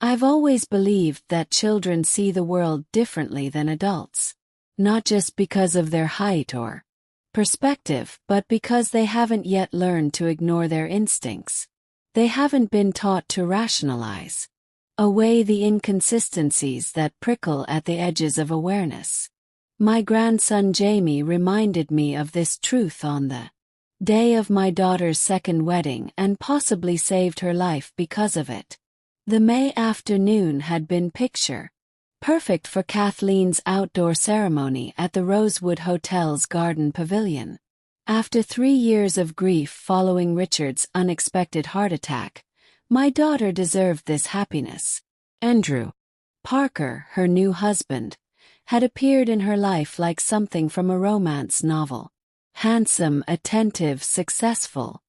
I've always believed that children see the world differently than adults. Not just because of their height or perspective, but because they haven't yet learned to ignore their instincts. They haven't been taught to rationalize away the inconsistencies that prickle at the edges of awareness. My grandson Jamie reminded me of this truth on the day of my daughter's second wedding and possibly saved her life because of it. The May afternoon had been picture perfect for Kathleen's outdoor ceremony at the Rosewood Hotel's garden pavilion. After 3 years of grief following Richard's unexpected heart attack, my daughter deserved this happiness. Andrew Parker, her new husband, had appeared in her life like something from a romance novel. Handsome, attentive, successful,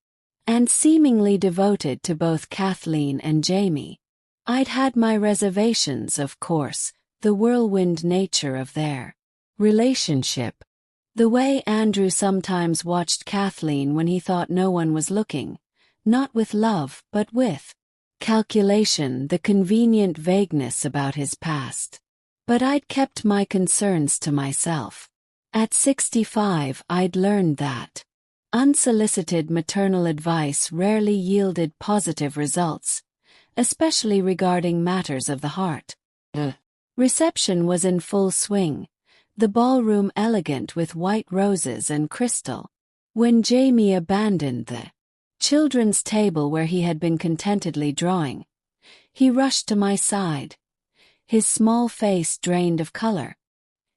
and seemingly devoted to both Kathleen and Jamie. I'd had my reservations, of course, the whirlwind nature of their relationship. The way Andrew sometimes watched Kathleen when he thought no one was looking, not with love but with calculation, the convenient vagueness about his past. But I'd kept my concerns to myself. At 65, I'd learned that unsolicited maternal advice rarely yielded positive results, especially regarding matters of the heart. Reception was in full swing, the ballroom elegant with white roses and crystal. When Jamie abandoned the children's table where he had been contentedly drawing, he rushed to my side, his small face drained of color,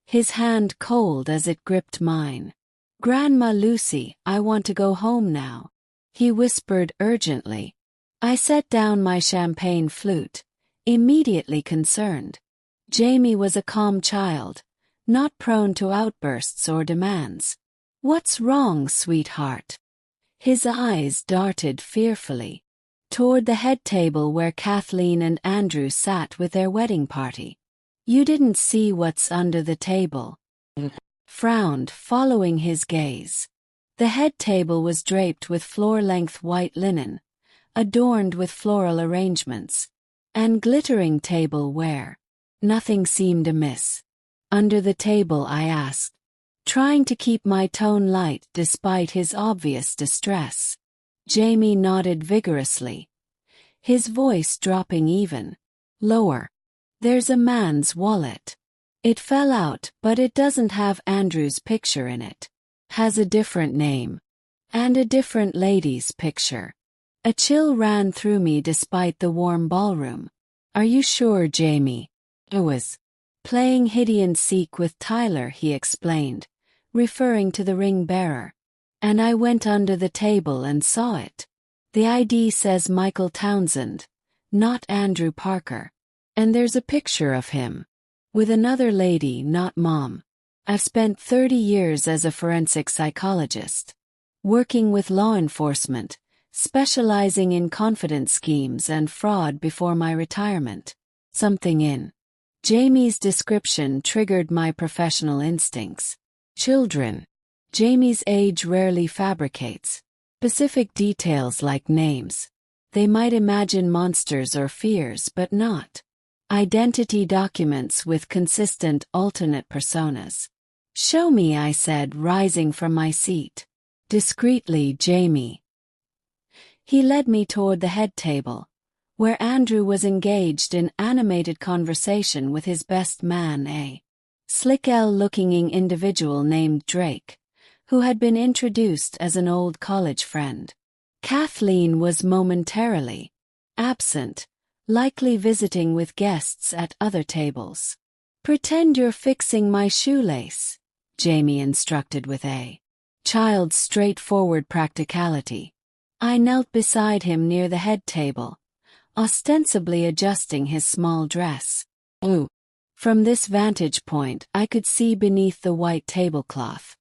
his hand cold as it gripped mine. "Grandma Lucy, I want to go home now," he whispered urgently. I set down my champagne flute, immediately concerned. Jamie was a calm child, not prone to outbursts or demands. "What's wrong, sweetheart?" His eyes darted fearfully toward the head table where Kathleen and Andrew sat with their wedding party. "You didn't see what's under the table?" Frowned, following his gaze. The head table was draped with floor-length white linen, adorned with floral arrangements, and glittering tableware. Nothing seemed amiss. "Under the table?" I asked, trying to keep my tone light despite his obvious distress. Jamie nodded vigorously, his voice dropping even lower. "There's a man's wallet. It fell out, but it doesn't have Andrew's picture in it. Has a different name. And a different lady's picture." A chill ran through me despite the warm ballroom. "Are you sure, Jamie?" "I was playing hide and seek with Tyler," he explained, referring to the ring bearer. "And I went under the table and saw it. The ID says Michael Townsend, not Andrew Parker. And there's a picture of him with another lady, not Mom. I've spent 30 years as a forensic psychologist, working with law enforcement, specializing in confidence schemes and fraud before my retirement." Something in Jamie's description triggered my professional instincts. Children. Jamie's age rarely fabricates specific details like names. They might imagine monsters or fears, but not identity documents with consistent alternate personas. "Show me," I said, rising from my seat. "Discreetly, Jamie." He led me toward the head table, where Andrew was engaged in animated conversation with his best man, a slick-looking individual named Drake, who had been introduced as an old college friend. Kathleen was momentarily absent, likely visiting with guests at other tables. "Pretend you're fixing my shoelace," Jamie instructed with a child's straightforward practicality. I knelt beside him near the head table, ostensibly adjusting his small dress. From this vantage point, I could see beneath the white tablecloth,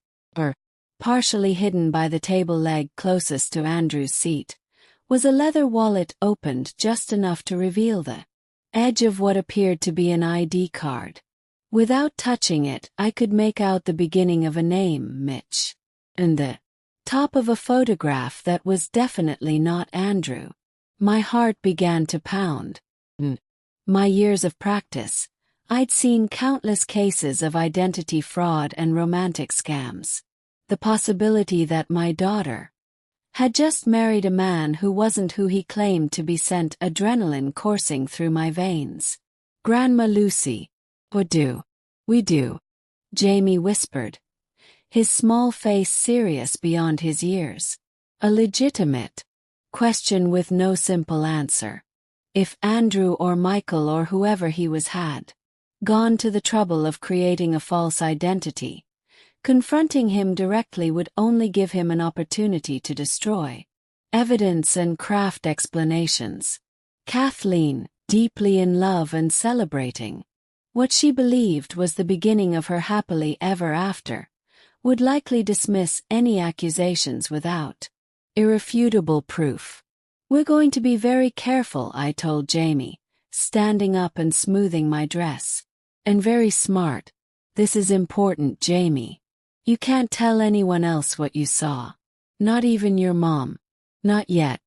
partially hidden by the table leg closest to Andrew's seat, was a leather wallet opened just enough to reveal the edge of what appeared to be an ID card. Without touching it, I could make out the beginning of a name, Mitch, and the top of a photograph that was definitely not Andrew. My heart began to pound. My years of practice, I'd seen countless cases of identity fraud and romantic scams. The possibility that my daughter had just married a man who wasn't who he claimed to be sent adrenaline coursing through my veins. "Grandma Lucy, what do we do?" Jamie whispered, his small face serious beyond his years. A legitimate question with no simple answer. If Andrew or Michael or whoever he was had gone to the trouble of creating a false identity, confronting him directly would only give him an opportunity to destroy evidence and craft explanations. Kathleen, deeply in love and celebrating what she believed was the beginning of her happily ever after, would likely dismiss any accusations without irrefutable proof. "We're going to be very careful," I told Jamie, standing up and smoothing my dress. "And very smart. This is important, Jamie. You can't tell anyone else what you saw. Not even your mom." "Not yet."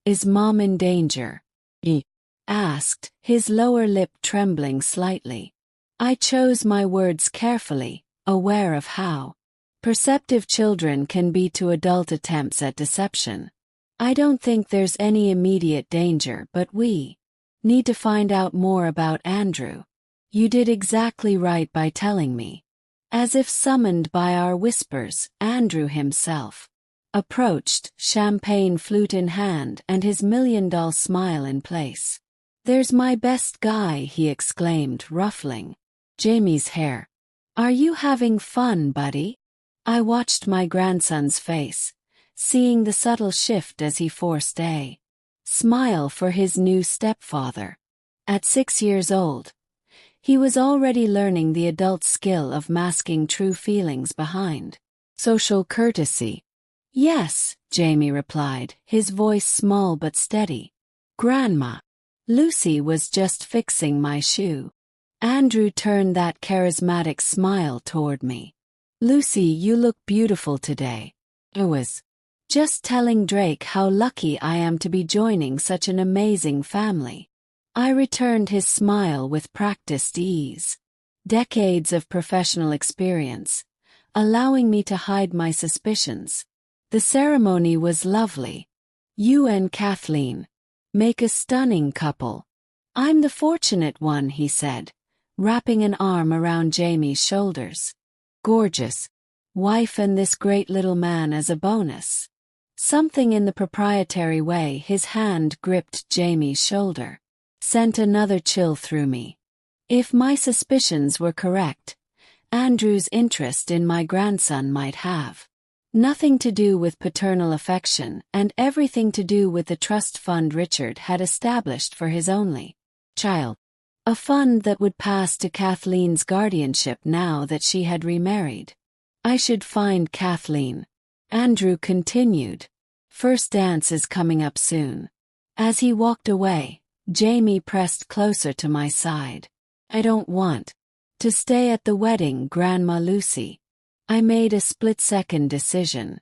"Is Mom in danger?" he asked, his lower lip trembling slightly. I chose my words carefully, aware of how perceptive children can be to adult attempts at deception. "I don't think there's any immediate danger, but we need to find out more about Andrew. You did exactly right by telling me." As if summoned by our whispers, Andrew himself approached, champagne flute in hand and his $1,000,000 smile in place. "There's my best guy," he exclaimed, ruffling Jamie's hair. "Are you having fun, buddy?" I watched my grandson's face, seeing the subtle shift as he forced a smile for his new stepfather. At 6 years old, he was already learning the adult skill of masking true feelings behind social courtesy. "Yes," Jamie replied, his voice small but steady. "Grandma, Lucy was just fixing my shoe." Andrew turned that charismatic smile toward me. "Lucy, you look beautiful today." I was just telling Drake how lucky I am to be joining such an amazing family. I returned his smile with practiced ease. Decades of professional experience, allowing me to hide my suspicions. The ceremony was lovely. "You and Kathleen make a stunning couple." "I'm the fortunate one," he said, wrapping an arm around Jamie's shoulders. "Gorgeous wife and this great little man as a bonus." Something in the proprietary way his hand gripped Jamie's shoulder sent another chill through me. If my suspicions were correct, Andrew's interest in my grandson might have nothing to do with paternal affection and everything to do with the trust fund Richard had established for his only child. A fund that would pass to Kathleen's guardianship now that she had remarried. "I should find Kathleen," Andrew continued. "First dance is coming up soon." As he walked away, Jamie pressed closer to my side. "I don't want to stay at the wedding, Grandma Lucy." I made a split-second decision.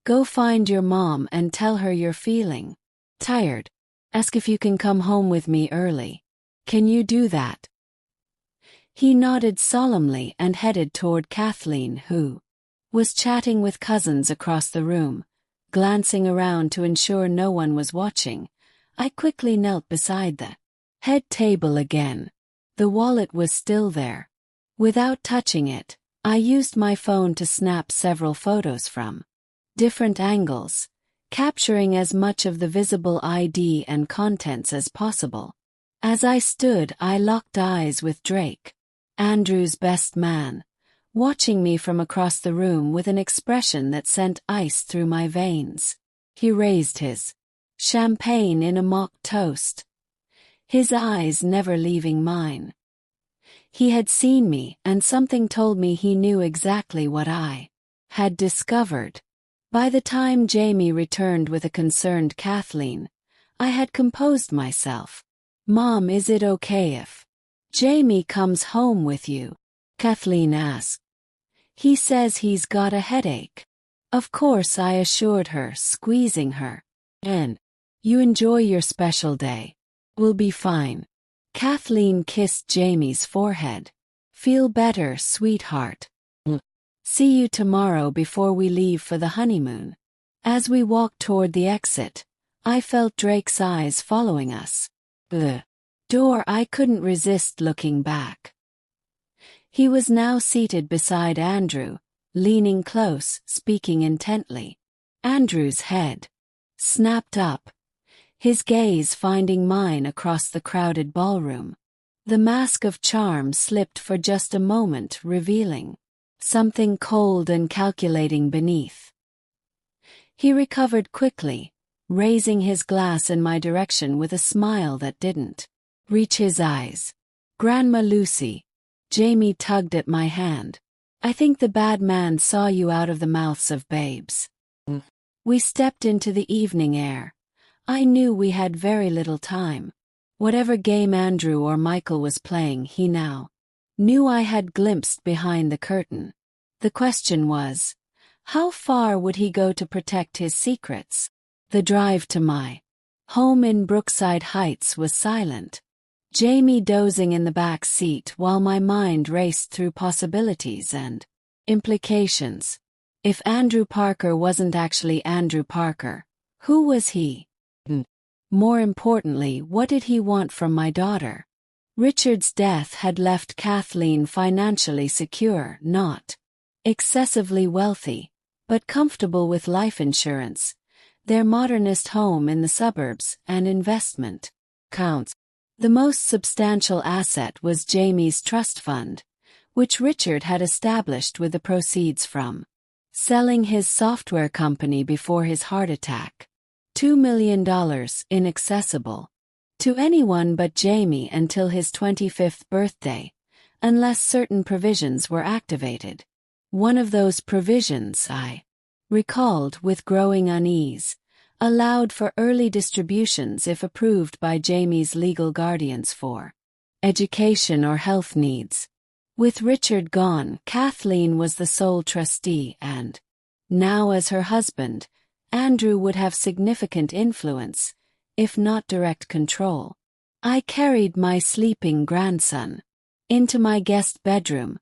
"Go find your mom and tell her you're feeling tired. Ask if you can come home with me early. Can you do that?" He nodded solemnly and headed toward Kathleen, who was chatting with cousins across the room. Glancing around to ensure no one was watching, I quickly knelt beside the head table again. The wallet was still there. Without touching it, I used my phone to snap several photos from different angles, capturing as much of the visible ID and contents as possible. As I stood, I locked eyes with Drake, Andrew's best man, watching me from across the room with an expression that sent ice through my veins. He raised his champagne in a mock toast, his eyes never leaving mine. He had seen me, and something told me he knew exactly what I had discovered. By the time Jamie returned with a concerned Kathleen, I had composed myself. "Mom, is it okay if Jamie comes home with you?" Kathleen asked. "He says he's got a headache." "Of course," I assured her, squeezing her. "And you enjoy your special day. We'll be fine." Kathleen kissed Jamie's forehead. Feel better, sweetheart. See you tomorrow before we leave for the honeymoon. As we walked toward the exit, I felt Drake's eyes following us. The door. I couldn't resist looking back. He was now seated beside Andrew, leaning close, speaking intently. Andrew's head snapped up, his gaze finding mine across the crowded ballroom. The mask of charm slipped for just a moment, revealing something cold and calculating beneath. He recovered quickly, raising his glass in my direction with a smile that didn't reach his eyes. Grandma Lucy. Jamie tugged at my hand. I think the bad man saw you out of the mouths of babes. We stepped into the evening air. I knew we had very little time. Whatever game Andrew or Michael was playing, he now knew I had glimpsed behind the curtain. The question was, how far would he go to protect his secrets? The drive to my home in Brookside Heights was silent. Jamie dozing in the back seat while my mind raced through possibilities and implications. If Andrew Parker wasn't actually Andrew Parker, who was he? More importantly, what did he want from my daughter? Richard's death had left Kathleen financially secure, not excessively wealthy, but comfortable with life insurance, their modernist home in the suburbs, and investment accounts. The most substantial asset was Jamie's trust fund, which Richard had established with the proceeds from selling his software company before his heart attack. $2 million, inaccessible to anyone but Jamie until his 25th birthday, unless certain provisions were activated. One of those provisions, I recalled with growing unease, allowed for early distributions if approved by Jamie's legal guardians for education or health needs. With Richard gone, Kathleen was the sole trustee and, now as her husband, Andrew would have significant influence, if not direct control. I carried my sleeping grandson into my guest bedroom,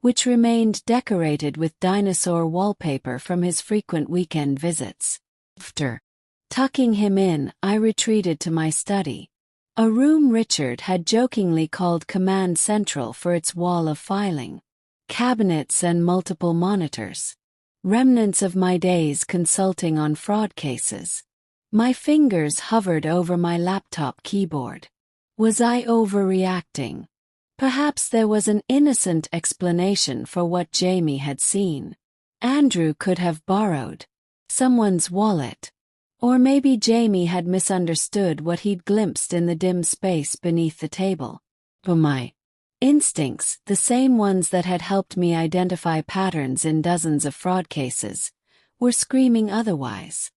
which remained decorated with dinosaur wallpaper from his frequent weekend visits. After tucking him in, I retreated to my study, a room Richard had jokingly called Command Central for its wall of filing cabinets and multiple monitors. Remnants of my days consulting on fraud cases. My fingers hovered over my laptop keyboard. Was I overreacting? Perhaps there was an innocent explanation for what Jamie had seen. Andrew could have borrowed someone's wallet. Or maybe Jamie had misunderstood what he'd glimpsed in the dim space beneath the table. But my instincts, the same ones that had helped me identify patterns in dozens of fraud cases, were screaming otherwise.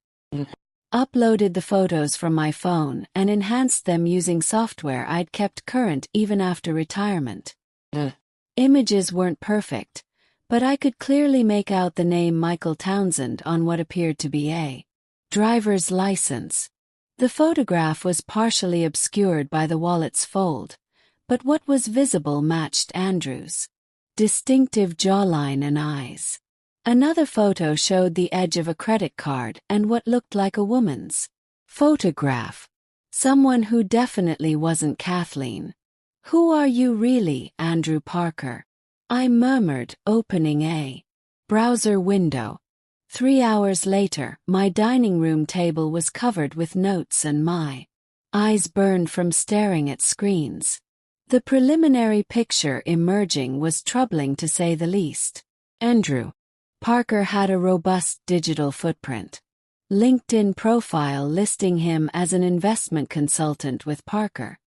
Uploaded the photos from my phone and enhanced them using software I'd kept current even after retirement. Images weren't perfect, but I could clearly make out the name Michael Townsend on what appeared to be a driver's license. The photograph was partially obscured by the wallet's fold, but what was visible matched Andrew's distinctive jawline and eyes. Another photo showed the edge of a credit card and what looked like a woman's photograph. Someone who definitely wasn't Kathleen. "Who are you really, Andrew Parker?" I murmured, opening a browser window. 3 hours later, my dining room table was covered with notes and my eyes burned from staring at screens. The preliminary picture emerging was troubling to say the least. Andrew Parker had a robust digital footprint. LinkedIn profile listing him as an investment consultant with Parker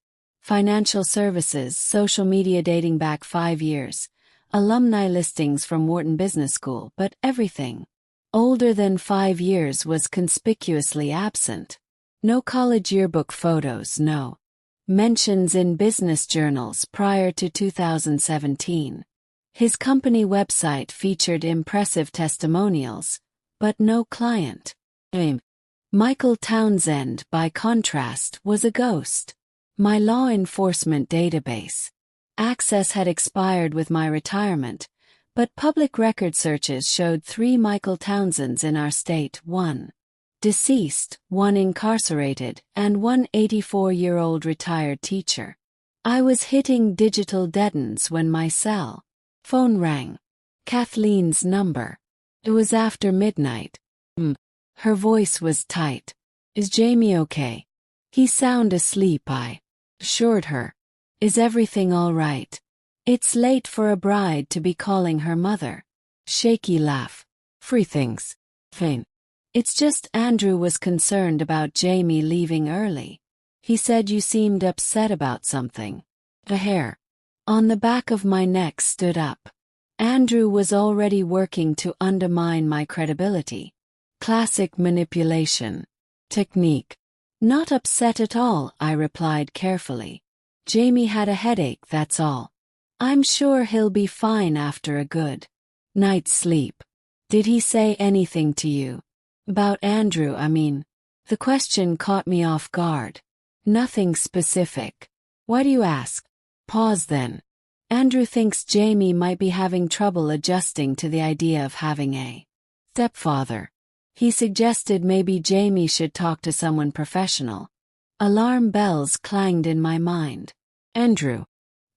Financial Services, social media dating back 5 years, alumni listings from Wharton Business School, but everything older than 5 years was conspicuously absent. No college yearbook photos, no mentions in business journals prior to 2017. His company website featured impressive testimonials, but no client name. Michael Townsend, by contrast, was a ghost. My law enforcement database. Access had expired with my retirement, but public record searches showed 3 Michael Townsends in our state, 1 deceased, 1 incarcerated, and 1 84-year-old retired teacher. I was hitting digital deadens when my cell phone rang. Kathleen's number. It was after midnight. Her voice was tight. Is Jamie okay? He sound asleep, I assured her. Is everything all right? It's late for a bride to be calling her mother. Shaky laugh. Free things. Fine. It's just Andrew was concerned about Jamie leaving early. He said you seemed upset about something. The hair on the back of my neck stood up. Andrew was already working to undermine my credibility. Classic manipulation technique. Not upset at all, I replied carefully. Jamie had a headache, that's all. I'm sure he'll be fine after a good night's sleep. Did he say anything to you? About Andrew, I mean. The question caught me off guard. Nothing specific. Why do you ask? Pause then. Andrew thinks Jamie might be having trouble adjusting to the idea of having a stepfather. He suggested maybe Jamie should talk to someone professional. Alarm bells clanged in my mind. Andrew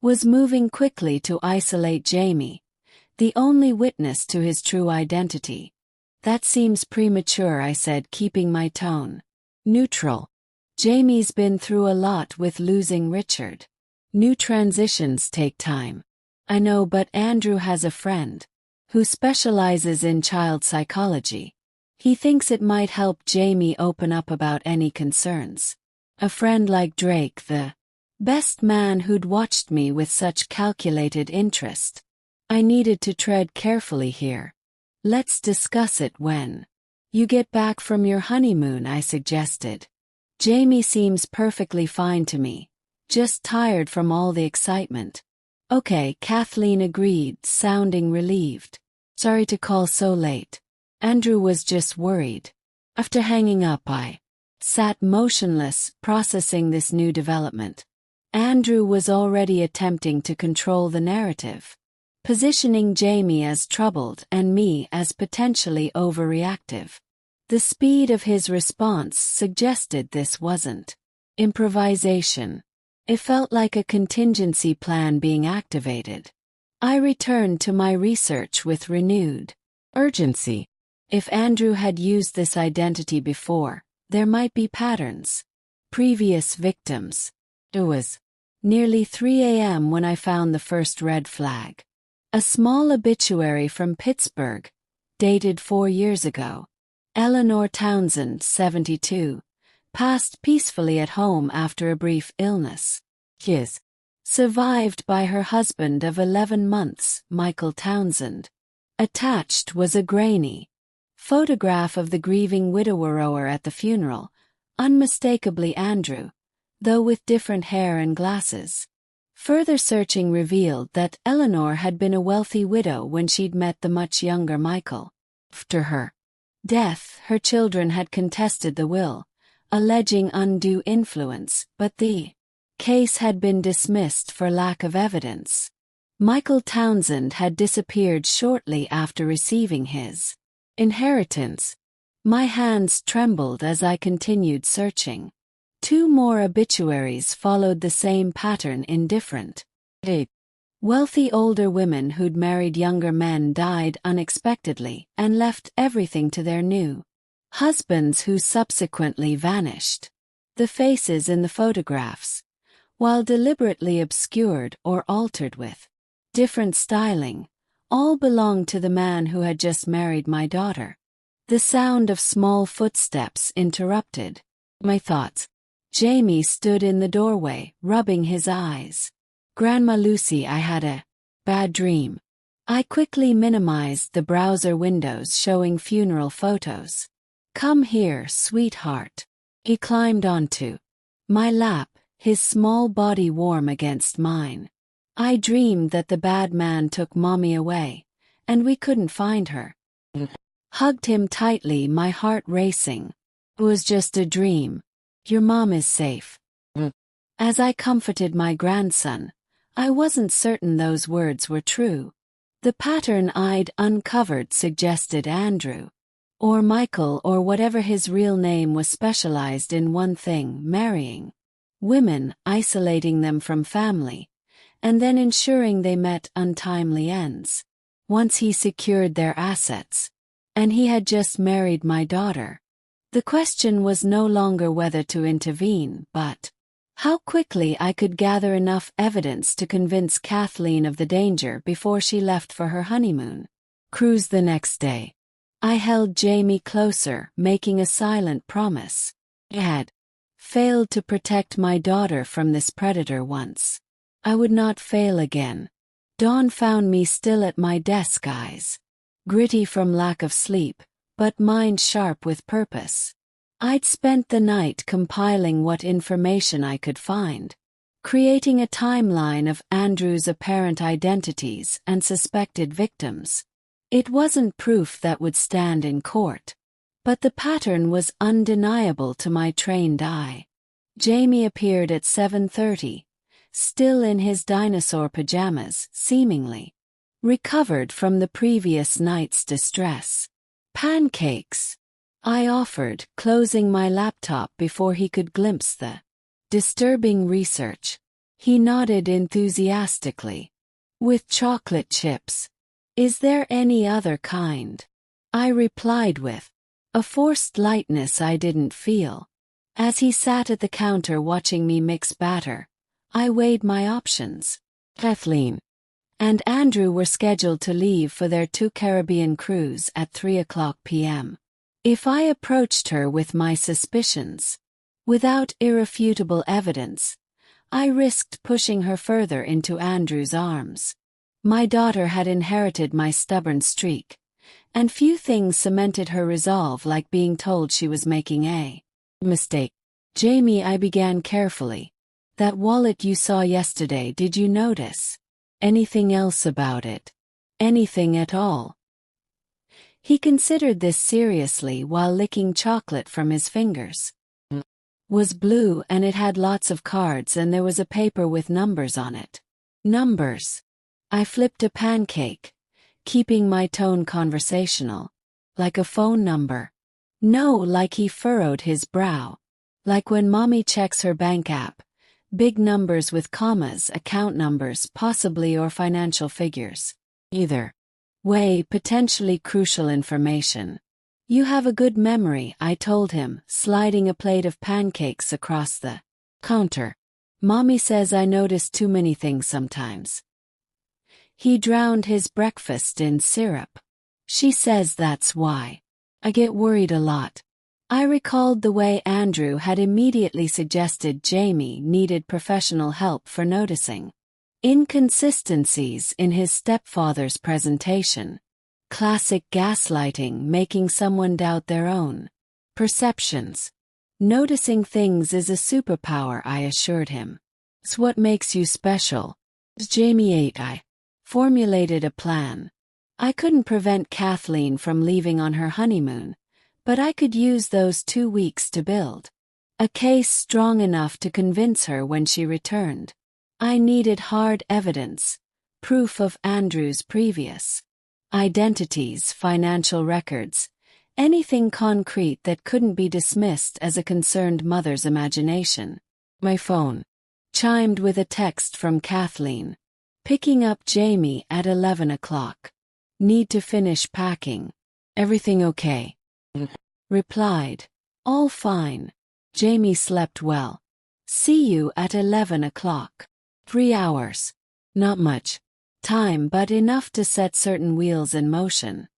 was moving quickly to isolate Jamie, the only witness to his true identity. That seems premature, I said, keeping my tone neutral. Jamie's been through a lot with losing Richard. New transitions take time. I know, but Andrew has a friend who specializes in child psychology. He thinks it might help Jamie open up about any concerns. A friend like Drake, the best man who'd watched me with such calculated interest. I needed to tread carefully here. Let's discuss it when you get back from your honeymoon, I suggested. Jamie seems perfectly fine to me, just tired from all the excitement. Okay, Kathleen agreed, sounding relieved. Sorry to call so late. Andrew was just worried. After hanging up, I sat motionless, processing this new development. Andrew was already attempting to control the narrative, positioning Jamie as troubled and me as potentially overreactive. The speed of his response suggested this wasn't improvisation. It felt like a contingency plan being activated. I returned to my research with renewed urgency. If Andrew had used this identity before, there might be patterns. Previous victims. It was nearly 3 a.m. when I found the first red flag. A small obituary from Pittsburgh, dated 4 years ago. Eleanor Townsend, 72, passed peacefully at home after a brief illness. His survived by her husband of 11 months, Michael Townsend. Attached was a grainy photograph of the grieving widower at the funeral, unmistakably Andrew, though with different hair and glasses. Further searching revealed that Eleanor had been a wealthy widow when she'd met the much younger Michael. After her death, her children had contested the will, alleging undue influence, but the case had been dismissed for lack of evidence. Michael Townsend had disappeared shortly after receiving his inheritance. My hands trembled as I continued searching. 2 more obituaries followed the same pattern in different dates. Wealthy older women who'd married younger men died unexpectedly and left everything to their new husbands who subsequently vanished. The faces in the photographs, while deliberately obscured or altered with different styling, all belonged to the man who had just married my daughter. The sound of small footsteps interrupted my thoughts. Jamie stood in the doorway, rubbing his eyes. Grandma Lucy, I had a bad dream. I quickly minimized the browser windows showing funeral photos. Come here, sweetheart. He climbed onto my lap, his small body warm against mine. I dreamed that the bad man took Mommy away, and we couldn't find her. Hugged him tightly, my heart racing. It was just a dream. Your mom is safe. As I comforted my grandson, I wasn't certain those words were true. The pattern I'd uncovered suggested Andrew, or Michael or whatever his real name was, specialized in one thing: marrying women, isolating them from family, and then ensuring they met untimely ends. Once he secured their assets, and he had just married my daughter, the question was no longer whether to intervene, but how quickly I could gather enough evidence to convince Kathleen of the danger before she left for her honeymoon cruise the next day. I held Jamie closer, making a silent promise. I had failed to protect my daughter from this predator once. I would not fail again. Dawn found me still at my desk, eyes gritty from lack of sleep, but mind sharp with purpose. I'd spent the night compiling what information I could find, creating a timeline of Andrew's apparent identities and suspected victims. It wasn't proof that would stand in court, but the pattern was undeniable to my trained eye. Jamie appeared at 7:30, still in his dinosaur pajamas, seemingly recovered from the previous night's distress. "Pancakes," I offered, closing my laptop before he could glimpse the disturbing research. He nodded enthusiastically. "With chocolate chips. Is there any other kind?" I replied with a forced lightness I didn't feel. As he sat at the counter watching me mix batter, I weighed my options. Kathleen and Andrew were scheduled to leave for their 2 Caribbean cruise at 3:00 p.m. If I approached her with my suspicions, without irrefutable evidence, I risked pushing her further into Andrew's arms. My daughter had inherited my stubborn streak, and few things cemented her resolve like being told she was making a mistake. "Jamie," I began carefully, "that wallet you saw yesterday, did you notice anything else about it? Anything at all?" He considered this seriously while licking chocolate from his fingers. "Was blue and it had lots of cards and there was a paper with numbers on it." "Numbers?" I flipped a pancake, keeping my tone conversational. "Like a phone number?" "No," like he furrowed his brow. "Like when mommy checks her bank app. Big numbers with commas, account numbers possibly, or financial figures. Either way, potentially crucial information." "You have a good memory," I told him, sliding a plate of pancakes across the counter. "Mommy says I notice too many things sometimes." He drowned his breakfast in syrup. "She says that's why I get worried a lot." I recalled the way Andrew had immediately suggested Jamie needed professional help for noticing inconsistencies in his stepfather's presentation. Classic gaslighting, making someone doubt their own perceptions. "Noticing things is a superpower," I assured him. "It's what makes you special." Jamie ate. I formulated a plan. I couldn't prevent Kathleen from leaving on her honeymoon, but I could use those 2 weeks to build a case strong enough to convince her when she returned. I needed hard evidence, proof of Andrew's previous identities, financial records, anything concrete that couldn't be dismissed as a concerned mother's imagination. My phone chimed with a text from Kathleen. "Picking up Jamie at 11:00. Need to finish packing. Everything okay?" Replied, "All fine. Jamie slept well. See you at 11:00. 3 hours. Not much time, but enough to set certain wheels in motion."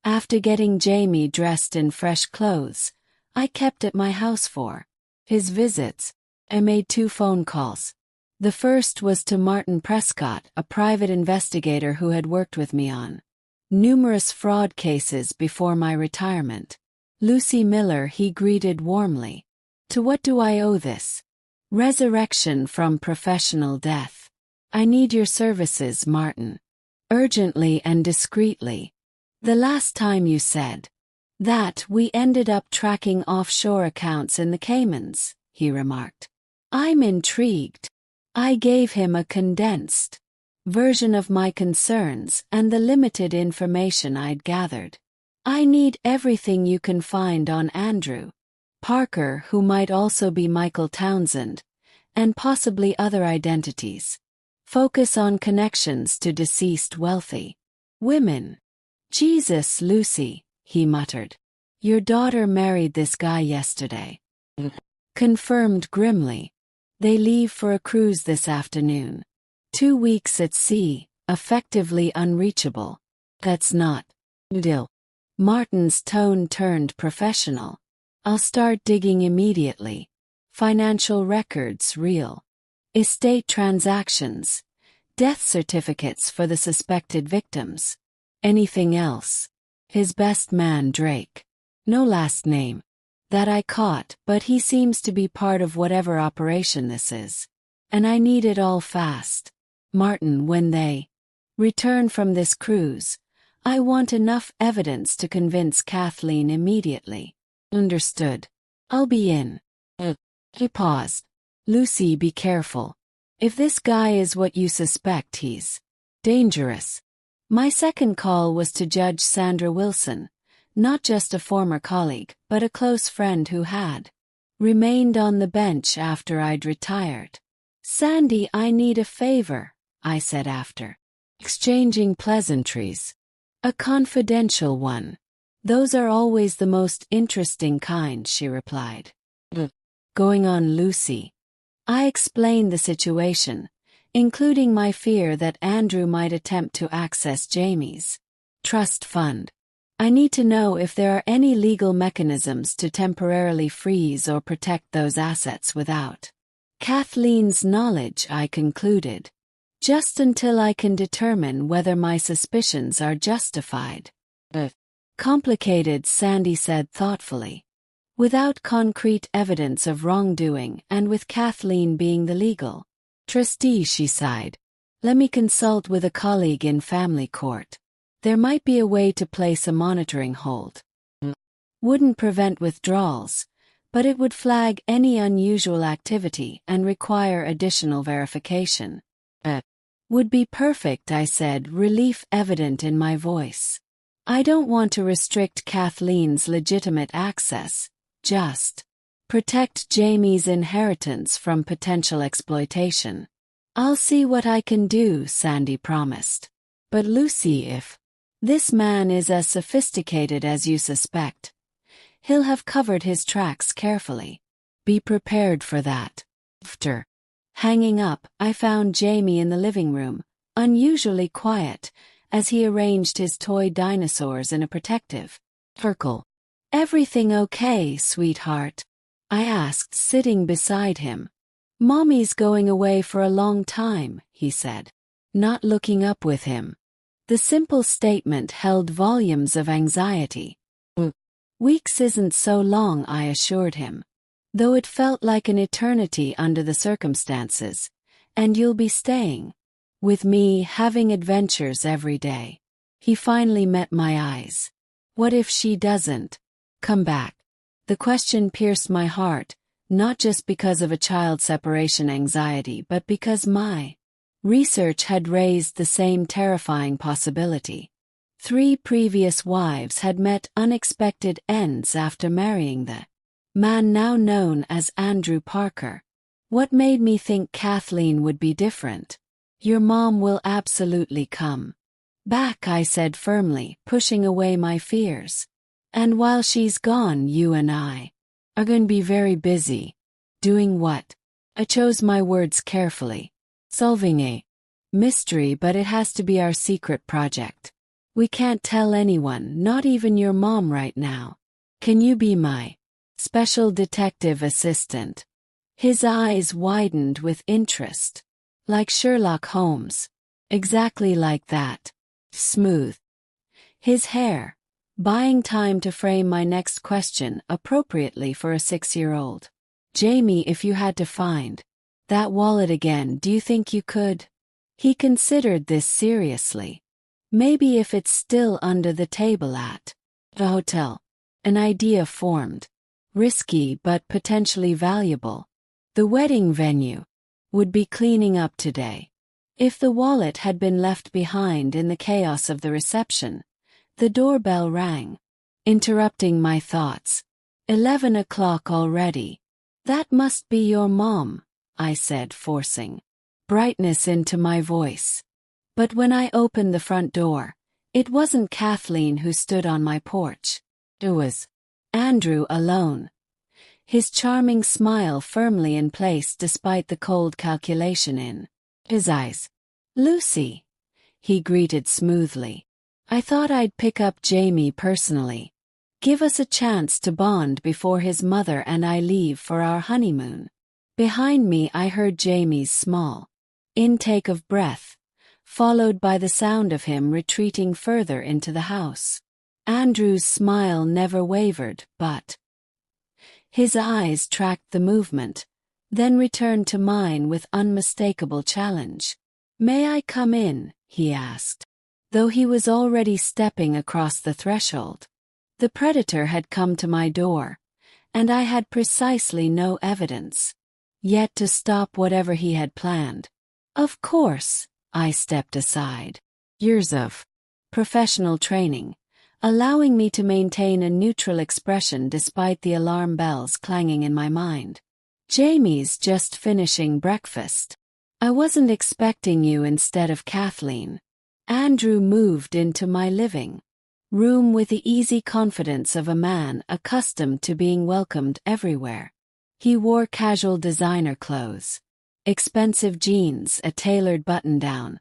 After getting Jamie dressed in fresh clothes, I kept at my house for his visits. I made 2 phone calls. The first was to Martin Prescott, a private investigator who had worked with me on numerous fraud cases before my retirement. Lucy Miller, he greeted warmly. "To what do I owe this resurrection from professional death? I need your services, Martin. Urgently and discreetly. The last time you said that we ended up tracking offshore accounts in the Caymans," he remarked. I'm intrigued. I gave him a condensed version of my concerns and the limited information I'd gathered. I need everything you can find on Andrew Parker, who might also be Michael Townsend, and possibly other identities. Focus on connections to deceased wealthy women. Jesus, Lucy, he muttered. Your daughter married this guy yesterday. Confirmed grimly. They leave for a cruise this afternoon. 2 weeks at sea, effectively unreachable. That's not deal. Martin's tone turned professional. I'll start digging immediately. Financial records, real estate transactions, death certificates for the suspected victims. Anything else? His best man, Drake. No last name. That I caught, but he seems to be part of whatever operation this is. And I need it all fast. Martin, when they return from this cruise, I want enough evidence to convince Kathleen immediately. Understood. I'll be in. He paused. Lucy, be careful. If this guy is what you suspect, he's dangerous. My second call was to Judge Sandra Wilson, not just a former colleague, but a close friend who had remained on the bench after I'd retired. Sandy, I need a favor, I said after exchanging pleasantries. A confidential one. Those are always the most interesting kind, she replied. Going on, Lucy. I explained the situation, including my fear that Andrew might attempt to access Jamie's trust fund. I need to know if there are any legal mechanisms to temporarily freeze or protect those assets without Kathleen's knowledge, I concluded. Just until I can determine whether my suspicions are justified. Complicated, Sandy said thoughtfully. Without concrete evidence of wrongdoing and with Kathleen being the legal trustee, she sighed. Let me consult with a colleague in family court. There might be a way to place a monitoring hold. Wouldn't prevent withdrawals, but it would flag any unusual activity and require additional verification. Would be perfect, I said, relief evident in my voice. I don't want to restrict Kathleen's legitimate access, just protect Jamie's inheritance from potential exploitation. I'll see what I can do, Sandy promised. But Lucy, if this man is as sophisticated as you suspect, he'll have covered his tracks carefully. Be prepared for that. After hanging up, I found Jamie in the living room, unusually quiet, as he arranged his toy dinosaurs in a protective circle. Everything okay, sweetheart? I asked, sitting beside him. Mommy's going away for a long time, he said, not looking up with him. The simple statement held volumes of anxiety. Weeks isn't so long, I assured him. Though it felt like an eternity under the circumstances. And you'll be staying with me, having adventures every day. He finally met my eyes. What if she doesn't come back? The question pierced my heart, not just because of a child separation anxiety, but because my research had raised the same terrifying possibility. 3 previous wives had met unexpected ends after marrying the man now known as Andrew Parker. What made me think Kathleen would be different? Your mom will absolutely come back, I said firmly, pushing away my fears. And while she's gone, you and I are going to be very busy. Doing what? I chose my words carefully. Solving a mystery, but it has to be our secret project. We can't tell anyone, not even your mom right now. Can you be my special detective assistant? His eyes widened with interest. Like Sherlock Holmes. Exactly like that. Smooth. His hair. Buying time to frame my next question appropriately for a 6-year-old. Jamie, if you had to find that wallet again, do you think you could? He considered this seriously. Maybe if it's still under the table at the hotel. An idea formed. Risky but potentially valuable. The wedding venue would be cleaning up today. If the wallet had been left behind in the chaos of the reception, the doorbell rang, interrupting my thoughts. 11 o'clock already. That must be your mom, I said, forcing brightness into my voice. But when I opened the front door, it wasn't Kathleen who stood on my porch. It was Andrew alone. His charming smile firmly in place despite the cold calculation in his eyes. "Lucy," he greeted smoothly. "I thought I'd pick up Jamie personally. Give us a chance to bond before his mother and I leave for our honeymoon." Behind me I heard Jamie's small intake of breath, followed by the sound of him retreating further into the house. Andrew's smile never wavered, but his eyes tracked the movement, then returned to mine with unmistakable challenge. "May I come in?" he asked, though he was already stepping across the threshold. The predator had come to my door, and I had precisely no evidence yet to stop whatever he had planned. Of course, I stepped aside. Years of professional training, allowing me to maintain a neutral expression despite the alarm bells clanging in my mind. "Jamie's just finishing breakfast. I wasn't expecting you instead of Kathleen." Andrew moved into my living room with the easy confidence of a man accustomed to being welcomed everywhere. He wore casual designer clothes, expensive jeans, a tailored button-down,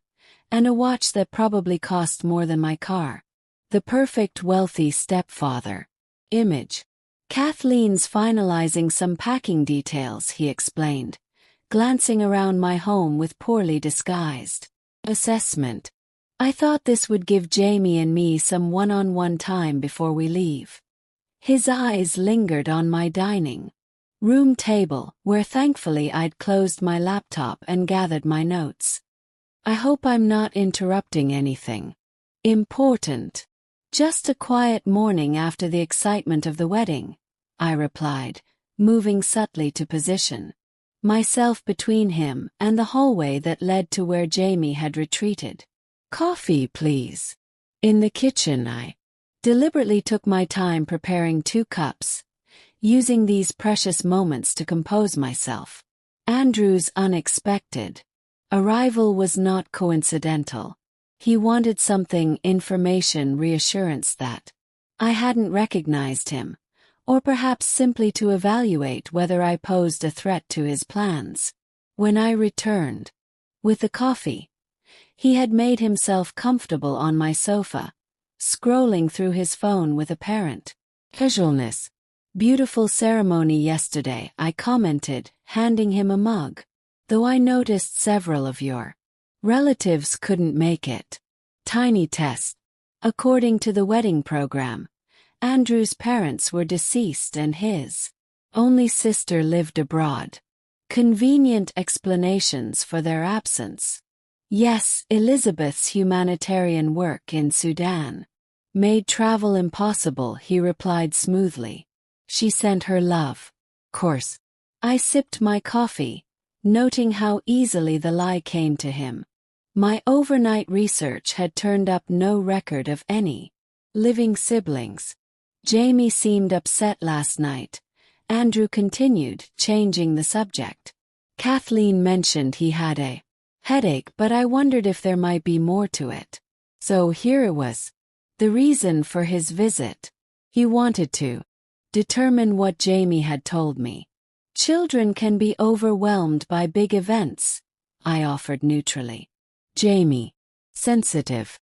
and a watch that probably cost more than my car. The perfect wealthy stepfather image. "Kathleen's finalizing some packing details," he explained, glancing around my home with poorly disguised assessment. "I thought this would give Jamie and me some one-on-one time before we leave." His eyes lingered on my dining room table, where thankfully I'd closed my laptop and gathered my notes. "I hope I'm not interrupting anything important." "Just a quiet morning after the excitement of the wedding," I replied, moving subtly to position myself between him and the hallway that led to where Jamie had retreated. "Coffee, please." In the kitchen I deliberately took my time preparing 2 cups, using these precious moments to compose myself. Andrew's unexpected arrival was not coincidental. He wanted something, information, reassurance that I hadn't recognized him, or perhaps simply to evaluate whether I posed a threat to his plans. When I returned with the coffee, he had made himself comfortable on my sofa, scrolling through his phone with apparent casualness. "Beautiful ceremony yesterday," I commented, handing him a mug. "Though I noticed several of your relatives couldn't make it." Tiny test. According to the wedding program, Andrew's parents were deceased and his only sister lived abroad. Convenient explanations for their absence. Yes, Elizabeth's humanitarian work in Sudan made travel impossible, he replied smoothly. "She sent her love." Course. I sipped my coffee, noting how easily the lie came to him. My overnight research had turned up no record of any living siblings. "Jamie seemed upset last night," Andrew continued, changing the subject. "Kathleen mentioned he had a headache, but I wondered if there might be more to it." So here it was. The reason for his visit. He wanted to determine what Jamie had told me. "Children can be overwhelmed by big events," I offered neutrally. "Jamie, sensitive.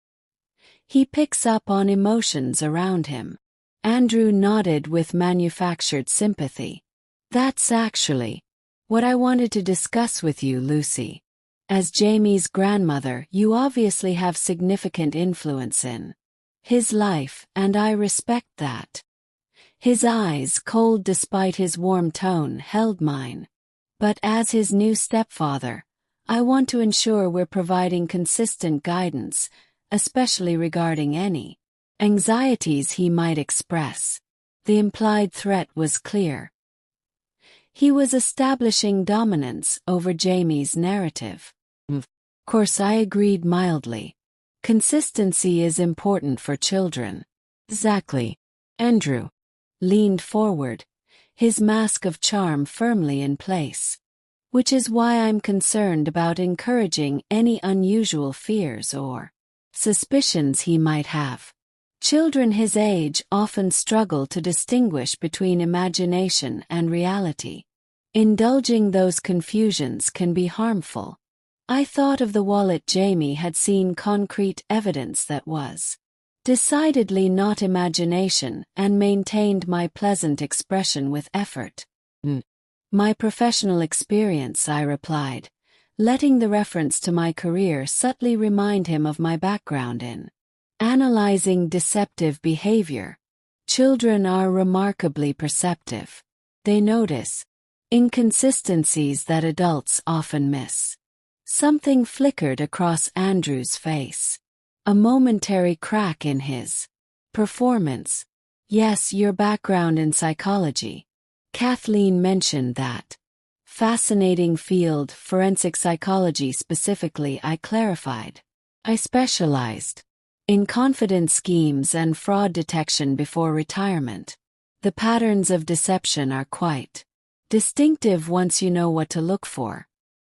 He picks up on emotions around him." Andrew nodded with manufactured sympathy. "That's actually what I wanted to discuss with you, Lucy. As Jamie's grandmother, you obviously have significant influence in his life, and I respect that." His eyes, cold despite his warm tone, held mine. "But as his new stepfather, I want to ensure we're providing consistent guidance, especially regarding any anxieties he might express." The implied threat was clear. He was establishing dominance over Jamie's narrative. Of course, I agreed mildly. Consistency is important for children. Exactly. Andrew leaned forward, his mask of charm firmly in place. Which is why I'm concerned about encouraging any unusual fears or suspicions he might have. Children his age often struggle to distinguish between imagination and reality. Indulging those confusions can be harmful. I thought of the wallet Jamie had seen concrete evidence that was decidedly not imagination and maintained my pleasant expression with effort. My professional experience, I replied, letting the reference to my career subtly remind him of my background in analyzing deceptive behavior. Children are remarkably perceptive. They notice inconsistencies that adults often miss. Something flickered across Andrew's face. A momentary crack in his performance. Yes, your background in psychology. Kathleen mentioned that. Fascinating field, forensic psychology specifically, I clarified. I specialized in confidence schemes and fraud detection before retirement. The patterns of deception are quite distinctive once you know what to look for.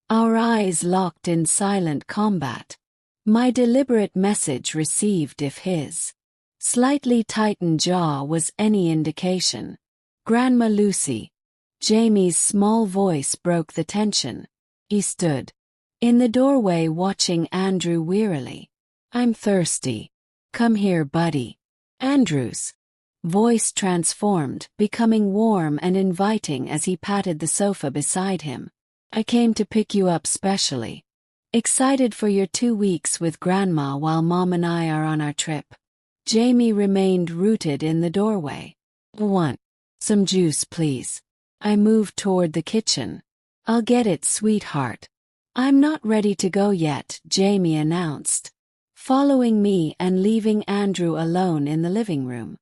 Our eyes locked in silent combat. My deliberate message received if his slightly tightened jaw was any indication. Grandma Lucy. Jamie's small voice broke the tension. He stood in the doorway watching Andrew wearily. I'm thirsty. Come here, buddy. Andrew's voice transformed, becoming warm and inviting as he patted the sofa beside him. I came to pick you up specially. Excited for your 2 weeks with Grandma while Mom and I are on our trip. Jamie remained rooted in the doorway. Want some juice, please? I moved toward the kitchen. I'll get it, sweetheart. I'm not ready to go yet, Jamie announced, following me and leaving Andrew alone in the living room.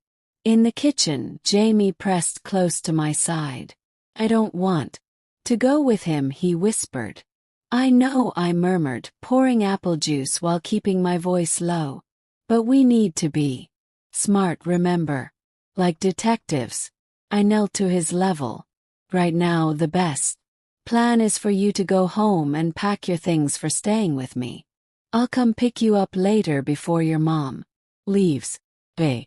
In the kitchen, Jamie pressed close to my side. I don't want to go with him, he whispered. I know, I murmured, pouring apple juice while keeping my voice low. But we need to be smart, remember? Like detectives. I knelt to his level. Right now, the best plan is for you to go home and pack your things for staying with me. I'll come pick you up later before your mom leaves, bae.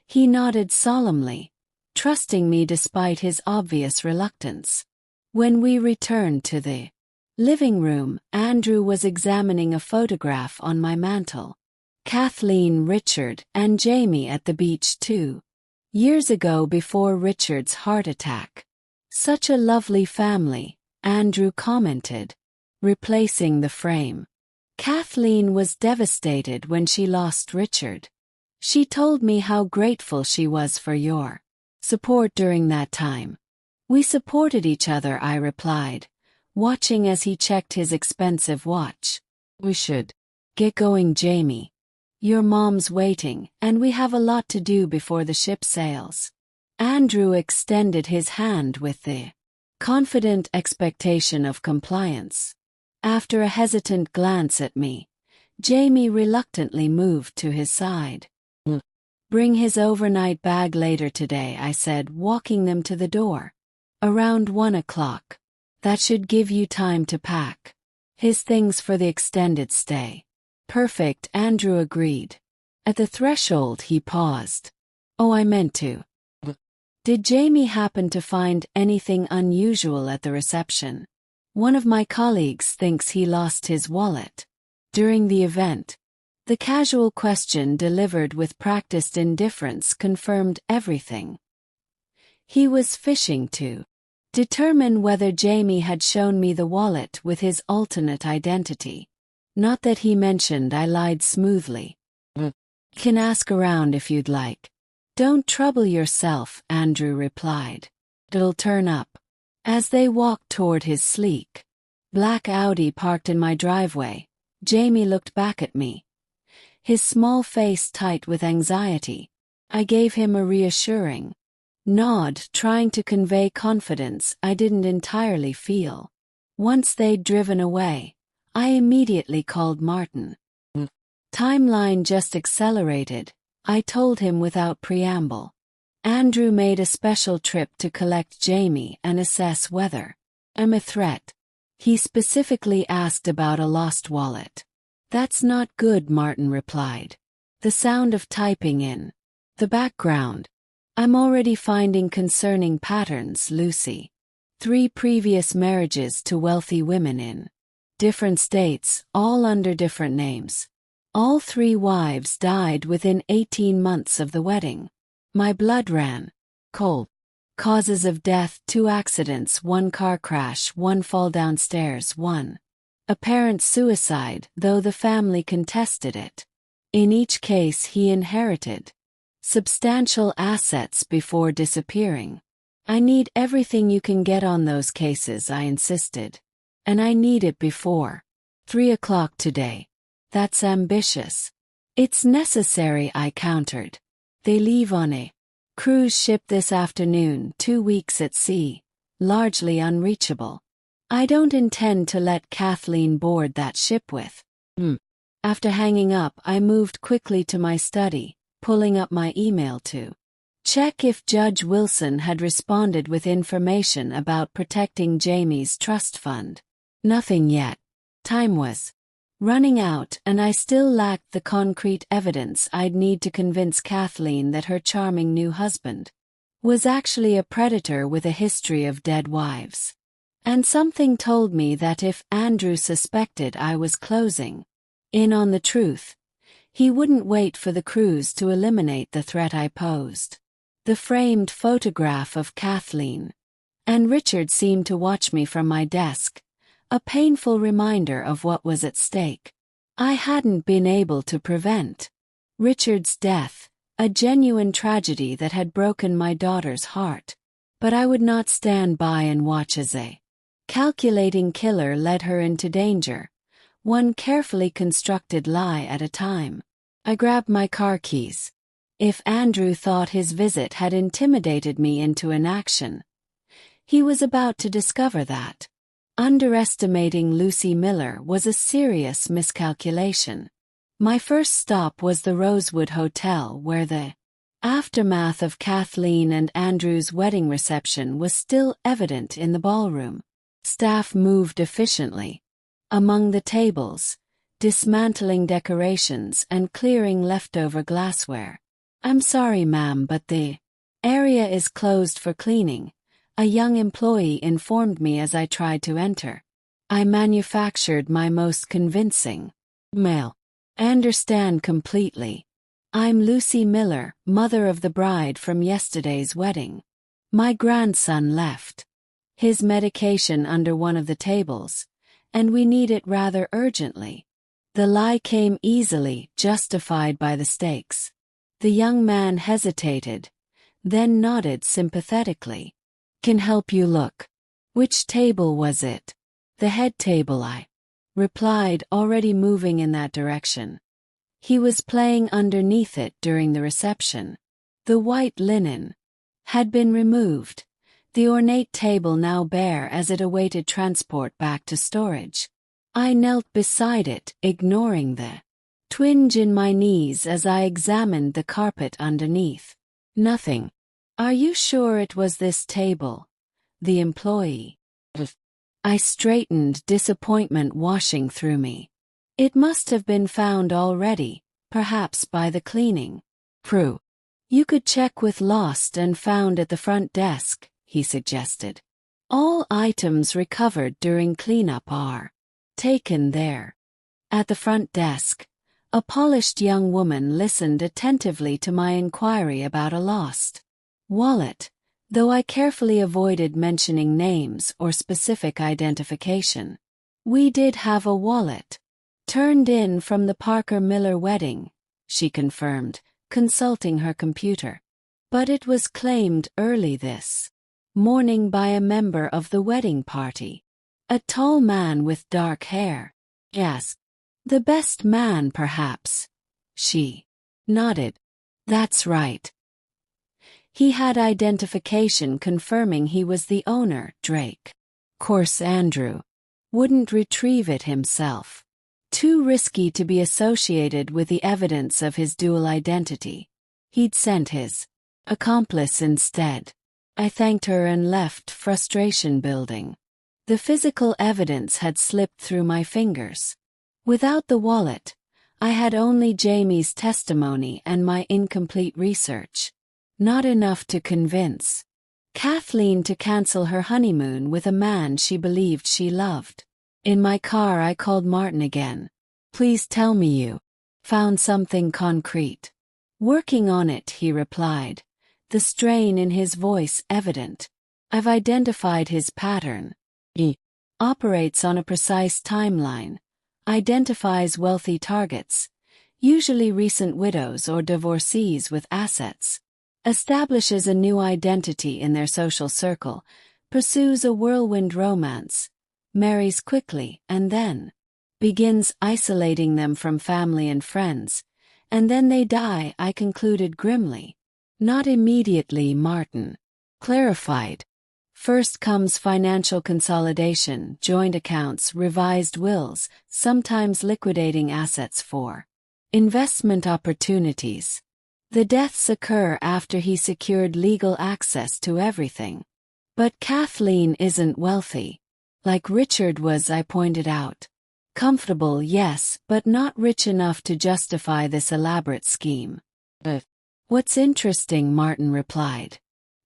He nodded solemnly, trusting me despite his obvious reluctance. When we returned to the living room, Andrew was examining a photograph on my mantel. Kathleen, Richard, and Jamie at the beach too. Years ago before Richard's heart attack. Such a lovely family, Andrew commented, replacing the frame. Kathleen was devastated when she lost Richard. She told me how grateful she was for your support during that time. We supported each other, I replied, watching as he checked his expensive watch. We should get going, Jamie. Your mom's waiting, and we have a lot to do before the ship sails. Andrew extended his hand with the confident expectation of compliance. After a hesitant glance at me, Jamie reluctantly moved to his side. Bring his overnight bag later today, I said, walking them to the door. Around 1 o'clock. That should give you time to pack his things for the extended stay. Perfect, Andrew agreed. At the threshold he paused. Oh, I meant to. Did Jamie happen to find anything unusual at the reception? One of my colleagues thinks he lost his wallet during the event. The casual question delivered with practiced indifference confirmed everything. He was fishing to determine whether Jamie had shown me the wallet with his alternate identity. Not that he mentioned, I lied smoothly. Can ask around if you'd like. Don't trouble yourself, Andrew replied. It'll turn up. As they walked toward his sleek black Audi parked in my driveway, Jamie looked back at me, his small face tight with anxiety. I gave him a reassuring nod, trying to convey confidence I didn't entirely feel. Once they'd driven away, I immediately called Martin. Timeline just accelerated, I told him without preamble. Andrew made a special trip to collect Jamie and assess whether I'm a threat. He specifically asked about a lost wallet. That's not good, Martin replied. The sound of typing in the background. I'm already finding concerning patterns, Lucy. 3 previous marriages to wealthy women in different states, all under different names. All 3 wives died within 18 months of the wedding. My blood ran cold. Causes of death: 2 accidents, 1 car crash, 1 fall downstairs, 1 apparent suicide, though the family contested it. In each case he inherited substantial assets before disappearing. I need everything you can get on those cases, I insisted. And I need it before 3 o'clock today. That's ambitious. It's necessary, I countered. They leave on a cruise ship this afternoon, 2 weeks at sea, largely unreachable. I don't intend to let Kathleen board that ship with. After hanging up, I moved quickly to my study, pulling up my email to check if Judge Wilson had responded with information about protecting Jamie's trust fund. Nothing yet. Time was running out, and I still lacked the concrete evidence I'd need to convince Kathleen that her charming new husband was actually a predator with a history of dead wives. And something told me that if Andrew suspected I was closing in on the truth, he wouldn't wait for the cruise to eliminate the threat I posed. The framed photograph of Kathleen and Richard seemed to watch me from my desk, a painful reminder of what was at stake. I hadn't been able to prevent Richard's death, a genuine tragedy that had broken my daughter's heart. But I would not stand by and watch as a calculating killer led her into danger, one carefully constructed lie at a time. I grabbed my car keys. If Andrew thought his visit had intimidated me into inaction, he was about to discover that underestimating Lucy Miller was a serious miscalculation. My first stop was the Rosewood Hotel, where the aftermath of Kathleen and Andrew's wedding reception was still evident in the ballroom. Staff moved efficiently among the tables, dismantling decorations and clearing leftover glassware. I'm sorry, ma'am, but the area is closed for cleaning, a young employee informed me as I tried to enter. I manufactured my most convincing mail. I understand completely. I'm Lucy Miller, mother of the bride from yesterday's wedding. My grandson left his medication under one of the tables, and we need it rather urgently. The lie came easily, justified by the stakes. The young man hesitated, then nodded sympathetically. Can help you look. Which table was it? The head table, I replied, already moving in that direction. He was playing underneath it during the reception. The white linen had been removed, the ornate table now bare as it awaited transport back to storage. I knelt beside it, ignoring the twinge in my knees as I examined the carpet underneath. Nothing. Are you sure it was this table? The employee. I straightened, disappointment washing through me. It must have been found already, perhaps by the cleaning crew. You could check with lost and found at the front desk, he suggested. All items recovered during cleanup are taken there. At the front desk, a polished young woman listened attentively to my inquiry about a lost wallet, though I carefully avoided mentioning names or specific identification. We did have a wallet. Turned in from the Parker Miller wedding, she confirmed, consulting her computer. But it was claimed early this morning by a member of the wedding party. A tall man with dark hair. Yes. The best man, perhaps. She nodded. That's right. He had identification confirming he was the owner, Drake. Course Andrew wouldn't retrieve it himself. Too risky to be associated with the evidence of his dual identity. He'd sent his accomplice instead. I thanked her and left, frustration building. The physical evidence had slipped through my fingers. Without the wallet, I had only Jamie's testimony and my incomplete research. Not enough to convince Kathleen to cancel her honeymoon with a man she believed she loved. In my car I called Martin again. Please tell me you found something concrete. Working on it, he replied, the strain in his voice evident. I've identified his pattern. He operates on a precise timeline, identifies wealthy targets, usually recent widows or divorcees with assets, establishes a new identity in their social circle, pursues a whirlwind romance, marries quickly and then begins isolating them from family and friends, and then they die, I concluded grimly. Not immediately, Martin clarified. First comes financial consolidation, joint accounts, revised wills, sometimes liquidating assets for investment opportunities. The deaths occur after he secured legal access to everything. But Kathleen isn't wealthy. Like Richard was, I pointed out. Comfortable, yes, but not rich enough to justify this elaborate scheme. What's interesting, Martin replied.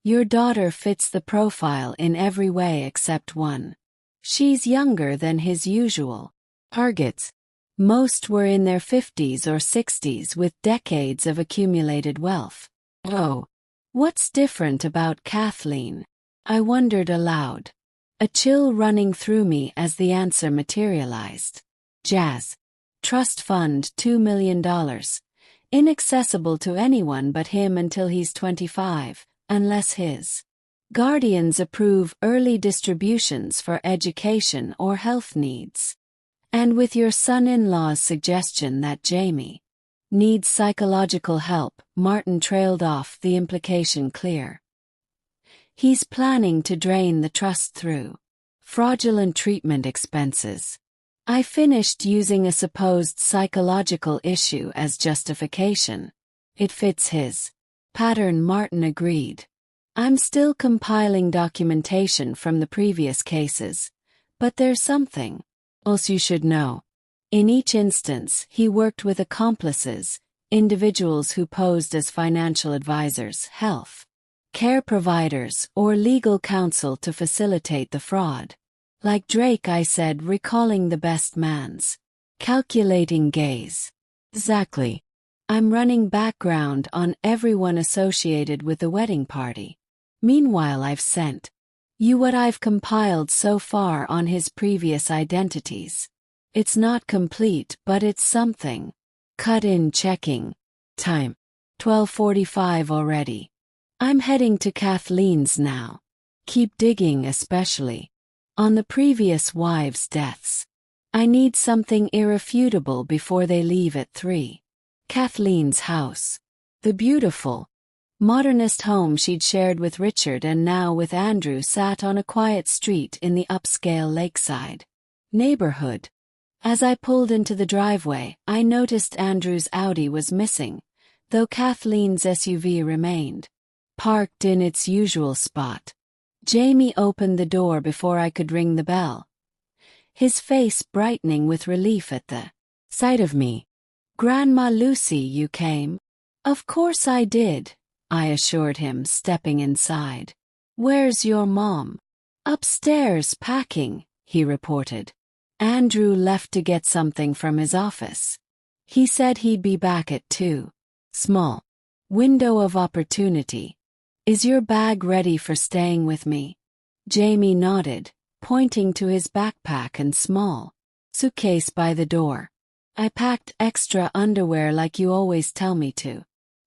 Your daughter fits the profile in every way except one. She's younger than his usual targets. Most were in their 50s or 60s with decades of accumulated wealth. Oh, what's different about Kathleen? I wondered aloud. A chill running through me as the answer materialized. Jazz. Trust fund $2 million. Inaccessible to anyone but him until he's 25, unless his guardians approve early distributions for education or health needs. And with your son-in-law's suggestion that Jamie needs psychological help, Martin trailed off, the implication clear. He's planning to drain the trust through fraudulent treatment expenses. I finished using a supposed psychological issue as justification. It fits his pattern, Martin agreed. I'm still compiling documentation from the previous cases, but there's something else you should know. In each instance, he worked with accomplices, individuals who posed as financial advisors, health care providers, or legal counsel to facilitate the fraud. Like Drake, I said, recalling the best man's calculating gaze. Exactly. I'm running background on everyone associated with the wedding party. Meanwhile, I've sent you what I've compiled so far on his previous identities. It's not complete, but it's something. Cut in checking. Time. 12:45 already. I'm heading to Kathleen's now. Keep digging, especially on the previous wives' deaths. I need something irrefutable before they leave at 3. Kathleen's house. The beautiful, modernist home she'd shared with Richard and now with Andrew sat on a quiet street in the upscale lakeside neighborhood. As I pulled into the driveway, I noticed Andrew's Audi was missing, though Kathleen's SUV remained parked in its usual spot. Jamie opened the door before I could ring the bell, his face brightening with relief at the sight of me. Grandma Lucy, you came? Of course I did, I assured him, stepping inside. Where's your mom? Upstairs packing, he reported. Andrew left to get something from his office. He said he'd be back at 2. Small window of opportunity. Is your bag ready for staying with me? Jamie nodded, pointing to his backpack and small suitcase by the door. I packed extra underwear like you always tell me to.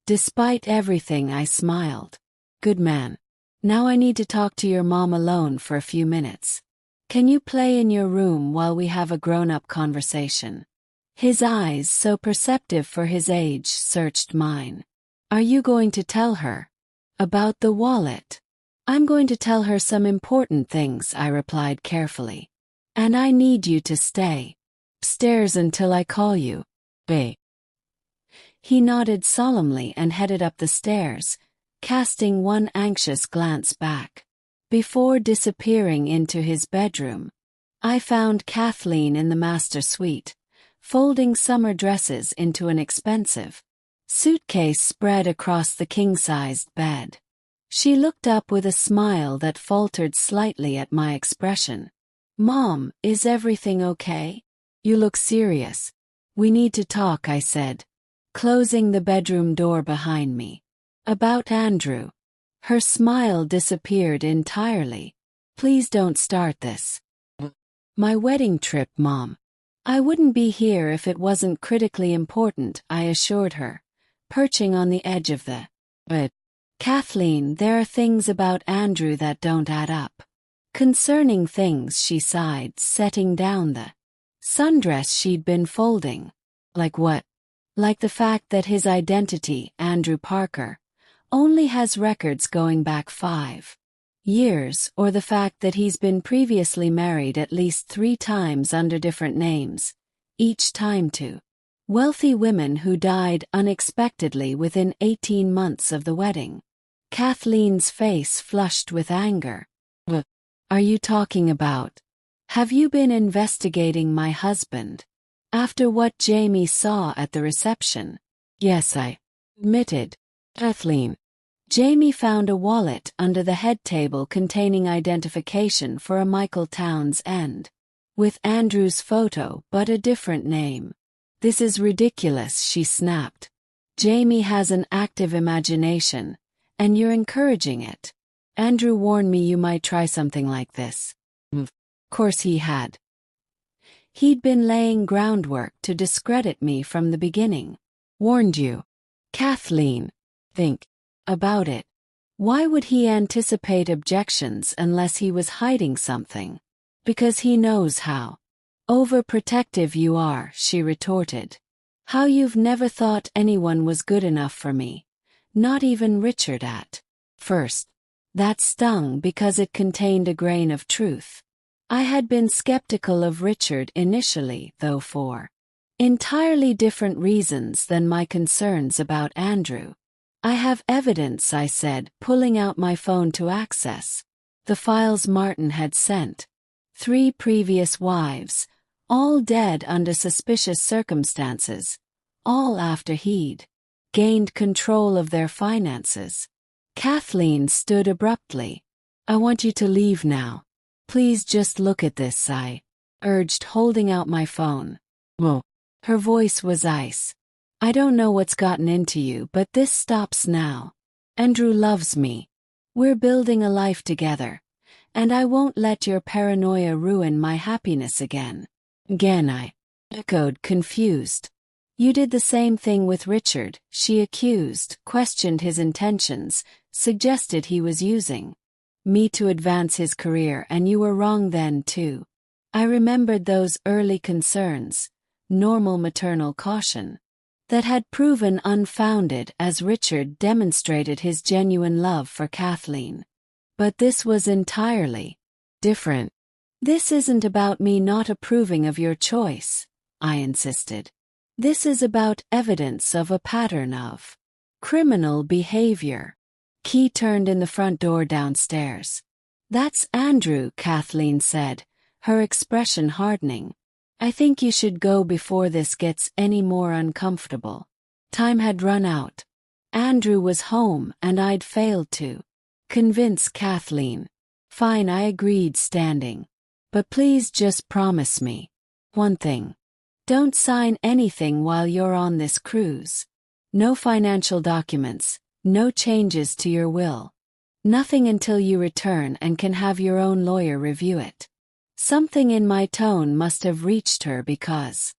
Despite everything, I smiled. Good man. Now I need to talk to your mom alone for a few minutes. Can you play in your room while we have a grown-up conversation? His eyes, so perceptive for his age, searched mine. Are you going to tell her About the wallet. I'm going to tell her some important things, I replied carefully. And I need you to stay upstairs until I call you, babe. He nodded solemnly and headed up the stairs, casting one anxious glance back. Before disappearing into his bedroom, I found Kathleen in the master suite, folding summer dresses into an expensive suitcase spread across the king-sized bed. She looked up with a smile that faltered slightly at my expression. "Mom, is everything okay? You look serious. We need to talk," I said, closing the bedroom door behind me. "About Andrew." Her smile disappeared entirely. "Please don't start this." "My wedding trip, Mom. I wouldn't be here if it wasn't critically important," I assured her, perching on the edge of the bed. "Kathleen, there are things about Andrew that don't add up." "Concerning things," she sighed, setting down the sundress she'd been folding. "Like what?" "Like the fact that his identity, Andrew Parker, only has records going back 5 years, or the fact that he's been previously married at least 3 times under different names, each time to wealthy women who died unexpectedly within 18 months of the wedding." Kathleen's face flushed with anger. "What are you talking about? Have you been investigating my husband? After what Jamie saw at the reception?" "Yes," I admitted. "Kathleen, Jamie found a wallet under the head table containing identification for a Michael Townsend, with Andrew's photo but a different name." "This is ridiculous," she snapped. "Jamie has an active imagination, and you're encouraging it. Andrew warned me you might try something like this." Of course he had. He'd been laying groundwork to discredit me from the beginning. "Warned you?" "Kathleen, think about it. Why would he anticipate objections unless he was hiding something?" "Because he knows how overprotective you are," she retorted. "How you've never thought anyone was good enough for me. Not even Richard at first." That stung because it contained a grain of truth. I had been skeptical of Richard initially, though for entirely different reasons than my concerns about Andrew. "I have evidence," I said, pulling out my phone to access the files Martin had sent. 3 previous wives, all dead under suspicious circumstances, all after he'd gained control of their finances. Kathleen stood abruptly. "I want you to leave now. Please just look at this," I urged, holding out my phone. "Whoa." Her voice was ice. "I don't know what's gotten into you, but this stops now. Andrew loves me. We're building a life together, and I won't let your paranoia ruin my happiness again." "Again," I echoed, confused. "You did the same thing with Richard," she accused, questioned his intentions, suggested he was using me to advance his career, and you were wrong then too. I remembered those early concerns, normal maternal caution, that had proven unfounded as Richard demonstrated his genuine love for Kathleen. But this was entirely different. "This isn't about me not approving of your choice," I insisted. "This is about evidence of a pattern of criminal behavior." Key turned in the front door downstairs. "That's Andrew," Kathleen said, her expression hardening. "I think you should go before this gets any more uncomfortable." Time had run out. Andrew was home and I'd failed to convince Kathleen. "Fine," I agreed, standing. "But please just promise me one thing. Don't sign anything while you're on this cruise. No financial documents, no changes to your will. Nothing until you return and can have your own lawyer review it." Something in my tone must have reached her because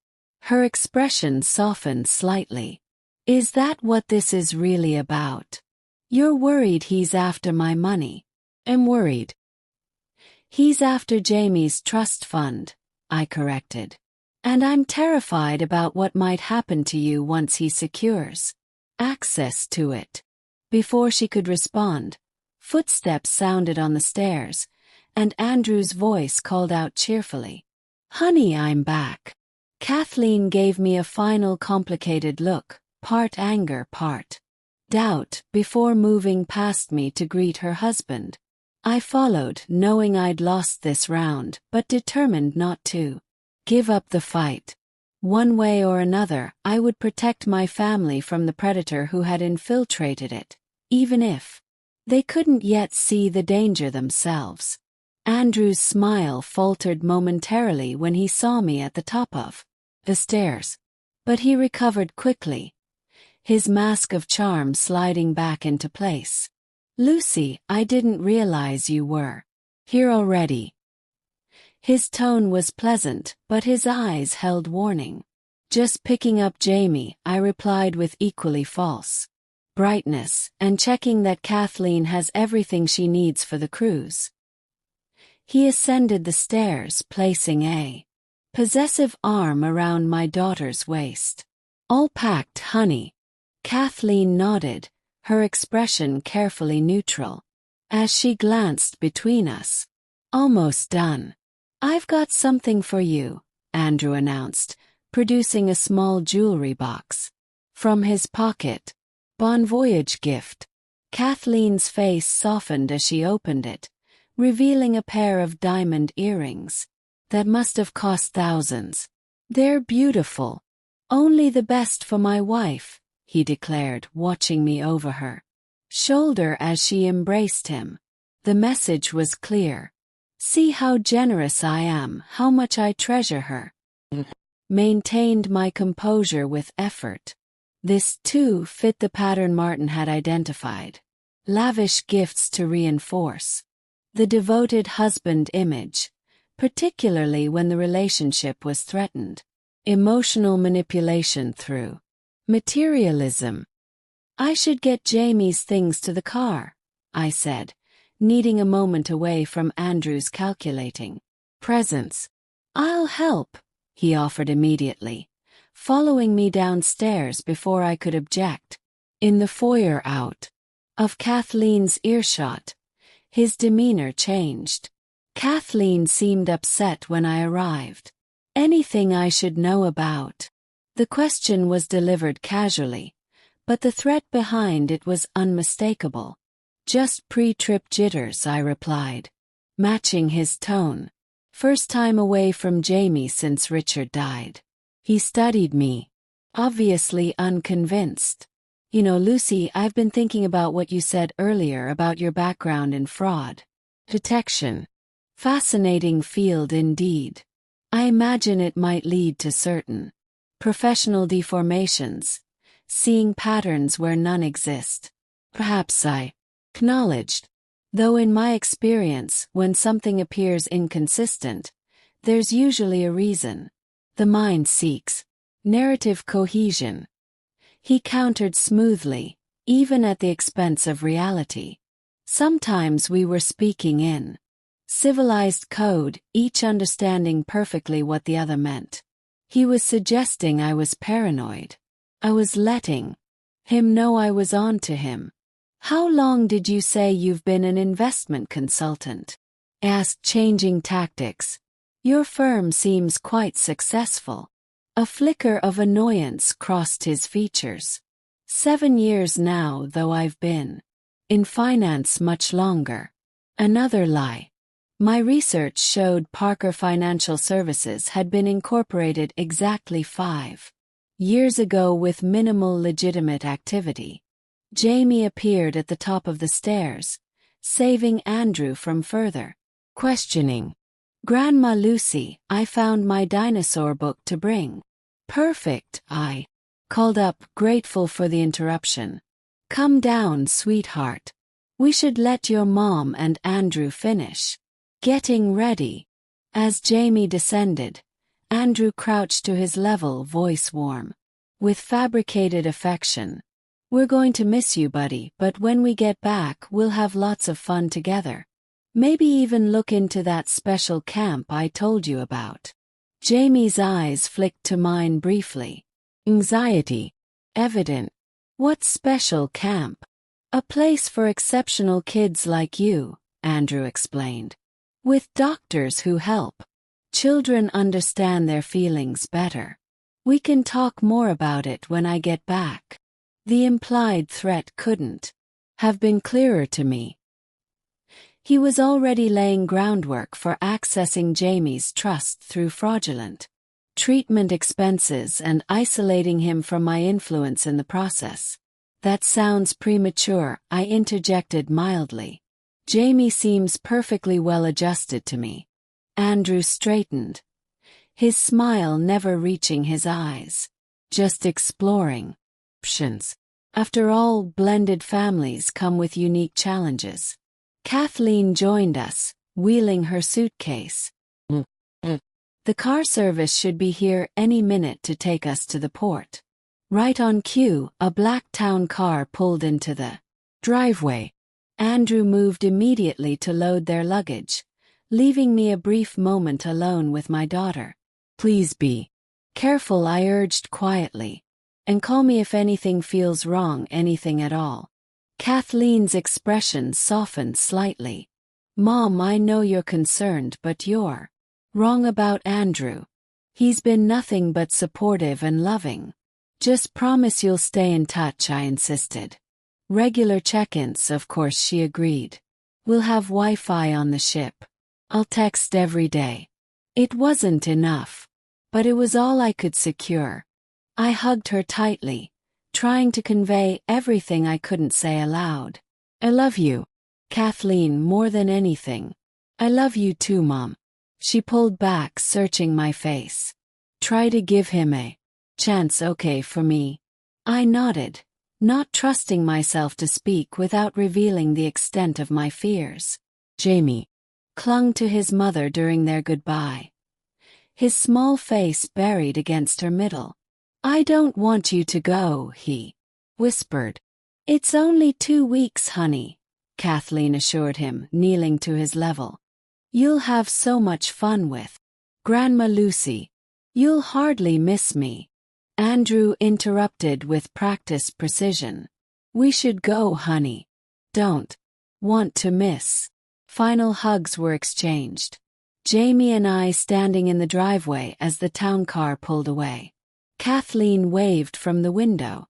her expression softened slightly. "Is that what this is really about? You're worried he's after my money?" "I'm worried. He's after Jamie's trust fund," I corrected. "And I'm terrified about what might happen to you once he secures access to it." Before she could respond, footsteps sounded on the stairs, and Andrew's voice called out cheerfully, "Honey, I'm back." Kathleen gave me a final complicated look, part anger, part doubt, before moving past me to greet her husband. I followed, knowing I'd lost this round, but determined not to give up the fight. One way or another, I would protect my family from the predator who had infiltrated it, even if they couldn't yet see the danger themselves. Andrew's smile faltered momentarily when he saw me at the top of the stairs, but he recovered quickly, his mask of charm sliding back into place. "Lucy, I didn't realize you were here already." His tone was pleasant, but his eyes held warning. "Just picking up Jamie," I replied with equally false brightness, "and checking that Kathleen has everything she needs for the cruise." He ascended the stairs, placing a possessive arm around my daughter's waist. "All packed, honey." Kathleen nodded, her expression carefully neutral, as she glanced between us. "Almost done." "I've got something for you," Andrew announced, producing a small jewelry box from his pocket. "Bon voyage gift." Kathleen's face softened as she opened it, revealing a pair of diamond earrings that must have cost thousands. "They're beautiful. Only the best for my wife," he declared, watching me over her shoulder as she embraced him. The message was clear. "See how generous I am, how much I treasure her." Maintained my composure with effort. This, too, fit the pattern Martin had identified. Lavish gifts to reinforce the devoted husband image, particularly when the relationship was threatened. Emotional manipulation through materialism. "I should get Jamie's things to the car," I said, needing a moment away from Andrew's calculating presence. "I'll help," he offered immediately, following me downstairs before I could object. In the foyer out of Kathleen's earshot, his demeanor changed. Kathleen seemed upset when I arrived. "Anything I should know about?" The question was delivered casually, but the threat behind it was unmistakable. "Just pre-trip jitters," I replied, matching his tone. "First time away from Jamie since Richard died." He studied me, obviously unconvinced. "You know, Lucy, I've been thinking about what you said earlier about your background in fraud detection. Fascinating field indeed. I imagine it might lead to certain professional deformations, seeing patterns where none exist." "Perhaps," I acknowledged. "Though in my experience, when something appears inconsistent, there's usually a reason. The mind seeks narrative cohesion." He countered smoothly, even at the expense of reality. Sometimes we were speaking in civilized code, each understanding perfectly what the other meant. He was suggesting I was paranoid. I was letting him know I was on to him. "How long did you say you've been an investment consultant?" asked, changing tactics. "Your firm seems quite successful." A flicker of annoyance crossed his features. 7 years now, though I've been in finance much longer." Another lie. My research showed Parker Financial Services had been incorporated exactly 5 years ago with minimal legitimate activity. Jamie appeared at the top of the stairs, saving Andrew from further questioning. "Grandma Lucy, I found my dinosaur book to bring." "Perfect," I called up, grateful for the interruption. "Come down, sweetheart. We should let your mom and Andrew finish getting ready." As Jamie descended, Andrew crouched to his level, voice warm with fabricated affection. "We're going to miss you, buddy, but when we get back, we'll have lots of fun together. Maybe even look into that special camp I told you about." Jamie's eyes flicked to mine briefly. Anxiety evident. "What special camp?" A place for exceptional kids like you, Andrew explained. With doctors who help. Children understand their feelings better. We can talk more about it when I get back. The implied threat couldn't have been clearer to me. He was already laying groundwork for accessing Jamie's trust through fraudulent treatment expenses and isolating him from my influence in the process. That sounds premature, I interjected mildly. Jamie seems perfectly well adjusted to me. Andrew straightened, his smile never reaching his eyes. Just exploring options. After all, blended families come with unique challenges. Kathleen joined us, wheeling her suitcase. The car service should be here any minute to take us to the port. Right on cue, a black town car pulled into the driveway. Andrew moved immediately to load their luggage, leaving me a brief moment alone with my daughter. Please be careful, I urged quietly. And call me if anything feels wrong, anything at all. Kathleen's expression softened slightly. Mom, I know you're concerned, but you're wrong about Andrew. He's been nothing but supportive and loving. Just promise you'll stay in touch, I insisted. Regular check-ins, of course, she agreed. We'll have Wi-Fi on the ship. I'll text every day. It wasn't enough, but it was all I could secure. I hugged her tightly, trying to convey everything I couldn't say aloud. I love you, Kathleen, more than anything. I love you too, Mom. She pulled back, searching my face. Try to give him a chance, okay, for me. I nodded, not trusting myself to speak without revealing the extent of my fears. Jamie clung to his mother during their goodbye, his small face buried against her middle. I don't want you to go, he whispered. It's only 2 weeks, honey, Kathleen assured him, kneeling to his level. You'll have so much fun with Grandma Lucy. You'll hardly miss me. Andrew interrupted with practiced precision. We should go, honey. Don't want to miss. Final hugs were exchanged. Jamie and I standing in the driveway as the town car pulled away. Kathleen waved from the window.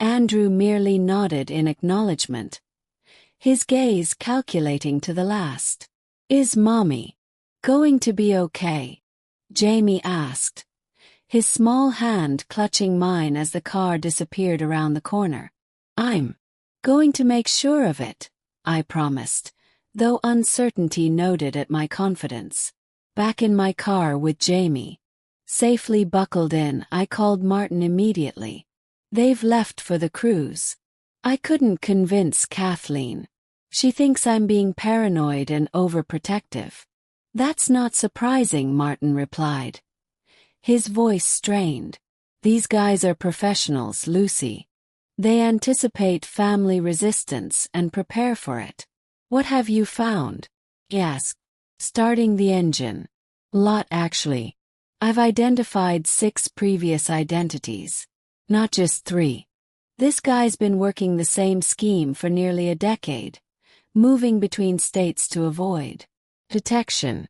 Andrew merely nodded in acknowledgement, his gaze calculating to the last. Is Mommy going to be okay? Jamie asked, his small hand clutching mine as the car disappeared around the corner. I'm going to make sure of it, I promised, though uncertainty noted at my confidence. Back in my car with Jamie, safely buckled in, I called Martin immediately. They've left for the cruise. I couldn't convince Kathleen. She thinks I'm being paranoid and overprotective. That's not surprising, Martin replied, his voice strained. These guys are professionals, Lucy. They anticipate family resistance and prepare for it. What have you found? He asked, starting the engine. Lot, actually. I've identified 6 previous identities. Not just 3. This guy's been working the same scheme for nearly a decade, moving between states to avoid detection.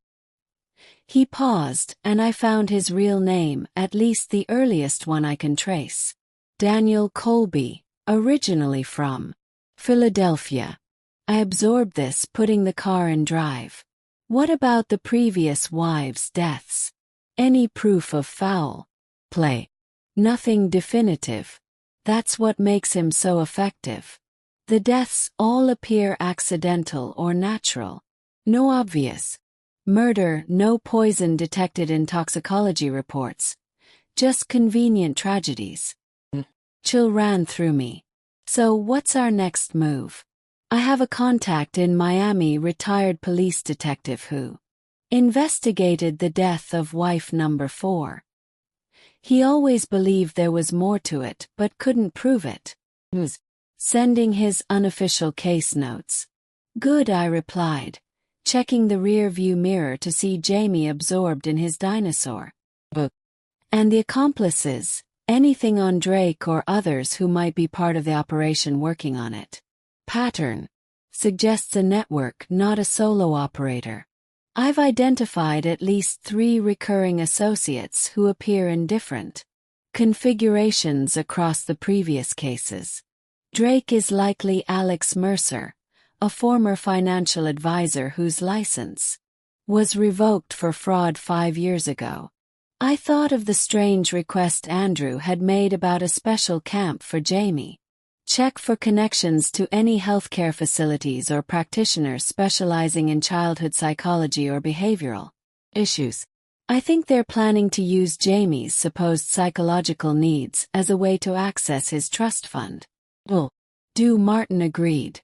He paused, and I found his real name, at least the earliest one I can trace. Daniel Colby, originally from Philadelphia. I absorbed this, putting the car in drive. What about the previous wives' deaths? Any proof of foul play? Nothing definitive. That's what makes him so effective. The deaths all appear accidental or natural. No obvious murder, no poison detected in toxicology reports. Just convenient tragedies. Chill ran through me. So what's our next move? I have a contact in Miami, retired police detective who investigated the death of wife number 4. He always believed there was more to it, but couldn't prove it. Sending his unofficial case notes. Good, I replied, checking the rear-view mirror to see Jamie absorbed in his dinosaur book. And the accomplices, anything on Drake or others who might be part of the operation working on it. Pattern. Suggests a network, not a solo operator. I've identified at least 3 recurring associates who appear in different configurations across the previous cases. Drake is likely Alex Mercer, a former financial advisor whose license was revoked for fraud 5 years ago. I thought of the strange request Andrew had made about a special camp for Jamie. Check for connections to any healthcare facilities or practitioners specializing in childhood psychology or behavioral issues. I think they're planning to use Jamie's supposed psychological needs as a way to access his trust fund. Martin agreed.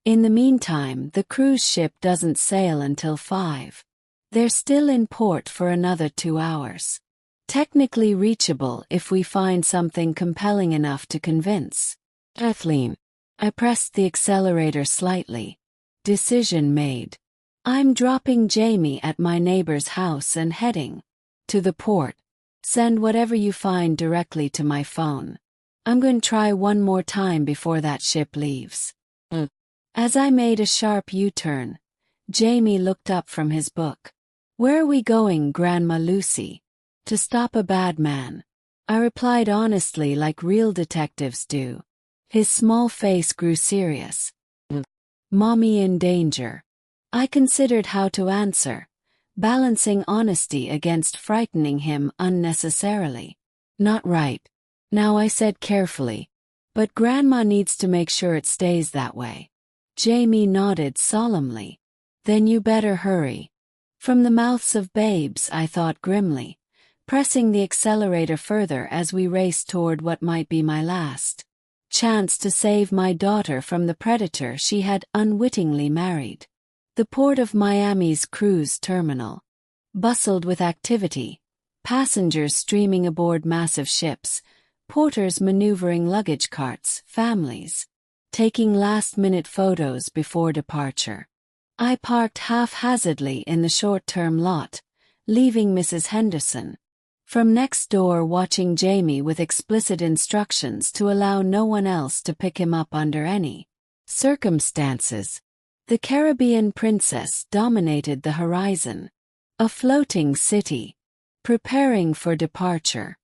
In the meantime, the cruise ship doesn't sail until 5. They're still in port for another 2 hours. Technically reachable if we find something compelling enough to convince Kathleen. I pressed the accelerator slightly. Decision made. I'm dropping Jamie at my neighbor's house and heading to the port. Send whatever you find directly to my phone. I'm going to try one more time before that ship leaves. As I made a sharp U-turn, Jamie looked up from his book. Where are we going, Grandma Lucy? To stop a bad man. I replied honestly like real detectives do. His small face grew serious. Mommy in danger. I considered how to answer, balancing honesty against frightening him unnecessarily. Not right. Now, I said carefully. But Grandma needs to make sure it stays that way. Jamie nodded solemnly. Then you better hurry. From the mouths of babes, I thought grimly, pressing the accelerator further as we raced toward what might be my last chance to save my daughter from the predator she had unwittingly married. The port of Miami's cruise terminal bustled with activity, passengers streaming aboard massive ships, porters maneuvering luggage carts, families taking last-minute photos before departure. I parked haphazardly in the short-term lot, leaving Mrs. Henderson from next door watching Jamie with explicit instructions to allow no one else to pick him up under any circumstances. The Caribbean princess dominated the horizon. A floating city, preparing for departure.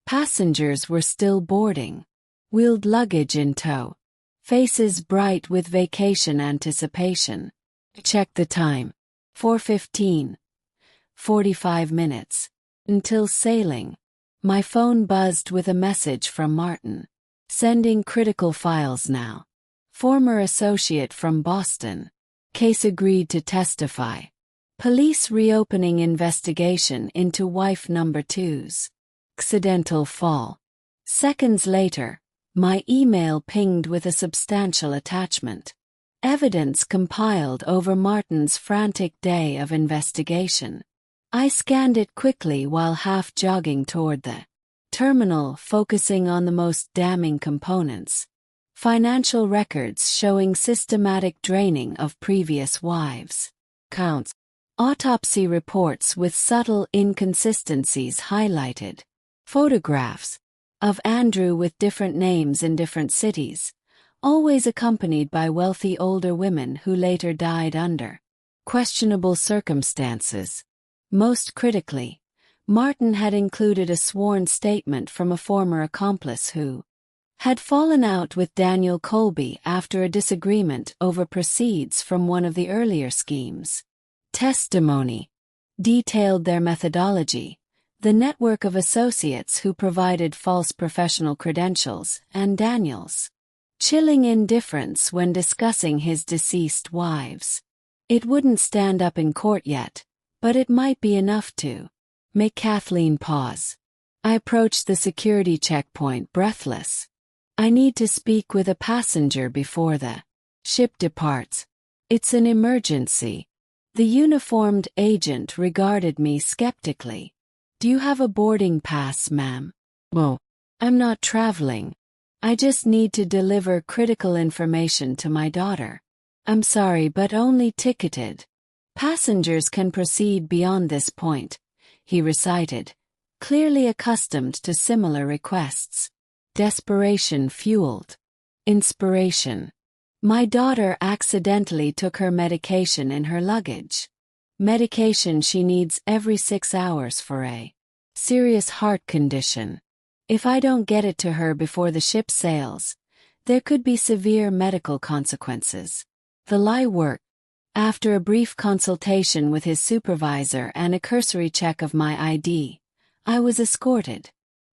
Passengers were still boarding, wheeled luggage in tow, faces bright with vacation anticipation. Check the time. 4:15. 45 minutes. Until sailing. My phone buzzed with a message from Martin. Sending critical files now. Former associate from Boston. Case agreed to testify. Police reopening investigation into wife number 2's accidental fall. Seconds later, my email pinged with a substantial attachment. Evidence compiled over Martin's frantic day of investigation. I scanned it quickly while half jogging toward the terminal, focusing on the most damning components. Financial records showing systematic draining of previous wives' accounts. Autopsy reports with subtle inconsistencies highlighted. Photographs of Andrew with different names in different cities, always accompanied by wealthy older women who later died under questionable circumstances. Most critically, Martin had included a sworn statement from a former accomplice who had fallen out with Daniel Colby after a disagreement over proceeds from one of the earlier schemes. Testimony detailed their methodology, the network of associates who provided false professional credentials, and Daniel's chilling indifference when discussing his deceased wives. It wouldn't stand up in court yet, but it might be enough to make Kathleen pause. I approached the security checkpoint breathless. I need to speak with a passenger before the ship departs. It's an emergency. The uniformed agent regarded me skeptically. Do you have a boarding pass, ma'am? Well, I'm not traveling. I just need to deliver critical information to my daughter. I'm sorry, but only ticketed passengers can proceed beyond this point, he recited, clearly accustomed to similar requests. Desperation fueled inspiration. My daughter accidentally took her medication in her luggage. Medication she needs every 6 hours for a serious heart condition. If I don't get it to her before the ship sails, there could be severe medical consequences. The lie worked. After a brief consultation with his supervisor and a cursory check of my ID, I was escorted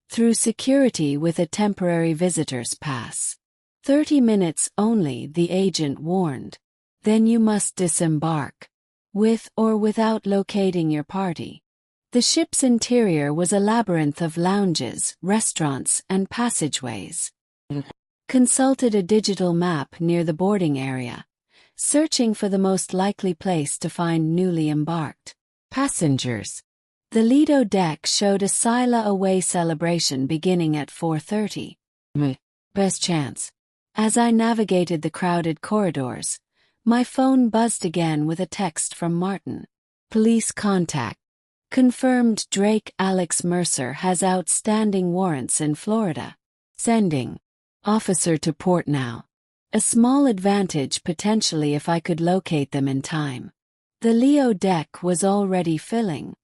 through security with a temporary visitor's pass. 30 minutes only, the agent warned. Then you must disembark, with or without locating your party. The ship's interior was a labyrinth of lounges, restaurants, and passageways. Consulted a digital map near the boarding area, searching for the most likely place to find newly embarked passengers. The Lido deck showed a Sila-away celebration beginning at 4:30. Best chance. As I navigated the crowded corridors, my phone buzzed again with a text from Martin. Police contact. Confirmed Drake Alex Mercer has outstanding warrants in Florida. Sending. Officer to port now. A small advantage potentially if I could locate them in time. The Leo deck was already filling,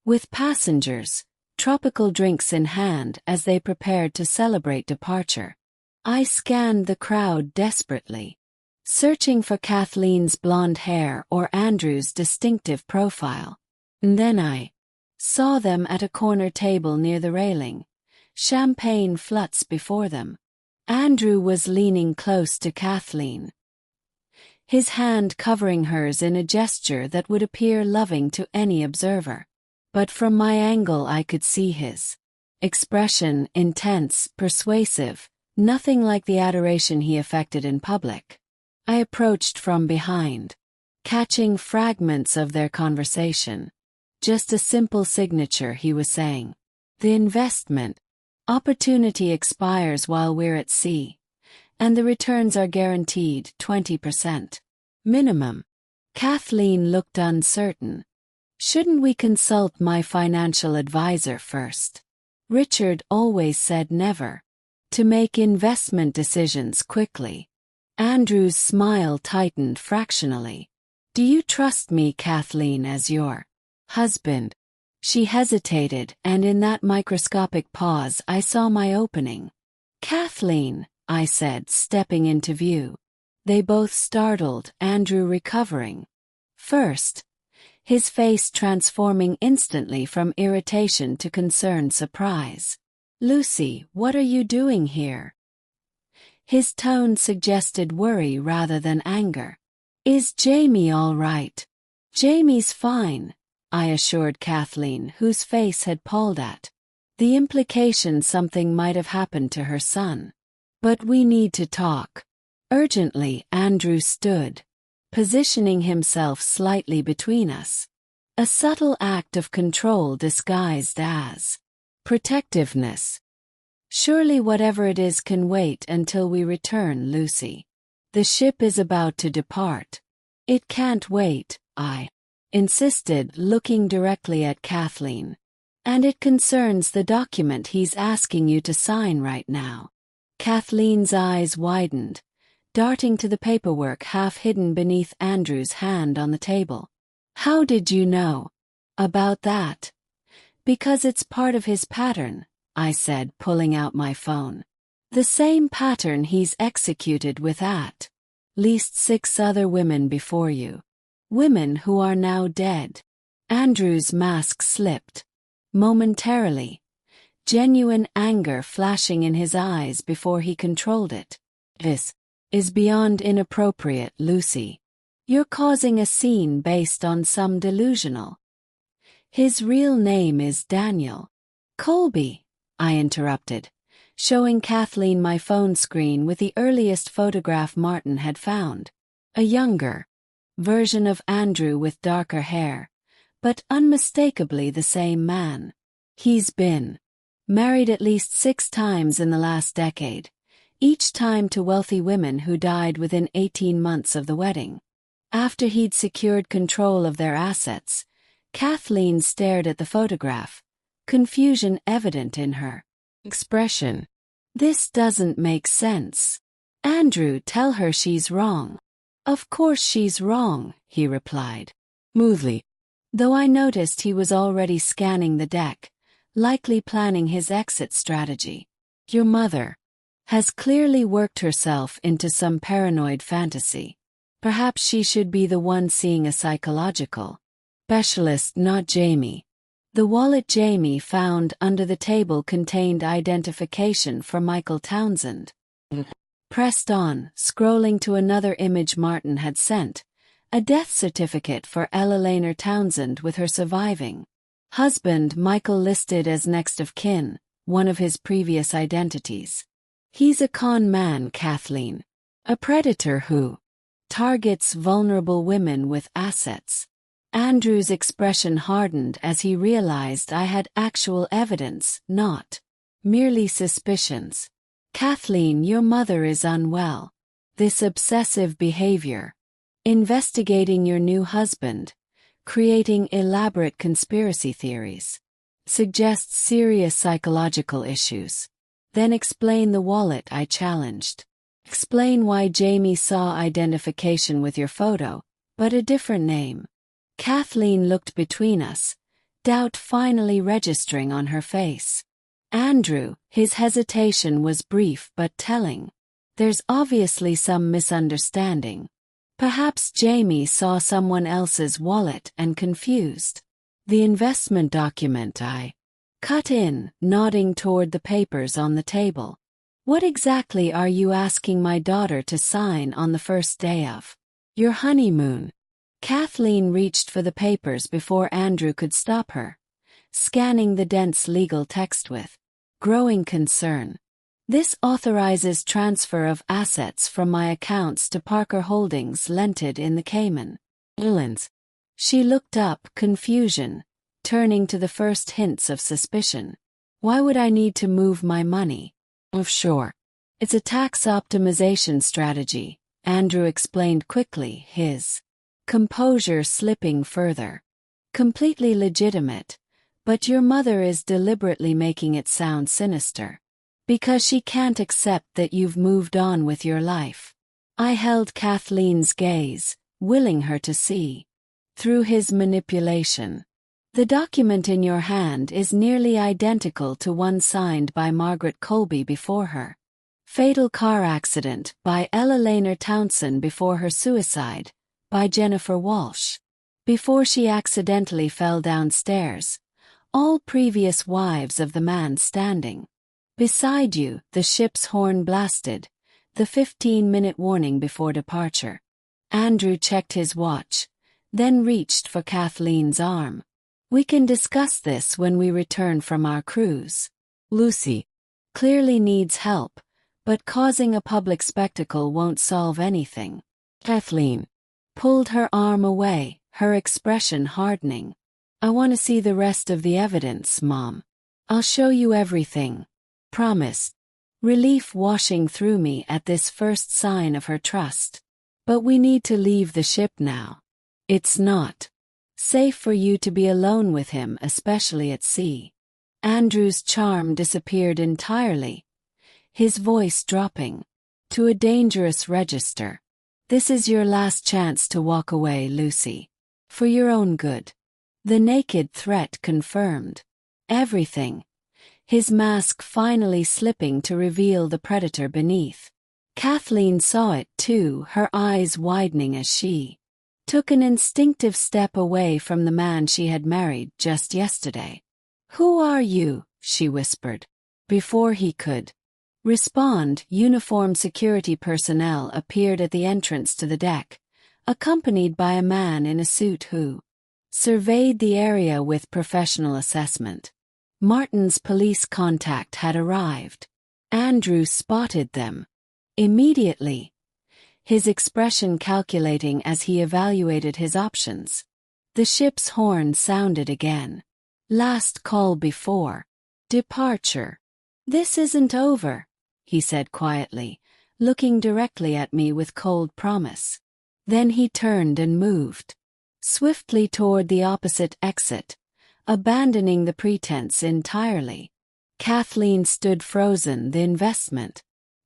with passengers, tropical drinks in hand as they prepared to celebrate departure. I scanned the crowd desperately, searching for Kathleen's blonde hair or Andrew's distinctive profile. And then I saw them at a corner table near the railing, champagne fluts before them. Andrew was leaning close to Kathleen, his hand covering hers in a gesture that would appear loving to any observer. But from my angle I could see his expression, intense, persuasive, nothing like the adoration he affected in public. I approached from behind, catching fragments of their conversation. Just a simple signature, he was saying. The investment opportunity expires while we're at sea, and the returns are guaranteed 20% minimum. Kathleen looked uncertain. Shouldn't we consult my financial advisor first? Richard always said never to make investment decisions quickly. Andrew's smile tightened fractionally. Do you trust me, Kathleen, as your husband? She hesitated, and in that microscopic pause I saw my opening. Kathleen, I said, stepping into view. They both startled, Andrew recovering first, his face transforming instantly from irritation to concerned surprise. Lucy, what are you doing here? His tone suggested worry rather than anger. Is Jamie all right? Jamie's fine, I assured Kathleen, whose face had palled at the implication something might have happened to her son. But we need to talk. Urgently, Andrew stood, positioning himself slightly between us. A subtle act of control disguised as protectiveness. Surely whatever it is can wait until we return, Lucy. The ship is about to depart. It can't wait, I insisted, looking directly at Kathleen. And it concerns the document he's asking you to sign right now. Kathleen's eyes widened, darting to the paperwork half hidden beneath Andrew's hand on the table. How did you know about that? Because it's part of his pattern, I said, pulling out my phone. The same pattern he's executed with at least 6 other women before you. Women who are now dead. Andrew's mask slipped. Momentarily, genuine anger flashing in his eyes before he controlled it. This is beyond inappropriate, Lucy. You're causing a scene based on some delusional. His real name is Daniel Colby, I interrupted, showing Kathleen my phone screen with the earliest photograph Martin had found. A younger version of Andrew with darker hair, but unmistakably the same man. He's been married at least 6 times in the last decade, each time to wealthy women who died within 18 months of the wedding. After he'd secured control of their assets, Kathleen stared at the photograph, confusion evident in her expression. This doesn't make sense. Andrew, tell her she's wrong. Of course she's wrong, he replied, smoothly, though I noticed he was already scanning the deck, likely planning his exit strategy. Your mother has clearly worked herself into some paranoid fantasy. Perhaps she should be the one seeing a psychological specialist, not Jamie. The wallet Jamie found under the table contained identification for Michael Townsend. Pressed on, scrolling to another image Martin had sent, a death certificate for Ella Laner Townsend with her surviving husband Michael listed as next of kin, one of his previous identities. He's a con man, Kathleen. A predator who targets vulnerable women with assets. Andrew's expression hardened as he realized I had actual evidence, not merely suspicions. Kathleen, your mother is unwell. This obsessive behavior, investigating your new husband, creating elaborate conspiracy theories, suggests serious psychological issues. Then explain the wallet, I challenged. Explain why Jamie saw identification with your photo, but a different name. Kathleen looked between us, doubt finally registering on her face. Andrew, his hesitation was brief but telling. There's obviously some misunderstanding. Perhaps Jamie saw someone else's wallet and confused. The investment document, I cut in, nodding toward the papers on the table. What exactly are you asking my daughter to sign on the first day of your honeymoon? Kathleen reached for the papers before Andrew could stop her, scanning the dense legal text with growing concern. This authorizes transfer of assets from my accounts to Parker Holdings Limited in the Cayman Islands. She looked up, confusion, turning to the first hints of suspicion. Why would I need to move my money offshore? It's a tax optimization strategy, Andrew explained quickly, his composure slipping further. Completely legitimate, but your mother is deliberately making it sound sinister. Because she can't accept that you've moved on with your life. I held Kathleen's gaze, willing her to see through his manipulation. The document in your hand is nearly identical to one signed by Margaret Colby before her fatal car accident, by Ella Laner Townsend before her suicide, by Jennifer Walsh before she accidentally fell downstairs, all previous wives of the man standing beside you. The ship's horn blasted, the 15-minute warning before departure. Andrew checked his watch, then reached for Kathleen's arm. We can discuss this when we return from our cruise. Lucy clearly needs help, but causing a public spectacle won't solve anything. Kathleen pulled her arm away, her expression hardening. I want to see the rest of the evidence, Mom. I'll show you everything. Promise. Relief washing through me at this first sign of her trust. But we need to leave the ship now. It's not safe for you to be alone with him, especially at sea. Andrew's charm disappeared entirely, his voice dropping to a dangerous register. This is your last chance to walk away, Lucy. For your own good. The naked threat confirmed everything, his mask finally slipping to reveal the predator beneath. Kathleen saw it too, her eyes widening as she took an instinctive step away from the man she had married just yesterday. Who are you? She whispered. Before he could respond, uniformed security personnel appeared at the entrance to the deck, accompanied by a man in a suit who surveyed the area with professional assessment. Martin's police contact had arrived. Andrew spotted them immediately, his expression calculating as he evaluated his options. The ship's horn sounded again. Last call before departure. This isn't over, he said quietly, looking directly at me with cold promise. Then he turned and moved swiftly toward the opposite exit, abandoning the pretense entirely. Kathleen stood frozen. The investment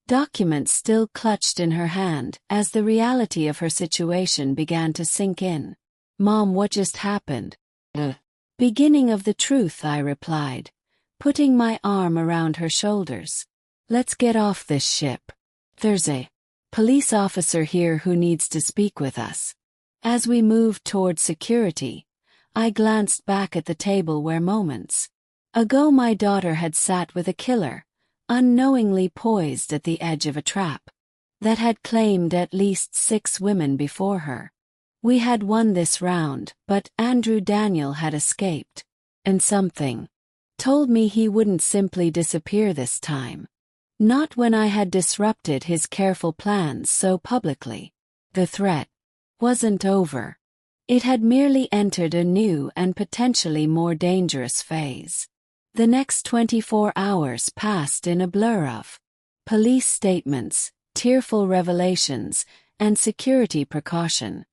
documents still clutched in her hand as the reality of her situation began to sink in. "Mom, what just happened?" "Beginning of the truth," I replied, putting my arm around her shoulders. "Let's get off this ship. There's a police officer here who needs to speak with us." As we moved toward security, I glanced back at the table where moments ago my daughter had sat with a killer, unknowingly poised at the edge of a trap that had claimed at least 6 women before her. We had won this round, but Andrew Daniel had escaped, and something told me he wouldn't simply disappear this time. Not when I had disrupted his careful plans so publicly. The threat wasn't over. It had merely entered a new and potentially more dangerous phase. The next 24 hours passed in a blur of police statements, tearful revelations, and security precaution.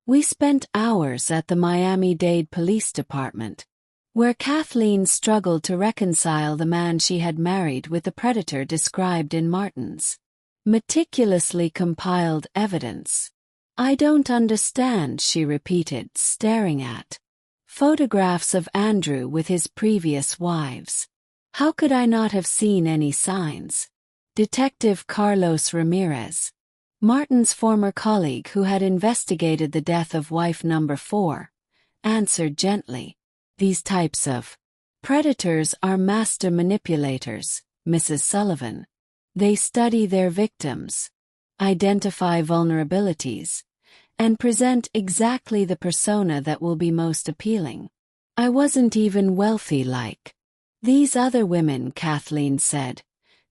We spent hours at the Miami-Dade Police Department, where Kathleen struggled to reconcile the man she had married with the predator described in Martin's meticulously compiled evidence. "I don't understand," she repeated, staring at photographs of Andrew with his previous wives. "How could I not have seen any signs?" Detective Carlos Ramirez, Martin's former colleague who had investigated the death of wife number 4, answered gently. "These types of predators are master manipulators, Mrs. Sullivan. They study their victims, identify vulnerabilities, and present exactly the persona that will be most appealing. I wasn't even wealthy like these other women," Kathleen said,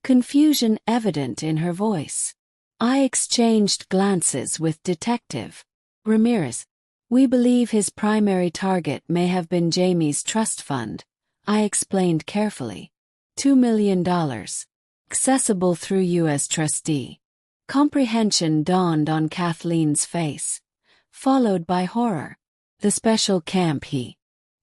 confusion evident in her voice. I exchanged glances with Detective Ramirez. "We believe his primary target may have been Jamie's trust fund," I explained carefully. $2 million. Accessible through you as trustee. Comprehension dawned on Kathleen's face, followed by horror. The special camp he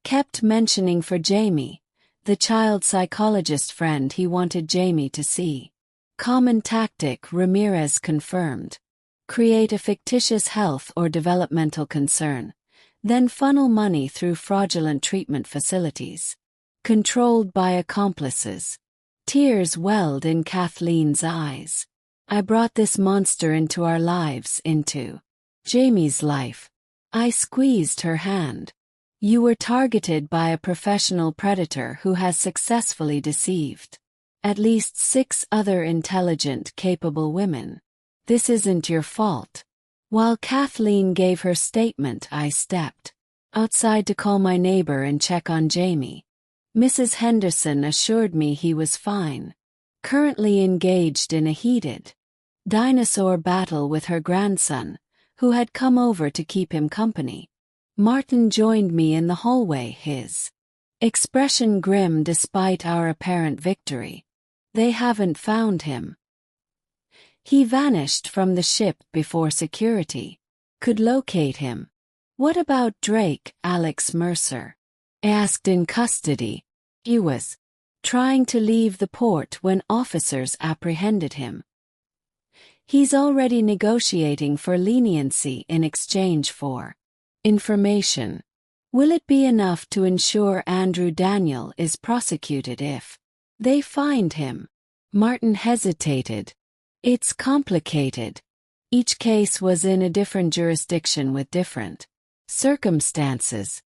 kept mentioning for Jamie, the child psychologist friend he wanted Jamie to see. Common tactic, Ramirez confirmed. Create a fictitious health or developmental concern, then funnel money through fraudulent treatment facilities. Controlled by accomplices. Tears welled in Kathleen's eyes. "I brought this monster into our lives, into Jamie's life." I squeezed her hand. "You were targeted by a professional predator who has successfully deceived at least 6 other intelligent, capable women. This isn't your fault." While Kathleen gave her statement, I stepped outside to call my neighbor and check on Jamie. Mrs. Henderson assured me he was fine, currently engaged in a heated dinosaur battle with her grandson, who had come over to keep him company. Martin joined me in the hallway, his expression grim despite our apparent victory. "They haven't found him. He vanished from the ship before security could locate him." "What about Drake?" Alex Mercer asked. "In custody. He was trying to leave the port when officers apprehended him. He's already negotiating for leniency in exchange for information. Will it be enough to ensure Andrew Daniel is prosecuted if they find him?" Martin hesitated. "It's complicated. Each case was in a different jurisdiction with different circumstances.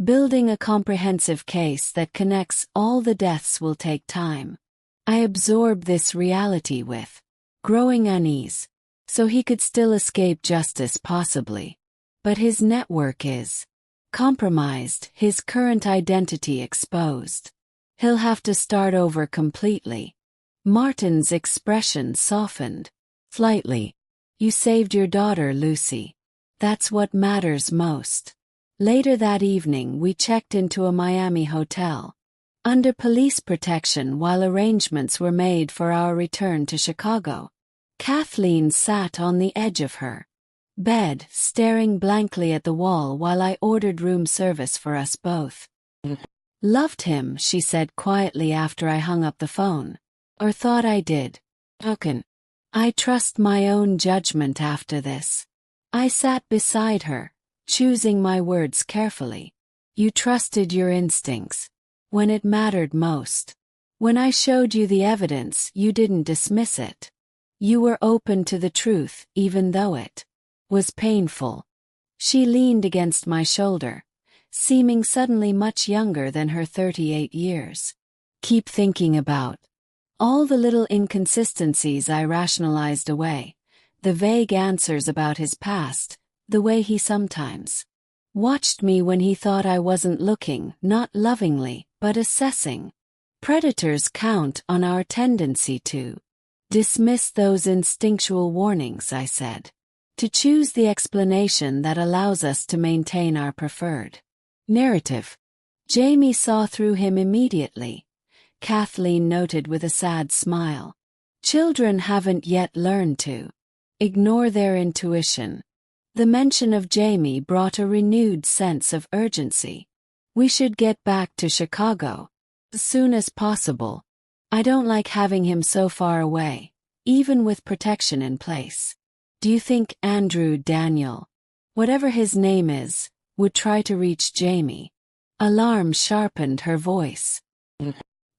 Building a comprehensive case that connects all the deaths will take time." I absorbed this reality with growing unease. So he could still escape justice possibly. But his network is compromised, his current identity exposed. He'll have to start over completely. Martin's expression softened slightly. "You saved your daughter, Lucy. That's what matters most." Later that evening we checked into a Miami hotel, under police protection while arrangements were made for our return to Chicago. Kathleen sat on the edge of her bed, staring blankly at the wall while I ordered room service for us both. "Loved him," she said quietly after I hung up the phone. "Or thought I did. Token. I trust my own judgment after this. I sat beside her, choosing my words carefully. You trusted your instincts. When it mattered most. When I showed you the evidence, you didn't dismiss it. You were open to the truth, even though it was painful. She leaned against my shoulder, seeming suddenly much younger than her 38 years. Keep thinking about all the little inconsistencies I rationalized away, the vague answers about his past, the way he sometimes watched me when he thought I wasn't looking, not lovingly, but assessing. Predators count on our tendency to dismiss those instinctual warnings, I said. To choose the explanation that allows us to maintain our preferred narrative. Jamie saw through him immediately, Kathleen noted with a sad smile. Children haven't yet learned to ignore their intuition. The mention of Jamie brought a renewed sense of urgency. We should get back to Chicago as soon as possible. I don't like having him so far away, even with protection in place. Do you think Andrew Daniel, whatever his name is, would try to reach Jamie? Alarm sharpened her voice.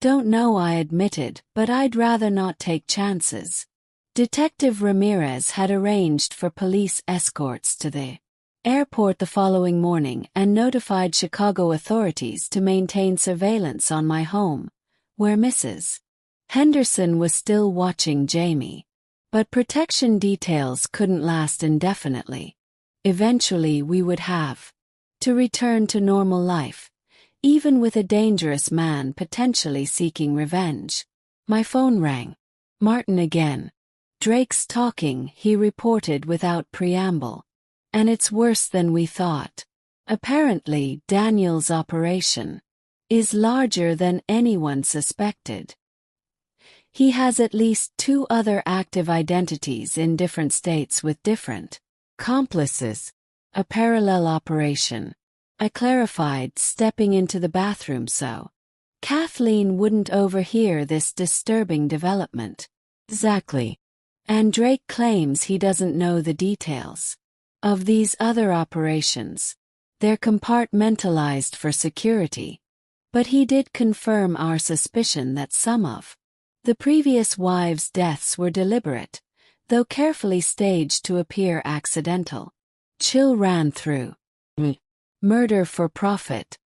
Don't know, I admitted, but I'd rather not take chances. Detective Ramirez had arranged for police escorts to the airport the following morning and notified Chicago authorities to maintain surveillance on my home, where Mrs. Henderson was still watching Jamie. But protection details couldn't last indefinitely. Eventually we would have to return to normal life, even with a dangerous man potentially seeking revenge. My phone rang. Martin again. Drake's talking, he reported without preamble. And it's worse than we thought. Apparently, Daniel's operation is larger than anyone suspected. He has at least 2 other active identities in different states with different accomplices. A parallel operation. I clarified, stepping into the bathroom so Kathleen wouldn't overhear this disturbing development. Exactly. And Drake claims he doesn't know the details of these other operations. They're compartmentalized for security. But he did confirm our suspicion that some of the previous wives' deaths were deliberate, though carefully staged to appear accidental. Chill ran through me. Murder for profit.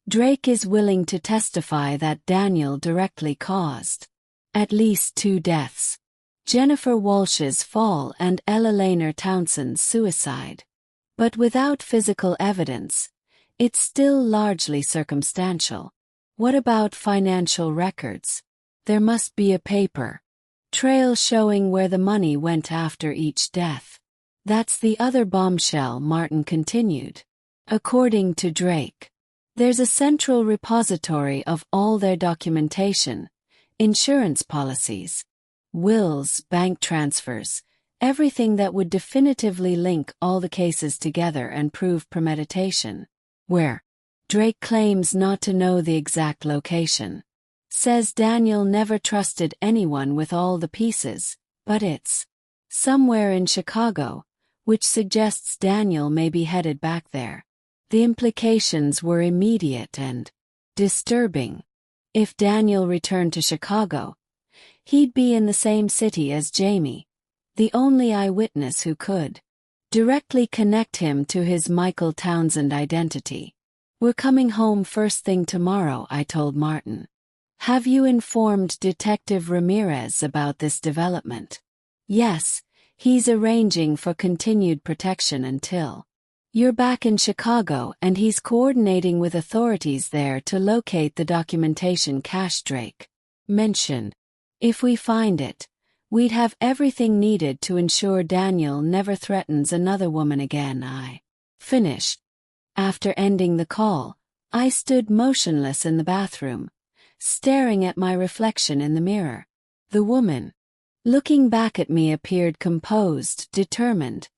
Drake is willing to testify that Daniel directly caused at least 2 deaths. Jennifer Walsh's fall and Ella Laner Townsend's suicide. But without physical evidence, it's still largely circumstantial. What about financial records? There must be a paper trail showing where the money went after each death. That's the other bombshell, Martin continued. According to Drake, there's a central repository of all their documentation, insurance policies, wills, bank transfers, everything that would definitively link all the cases together and prove premeditation. Where? Drake claims not to know the exact location. Says Daniel never trusted anyone with all the pieces, but it's somewhere in Chicago, which suggests Daniel may be headed back there. The implications were immediate and disturbing. If Daniel returned to Chicago, he'd be in the same city as Jamie, the only eyewitness who could directly connect him to his Michael Townsend identity. We're coming home first thing tomorrow, I told Martin. Have you informed Detective Ramirez about this development? Yes, he's arranging for continued protection until you're back in Chicago, and he's coordinating with authorities there to locate the documentation cache Drake mentioned. If we find it, we'd have everything needed to ensure Daniel never threatens another woman again, I finished. After ending the call, I stood motionless in the bathroom, staring at my reflection in the mirror. The woman, looking back at me, appeared composed, determined,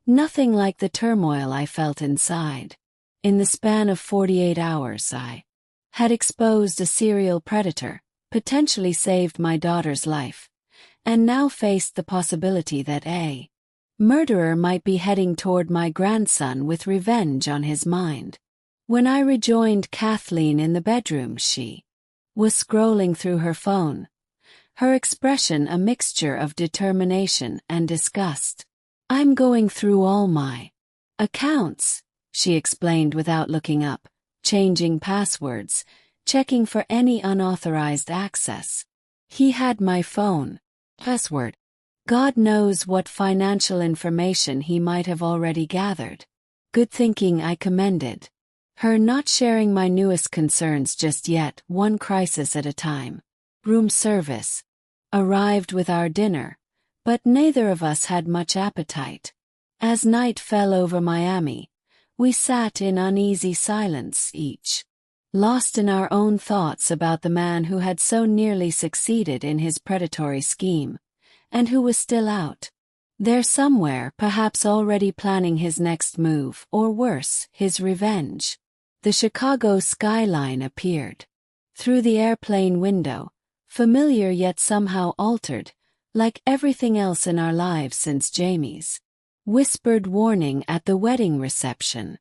nothing like the turmoil I felt inside. In the span of 48 hours, I had exposed a serial predator, potentially saved my daughter's life, and now faced the possibility that a murderer might be heading toward my grandson with revenge on his mind. When I rejoined Kathleen in the bedroom, she was scrolling through her phone, her expression a mixture of determination and disgust. "I'm going through all my accounts," she explained without looking up, changing passwords, checking for any unauthorized access. He had my phone password. God knows what financial information he might have already gathered. Good thinking, I commended her, not sharing my newest concerns just yet, one crisis at a time. Room service arrived with our dinner, but neither of us had much appetite. As night fell over Miami, we sat in uneasy silence, each lost in our own thoughts about the man who had so nearly succeeded in his predatory scheme, and who was still out there somewhere, perhaps already planning his next move, or worse, his revenge. The Chicago skyline appeared through the airplane window, familiar yet somehow altered, like everything else in our lives since Jamie's whispered warning at the wedding reception.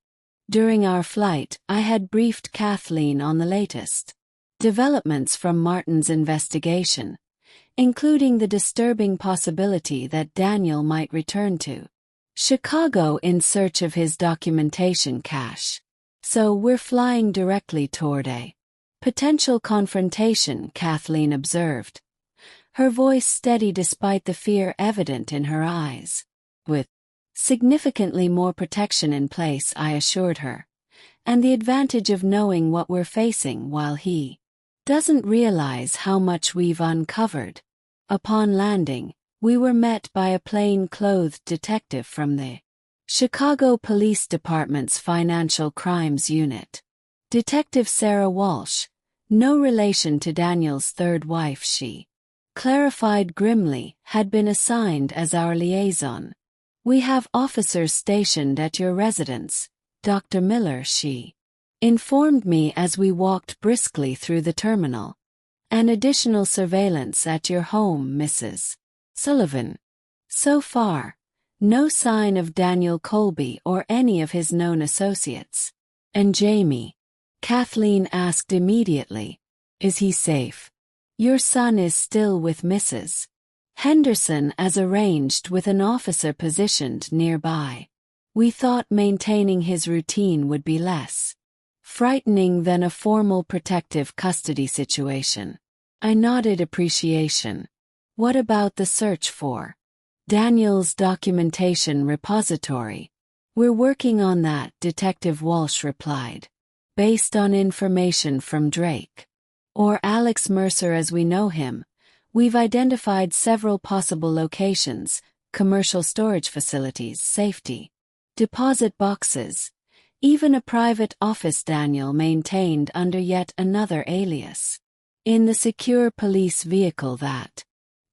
During our flight, I had briefed Kathleen on the latest developments from Martin's investigation, including the disturbing possibility that Daniel might return to Chicago in search of his documentation cache. "So we're flying directly toward a potential confrontation," Kathleen observed, her voice steady despite the fear evident in her eyes. "With significantly more protection in place," I assured her, "and the advantage of knowing what we're facing while he doesn't realize how much we've uncovered." Upon landing, we were met by a plain-clothed detective from the Chicago Police Department's Financial Crimes Unit. Detective Sarah Walsh, no relation to Daniel's third wife, she clarified grimly, had been assigned as our liaison. "We have officers stationed at your residence, Dr. Miller," she informed me as we walked briskly through the terminal. "And additional surveillance at your home, Mrs. Sullivan. So far, no sign of Daniel Colby or any of his known associates." "And Jamie?" Kathleen asked immediately. "Is he safe?" "Your son is still with Mrs. Henderson as arranged, with an officer positioned nearby. We thought maintaining his routine would be less frightening than a formal protective custody situation." I nodded appreciation. "What about the search for Daniel's documentation repository?" "We're working on that," Detective Walsh replied. "Based on information from Drake, or Alex Mercer as we know him, we've identified several possible locations: commercial storage facilities, safety deposit boxes, even a private office Daniel maintained under yet another alias. In the secure police vehicle that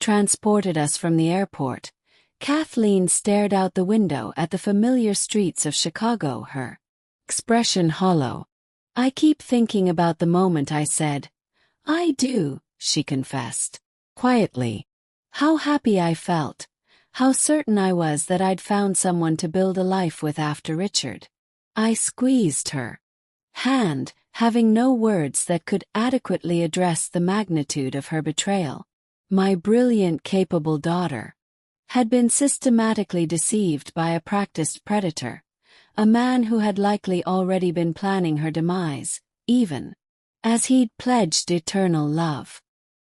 transported us from the airport, Kathleen stared out the window at the familiar streets of Chicago, her expression hollow. "I keep thinking about the moment I said, 'I do,'" she confessed quietly. "How happy I felt, how certain I was that I'd found someone to build a life with after Richard." I squeezed her hand, having no words that could adequately address the magnitude of her betrayal. My brilliant, capable daughter had been systematically deceived by a practiced predator, a man who had likely already been planning her demise, even as he'd pledged eternal love.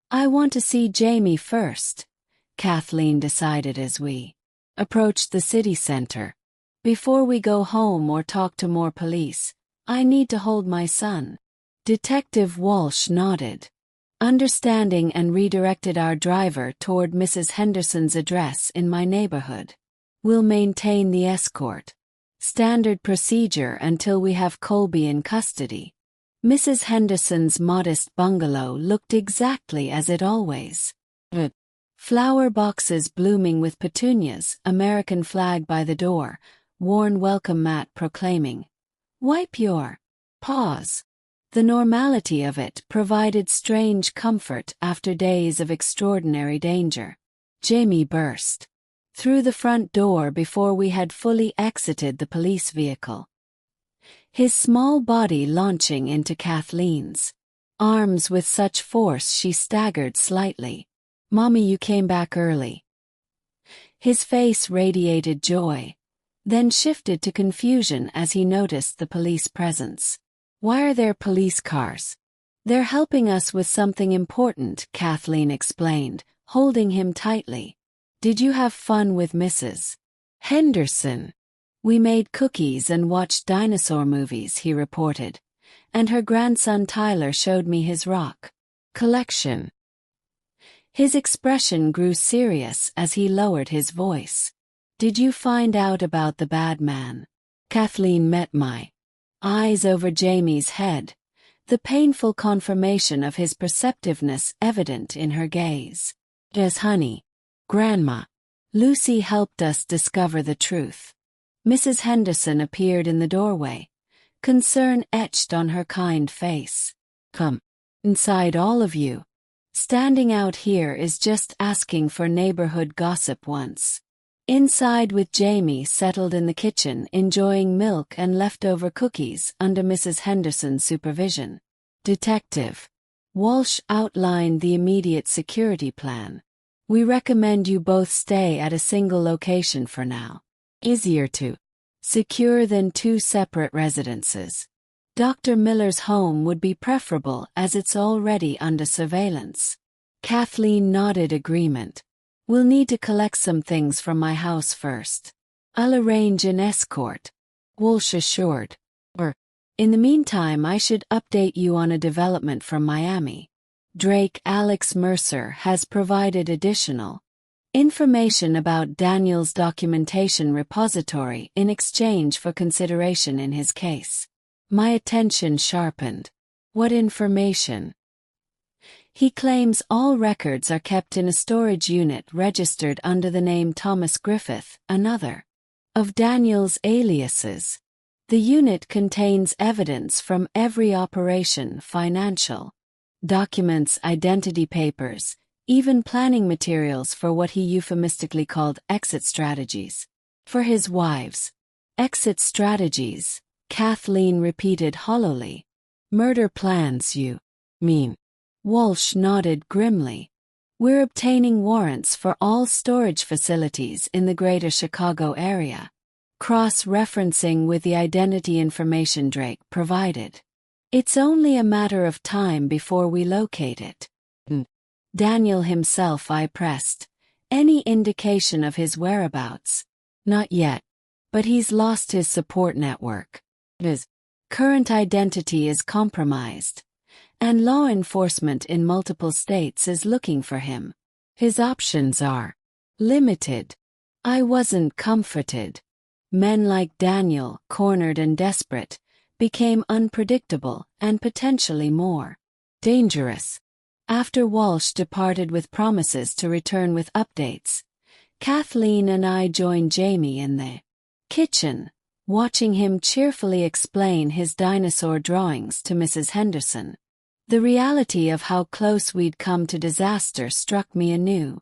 "I want to see Jamie first," Kathleen decided as we approached the city center. "Before we go home or talk to more police, I need to hold my son." Detective Walsh nodded, understanding, and redirected our driver toward Mrs. Henderson's address in my neighborhood. "We'll maintain the escort standard procedure until we have Colby in custody." Mrs. Henderson's modest bungalow looked exactly as it always did. Flower boxes blooming with petunias, American flag by the door, worn welcome mat proclaiming, "Wipe your paws." The normality of it provided strange comfort after days of extraordinary danger. Jamie burst through the front door before we had fully exited the police vehicle, his small body launching into Kathleen's arms with such force she staggered slightly. "Mommy, you came back early." His face radiated joy, then shifted to confusion as he noticed the police presence. "Why are there police cars?" "They're helping us with something important," Kathleen explained, holding him tightly. "Did you have fun with Mrs. Henderson?" "We made cookies and watched dinosaur movies," he reported, "and her grandson Tyler showed me his rock collection." His expression grew serious as he lowered his voice. "Did you find out about the bad man?" Kathleen met my eyes over Jamie's head, the painful confirmation of his perceptiveness evident in her gaze. "Yes, honey. Grandma Lucy helped us discover the truth." Mrs. Henderson appeared in the doorway, concern etched on her kind face. "Come inside, all of you. Standing out here is just asking for neighborhood gossip once." Inside with Jamie settled in the kitchen enjoying milk and leftover cookies under Mrs. Henderson's supervision. Detective Walsh outlined the immediate security plan. "We recommend you both stay at a single location for now. Easier to secure than two separate residences. Dr. Miller's home would be preferable as it's already under surveillance." Kathleen nodded agreement. "We'll need to collect some things from my house first. I'll arrange an escort," Walsh assured. "In the meantime, I should update you on a development from Miami. Drake Alex Mercer has provided additional information about Daniel's documentation repository in exchange for consideration in his case." My attention sharpened. "What information?" "He claims all records are kept in a storage unit registered under the name Thomas Griffith, another of Daniel's aliases. The unit contains evidence from every operation, financial documents, identity papers, even planning materials for what he euphemistically called exit strategies for his wives." "Exit strategies," Kathleen repeated hollowly. "Murder plans, you mean?" Walsh nodded grimly. "We're obtaining warrants for all storage facilities in the greater Chicago area, cross-referencing with the identity information Drake provided. It's only a matter of time before we locate it." Daniel himself, I pressed. "Any indication of his whereabouts?" "Not yet. But he's lost his support network. His current identity is compromised, and law enforcement in multiple states is looking for him. His options are limited." I wasn't comforted. Men like Daniel, cornered and desperate, became unpredictable and potentially more dangerous. After Walsh departed with promises to return with updates, Kathleen and I joined Jamie in the kitchen, watching him cheerfully explain his dinosaur drawings to Mrs. Henderson. The reality of how close we'd come to disaster struck me anew.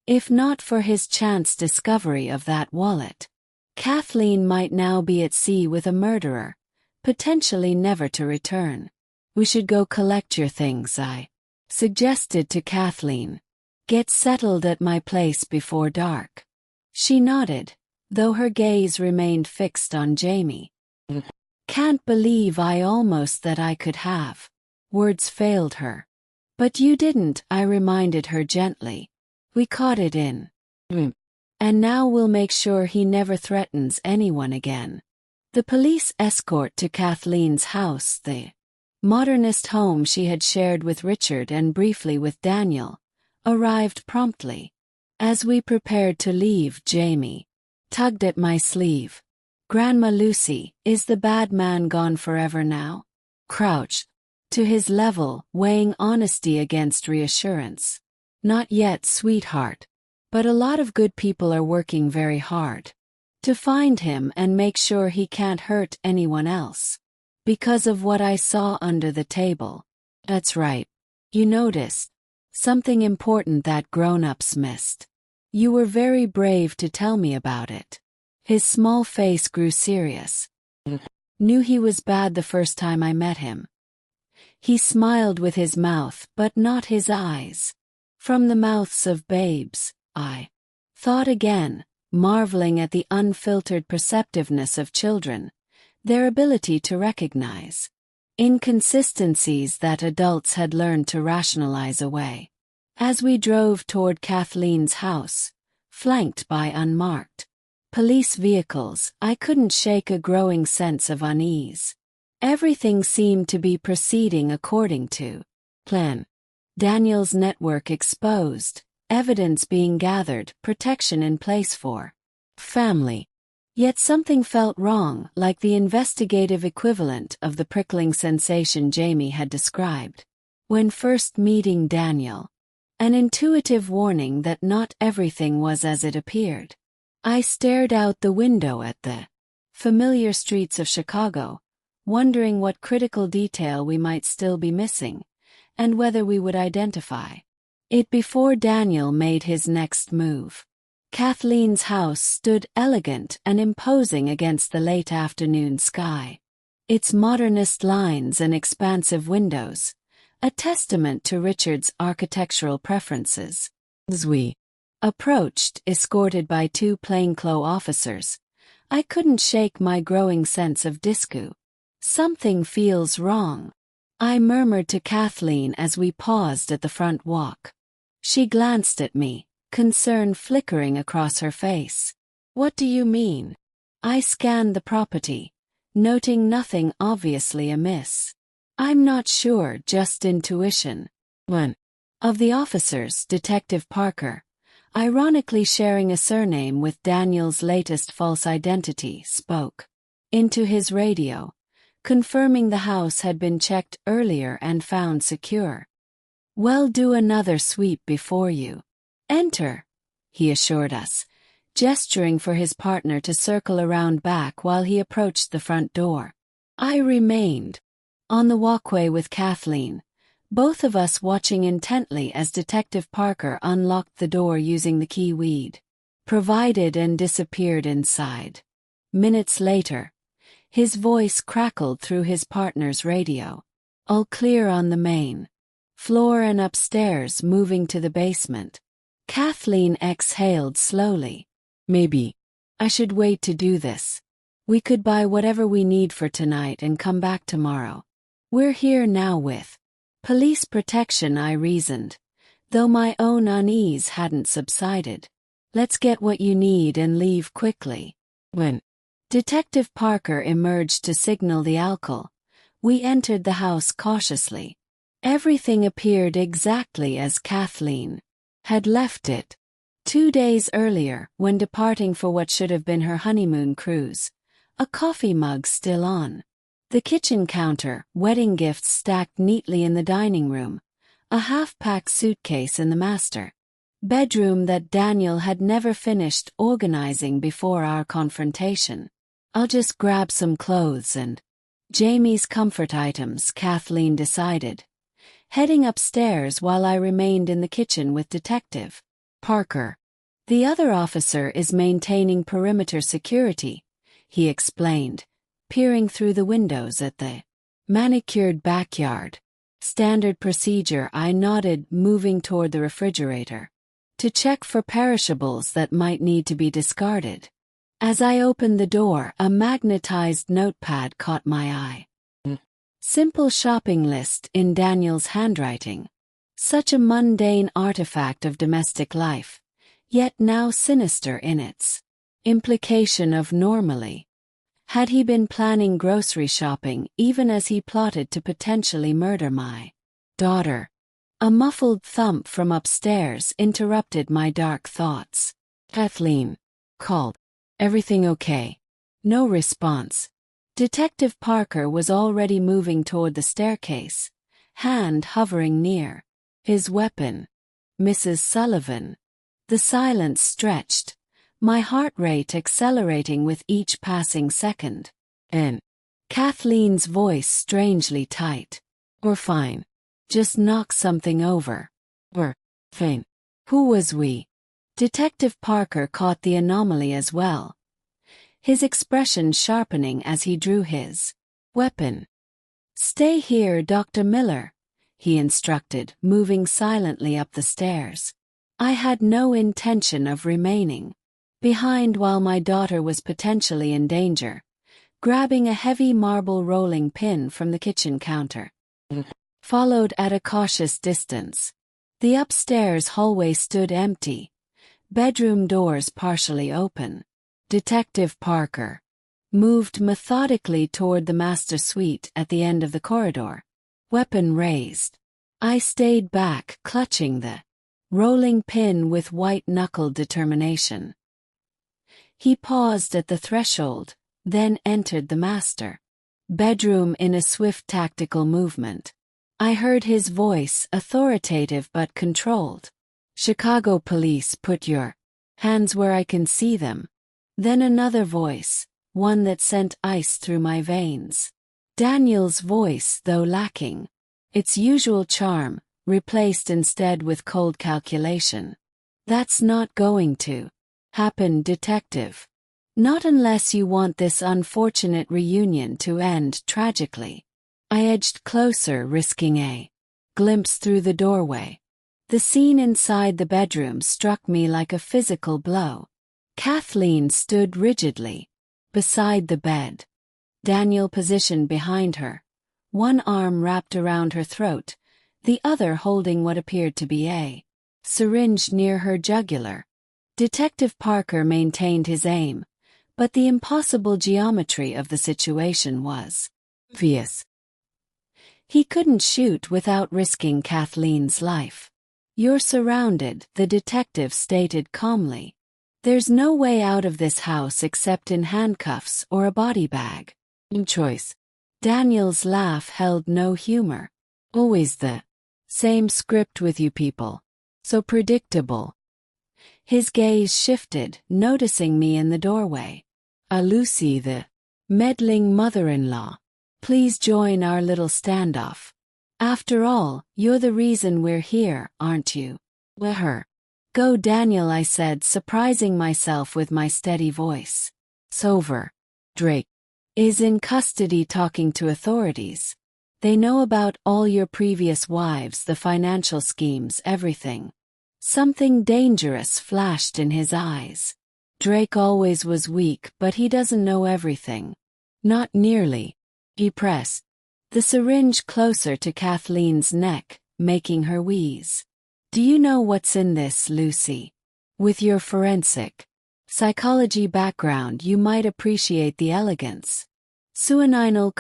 If not for his chance discovery of that wallet, Kathleen might now be at sea with a murderer, potentially never to return. "We should go collect your things," I suggested to Kathleen. "Get settled at my place before dark." She nodded, though her gaze remained fixed on Jamie. "Can't believe I almost that I could have." Words failed her. "But you didn't," I reminded her gently. "We caught it in. And now we'll make sure he never threatens anyone again." The police escort to Kathleen's house, the modernist home she had shared with Richard and briefly with Daniel, arrived promptly. As we prepared to leave, Jamie tugged at my sleeve. "Grandma Lucy, is the bad man gone forever now?" Crouched to his level, weighing honesty against reassurance. "Not yet, sweetheart. But a lot of good people are working very hard to find him and make sure he can't hurt anyone else. Because of what I saw under the table." "That's right. You noticed something important that grown-ups missed." You were very brave to tell me about it. His small face grew serious. Knew he was bad the first time I met him. He smiled with his mouth but not his eyes. From the mouths of babes, I thought again, marveling at the unfiltered perceptiveness of children, their ability to recognize inconsistencies that adults had learned to rationalize away. As we drove toward Kathleen's house, flanked by unmarked police vehicles, I couldn't shake a growing sense of unease. Everything seemed to be proceeding according to plan. Daniel's network exposed, evidence being gathered, protection in place for family. Yet something felt wrong, like the investigative equivalent of the prickling sensation Jamie had described when first meeting Daniel. An intuitive warning that not everything was as it appeared. I stared out the window at the familiar streets of Chicago, wondering what critical detail we might still be missing, and whether we would identify it before Daniel made his next move. Kathleen's house stood elegant and imposing against the late afternoon sky. Its modernist lines and expansive windows, a testament to Richard's architectural preferences. As we approached, escorted by 2 plainclothes officers, I couldn't shake my growing sense of disgust. Something feels wrong, I murmured to Kathleen as we paused at the front walk. She glanced at me, concern flickering across her face. What do you mean? I scanned the property, noting nothing obviously amiss. I'm not sure, just intuition. One of the officers, Detective Parker, ironically sharing a surname with Daniel's latest false identity, spoke into his radio, confirming the house had been checked earlier and found secure. Well, do another sweep before you enter, he assured us, gesturing for his partner to circle around back while he approached the front door. I remained on the walkway with Kathleen, both of us watching intently as Detective Parker unlocked the door using the key we'd provided and disappeared inside. Minutes later, his voice crackled through his partner's radio. All clear on the main floor and upstairs, moving to the basement. Kathleen exhaled slowly. Maybe I should wait to do this. We could buy whatever we need for tonight and come back tomorrow. We're here now with police protection, I reasoned, though my own unease hadn't subsided. Let's get what you need and leave quickly. When Detective Parker emerged to signal the alcohol, we entered the house cautiously. Everything appeared exactly as Kathleen had left it 2 days earlier when departing for what should have been her honeymoon cruise. A coffee mug still on the kitchen counter, wedding gifts stacked neatly in the dining room, a half-packed suitcase in the master bedroom that Daniel had never finished organizing before our confrontation. I'll just grab some clothes and Jamie's comfort items, Kathleen decided, heading upstairs while I remained in the kitchen with Detective Parker. The other officer is maintaining perimeter security, he explained, peering through the windows at the manicured backyard. Standard procedure, I nodded, moving toward the refrigerator to check for perishables that might need to be discarded. As I opened the door, a magnetized notepad caught my eye. Simple shopping list in Daniel's handwriting. Such a mundane artifact of domestic life, yet now sinister in its implication of normally. Had he been planning grocery shopping even as he plotted to potentially murder my daughter? A muffled thump from upstairs interrupted my dark thoughts. Kathleen called. Everything okay? No response. Detective Parker was already moving toward the staircase, hand hovering near his weapon. Mrs. Sullivan. The silence stretched, my heart rate accelerating with each passing second. And Kathleen's voice strangely tight. We're fine. Just knock something over. We're fine. Who was we? Detective Parker caught the anomaly as well, his expression sharpening as he drew his weapon. "Stay here, Dr. Miller," he instructed, moving silently up the stairs. I had no intention of remaining behind while my daughter was potentially in danger. Grabbing a heavy marble rolling pin from the kitchen counter, followed at a cautious distance. The upstairs hallway stood empty, bedroom doors partially open. Detective Parker moved methodically toward the master suite at the end of the corridor, weapon raised. I stayed back, clutching the rolling pin with white-knuckled determination. He paused at the threshold, then entered the master bedroom in a swift tactical movement. I heard his voice, authoritative but controlled. "Chicago police, put your hands where I can see them." Then another voice, one that sent ice through my veins. Daniel's voice, though lacking its usual charm, replaced instead with cold calculation. "That's not going to happen, detective. Not unless you want this unfortunate reunion to end tragically." I edged closer, risking a glimpse through the doorway. The scene inside the bedroom struck me like a physical blow. Kathleen stood rigidly beside the bed, Daniel positioned behind her, one arm wrapped around her throat, the other holding what appeared to be a syringe near her jugular. Detective Parker maintained his aim, but the impossible geometry of the situation was obvious. He couldn't shoot without risking Kathleen's life. "You're surrounded," the detective stated calmly. "There's no way out of this house except in handcuffs or a body bag. Choice." Daniel's laugh held no humor. "Always the same script with you people. So predictable." His gaze shifted, noticing me in the doorway. "Lucy, the meddling mother-in-law. Please join our little standoff. After all, you're the reason we're here, aren't you?" Her. "Go, Daniel," I said, surprising myself with my steady voice. "Sover. Drake is in custody talking to authorities. They know about all your previous wives, the financial schemes, everything." Something dangerous flashed in his eyes. "Drake always was weak, but he doesn't know everything." "Not nearly." He pressed the syringe closer to Kathleen's neck, making her wheeze. "Do you know what's in this, Lucy? With your forensic psychology background, you might appreciate the elegance. Suinyl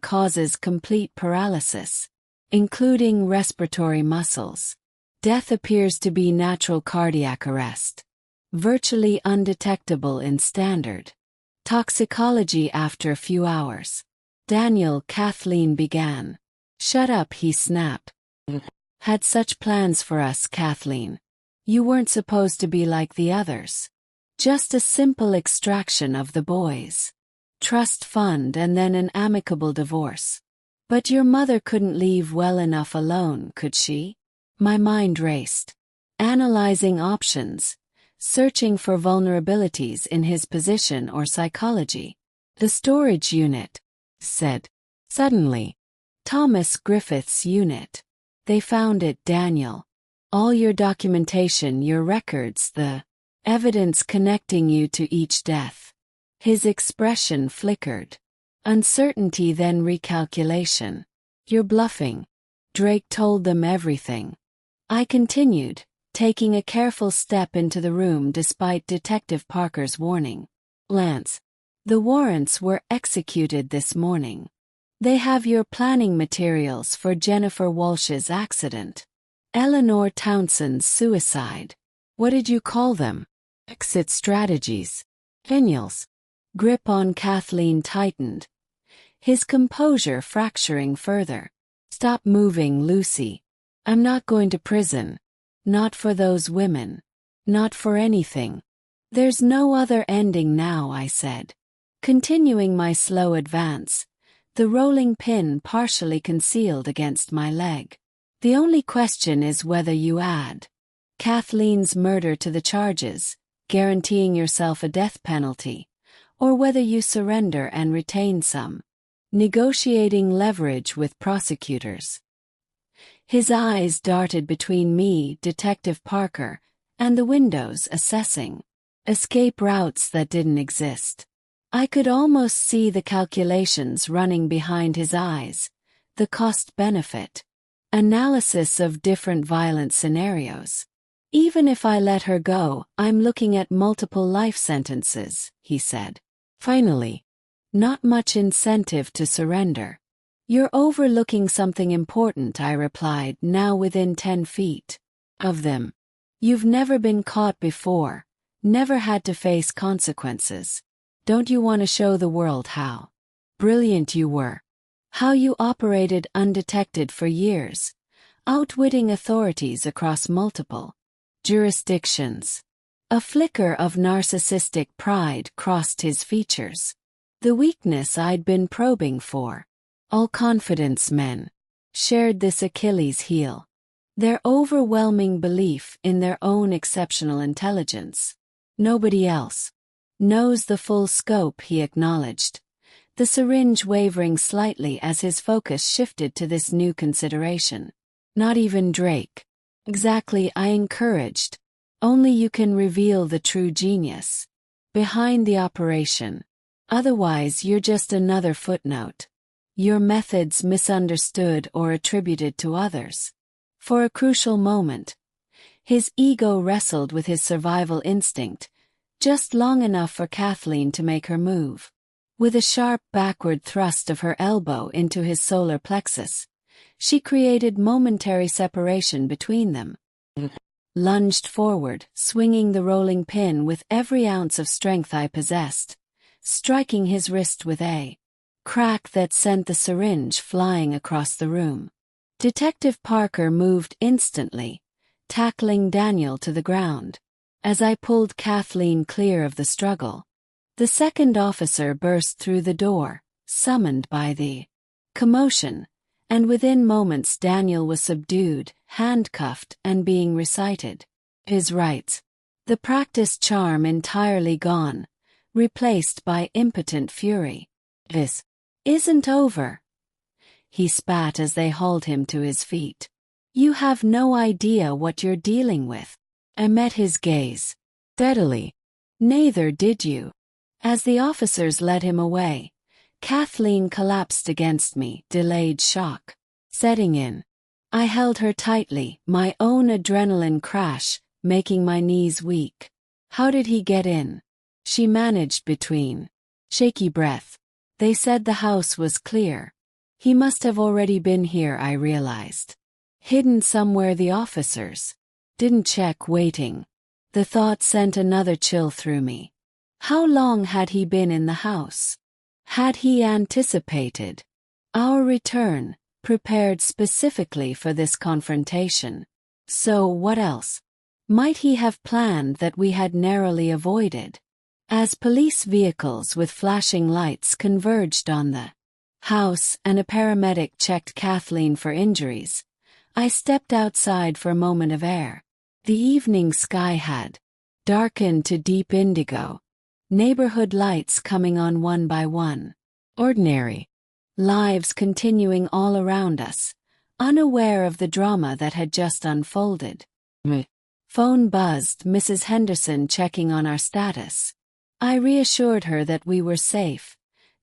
causes complete paralysis, including respiratory muscles. Death appears to be natural cardiac arrest, virtually undetectable in standard toxicology after a few hours." "Daniel," Kathleen began. "Shut up," he snapped. "Had such plans for us, Kathleen. You weren't supposed to be like the others. Just a simple extraction of the boys' trust fund and then an amicable divorce. But your mother couldn't leave well enough alone, could she?" My mind raced, analyzing options, searching for vulnerabilities in his position or psychology. "The storage unit," said suddenly. "Thomas Griffith's unit. They found it, Daniel. All your documentation, your records, the evidence connecting you to each death." His expression flickered. Uncertainty, then recalculation. "You're bluffing. Drake told them everything." I continued, taking a careful step into the room despite Detective Parker's warning. "Lance, the warrants were executed this morning. They have your planning materials for Jennifer Walsh's accident. Eleanor Townsend's suicide. What did you call them? Exit strategies. Daniel's grip on Kathleen tightened, his composure fracturing further. "Stop moving, Lucy. I'm not going to prison. Not for those women. Not for anything. There's no other ending now," I said, continuing my slow advance, the rolling pin partially concealed against my leg. "The only question is whether you add Kathleen's murder to the charges, guaranteeing yourself a death penalty, or whether you surrender and retain some. Negotiating leverage with prosecutors. His eyes darted between me, Detective Parker, and the windows, assessing escape routes that didn't exist. I could almost see the calculations running behind his eyes, the cost-benefit analysis of different violent scenarios. Even if I let her go, I'm looking at multiple life sentences, he said. Finally, not much incentive to surrender. You're overlooking something important, I replied, now within 10 feet of them. You've never been caught before, never had to face consequences. Don't you want to show the world how brilliant you were? How you operated undetected for years, outwitting authorities across multiple jurisdictions. A flicker of narcissistic pride crossed his features. The weakness I'd been probing for. All confidence men shared this Achilles heel. Their overwhelming belief in their own exceptional intelligence. Nobody else knows the full scope, he acknowledged, the syringe wavering slightly as his focus shifted to this new consideration. Not even Drake. Exactly, I encouraged. Only you can reveal the true genius behind the operation. Otherwise, you're just another footnote. Your methods misunderstood or attributed to others. For a crucial moment, his ego wrestled with his survival instinct, just long enough for Kathleen to make her move. With a sharp backward thrust of her elbow into his solar plexus, she created momentary separation between them. Lunged forward, swinging the rolling pin with every ounce of strength I possessed, striking his wrist with a crack that sent the syringe flying across the room. Detective Parker moved instantly, tackling Daniel to the ground. As I pulled Kathleen clear of the struggle, the second officer burst through the door, summoned by the commotion, and within moments Daniel was subdued, handcuffed, and being recited his rights. The practiced charm entirely gone, replaced by impotent fury. This isn't over, he spat as they hauled him to his feet. You have no idea what you're dealing with. I met his gaze steadily. Neither did you. As the officers led him away, Kathleen collapsed against me, delayed shock setting in. I held her tightly, my own adrenaline crash, making my knees weak. How did he get in? She managed between shaky breath. They said the house was clear. He must have already been here, I realized. Hidden somewhere. The officers didn't check, waiting. The thought sent another chill through me. How long had he been in the house? Had he anticipated our return, prepared specifically for this confrontation? So what else might he have planned that we had narrowly avoided? As police vehicles with flashing lights converged on the house and a paramedic checked Kathleen for injuries, I stepped outside for a moment of air. The evening sky had darkened to deep indigo, neighborhood lights coming on one by one. Ordinary lives continuing all around us, unaware of the drama that had just unfolded. Phone buzzed, Mrs. Henderson checking on our status. I reassured her that we were safe,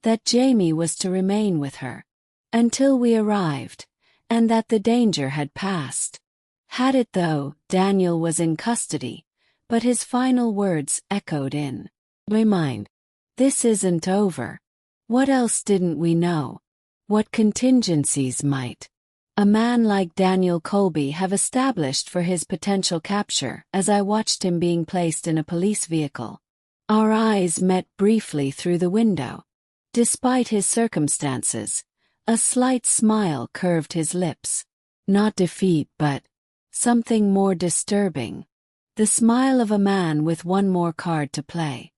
that Jamie was to remain with her until we arrived, and that the danger had passed. Had it though? Daniel was in custody, but his final words echoed in my mind. This isn't over. What else didn't we know? What contingencies might a man like Daniel Colby have established for his potential capture? As I watched him being placed in a police vehicle, our eyes met briefly through the window. Despite his circumstances, a slight smile curved his lips. Not defeat, but something more disturbing. The smile of a man with one more card to play.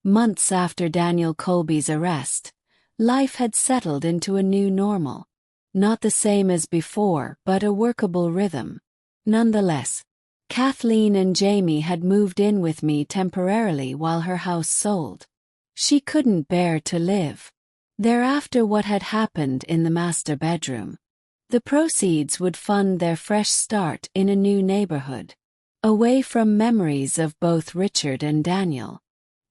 Months after Daniel Colby's arrest, life had settled into a new normal. Not the same as before, but a workable rhythm. Nonetheless, Kathleen and Jamie had moved in with me temporarily while her house sold. She couldn't bear to live there after what had happened in the master bedroom. The proceeds would fund their fresh start in a new neighborhood, away from memories of both Richard and Daniel.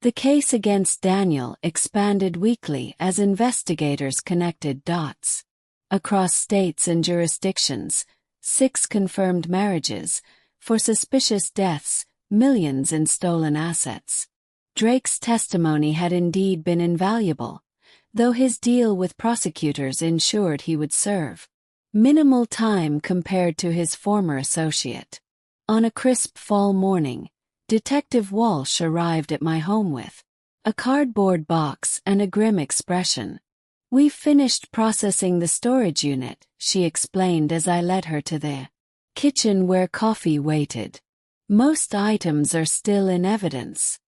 The case against Daniel expanded weekly as investigators connected dots. Across states and jurisdictions, 6 confirmed marriages, 4 suspicious deaths, millions in stolen assets. Drake's testimony had indeed been invaluable, though his deal with prosecutors ensured he would serve minimal time compared to his former associate. On a crisp fall morning, Detective Walsh arrived at my home with a cardboard box and a grim expression. "We've finished processing the storage unit," she explained as I led her to the kitchen where coffee waited. "Most items are still in evidence,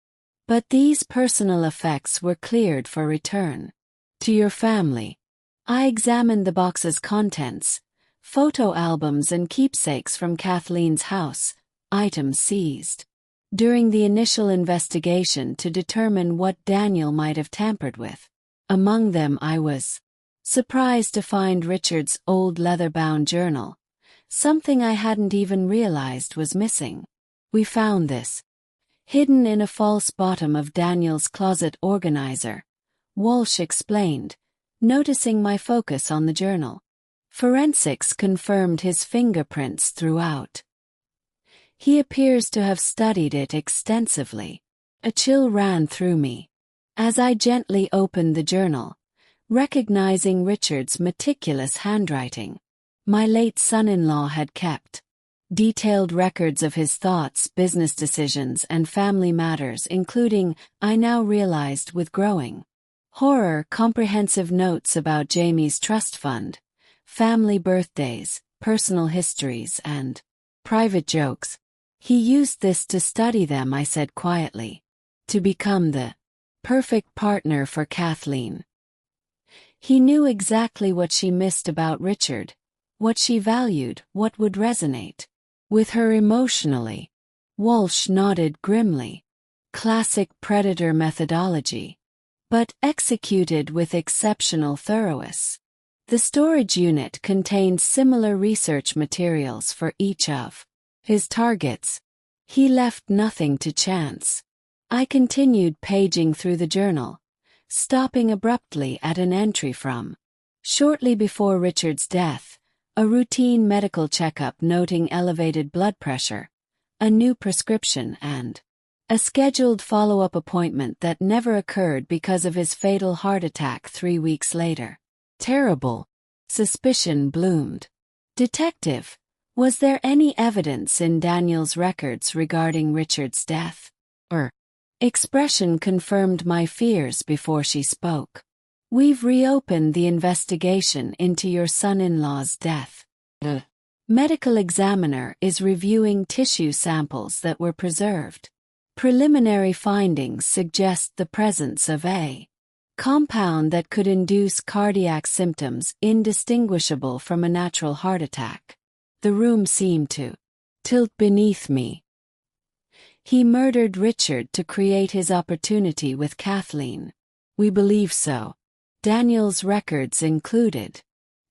but these personal effects were cleared for return to your family." I examined the box's contents, photo albums and keepsakes from Kathleen's house, items seized during the initial investigation to determine what Daniel might have tampered with. Among them I was surprised to find Richard's old leather-bound journal, something I hadn't even realized was missing. "We found this hidden in a false bottom of Daniel's closet organizer," Walsh explained, noticing my focus on the journal. "Forensics confirmed his fingerprints throughout. He appears to have studied it extensively." A chill ran through me as I gently opened the journal, recognizing Richard's meticulous handwriting. My late son-in-law had kept detailed records of his thoughts, business decisions, and family matters, including, I now realized with growing horror, comprehensive notes about Jamie's trust fund, family birthdays, personal histories, and private jokes. "He used this to study them," I said quietly, "to become the perfect partner for Kathleen. He knew exactly what she missed about Richard, what she valued, what would resonate with her emotionally." Walsh nodded grimly. "Classic predator methodology, but executed with exceptional thoroughness." The storage unit contained similar research materials for each of his targets. He left nothing to chance. I continued paging through the journal, stopping abruptly at an entry from shortly before Richard's death, a routine medical checkup noting elevated blood pressure, a new prescription, and a scheduled follow-up appointment that never occurred because of his fatal heart attack 3 weeks later. Terrible. Suspicion bloomed. "Detective, was there any evidence in Daniel's records regarding Richard's death?" Her expression confirmed my fears before she spoke. "We've reopened the investigation into your son-in-law's death. The medical examiner is reviewing tissue samples that were preserved. Preliminary findings suggest the presence of a compound that could induce cardiac symptoms indistinguishable from a natural heart attack." The room seemed to tilt beneath me. "He murdered Richard to create his opportunity with Kathleen." "We believe so. Daniel's records included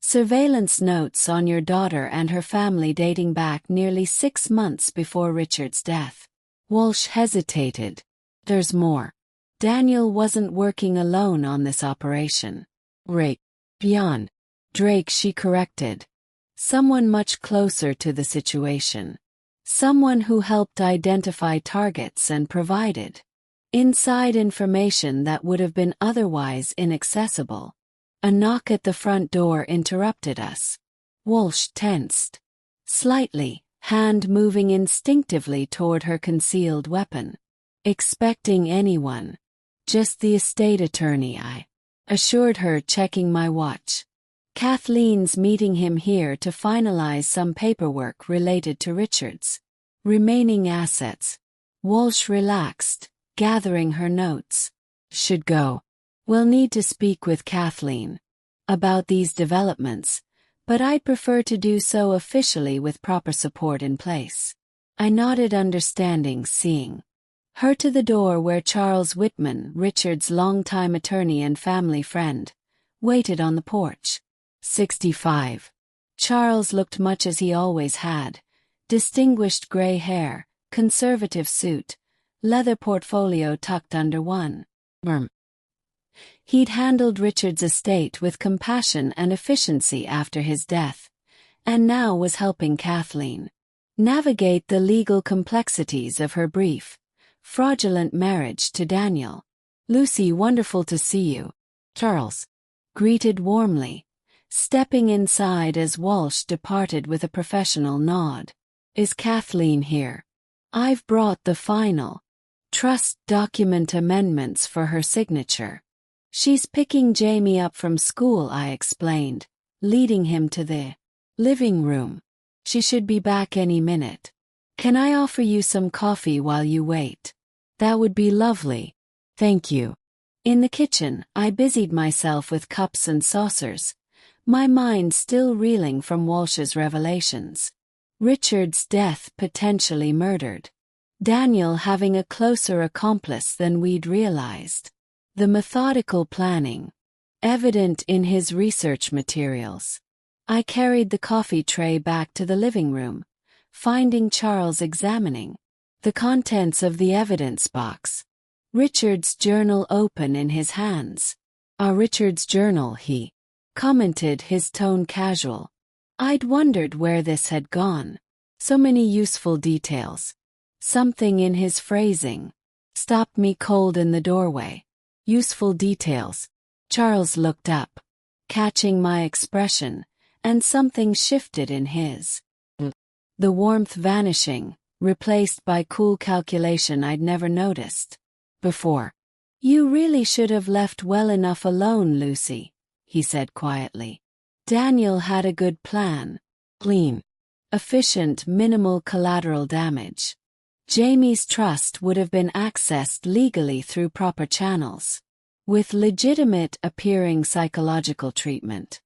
surveillance notes on your daughter and her family dating back nearly 6 months before Richard's death." Walsh hesitated. "There's more. Daniel wasn't working alone on this operation. Beyond Drake," she corrected. "Someone much closer to the situation. Someone who helped identify targets and provided inside information that would have been otherwise inaccessible." A knock at the front door interrupted us. Walsh tensed slightly, hand moving instinctively toward her concealed weapon. "Expecting anyone?" "Just the estate attorney," I assured her, checking my watch. "Kathleen's meeting him here to finalize some paperwork related to Richard's remaining assets." Walsh relaxed, gathering her notes. "Should go. We'll need to speak with Kathleen about these developments, but I'd prefer to do so officially with proper support in place." I nodded understanding, seeing her to the door where Charles Whitman, Richard's longtime attorney and family friend, waited on the porch. 65. Charles looked much as he always had. Distinguished gray hair, conservative suit, leather portfolio tucked under one arm. He'd handled Richard's estate with compassion and efficiency after his death, and now was helping Kathleen navigate the legal complexities of her brief, fraudulent marriage to Daniel. "Lucy, wonderful to see you," Charles greeted warmly, stepping inside as Walsh departed with a professional nod. "Is Kathleen here? I've brought the final trust document amendments for her signature. She's picking Jamie up from school," I explained, leading him to the living room. "She should be back any minute. Can I offer you some coffee while you wait?" "That would be lovely. Thank you." In the kitchen, I busied myself with cups and saucers, my mind still reeling from Walsh's revelations. Richard's death, potentially murdered. Daniel having a closer accomplice than we'd realized. The methodical planning, evident in his research materials. I carried the coffee tray back to the living room, finding Charles examining the contents of the evidence box. Richard's journal open in his hands. Richard's journal," he commented, his tone casual. I'd wondered where this had gone. So many useful details. Something in his phrasing stopped me cold in the doorway. "Useful details." Charles looked up, catching my expression, and something shifted in his. The warmth vanishing, replaced by cool calculation I'd never noticed before. "You really should have left well enough alone, Lucy," he said quietly. "Daniel had a good plan. Clean, efficient, minimal collateral damage. Jamie's trust would have been accessed legally through proper channels, with legitimate appearing psychological treatment.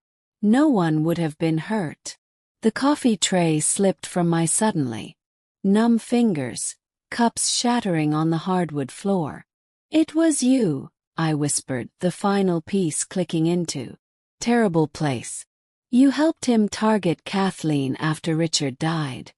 No one would have been hurt." The coffee tray slipped from my suddenly numb fingers, cups shattering on the hardwood floor. "It was you," I whispered, the final piece clicking into. "Terrible place. You helped him target Kathleen after Richard died.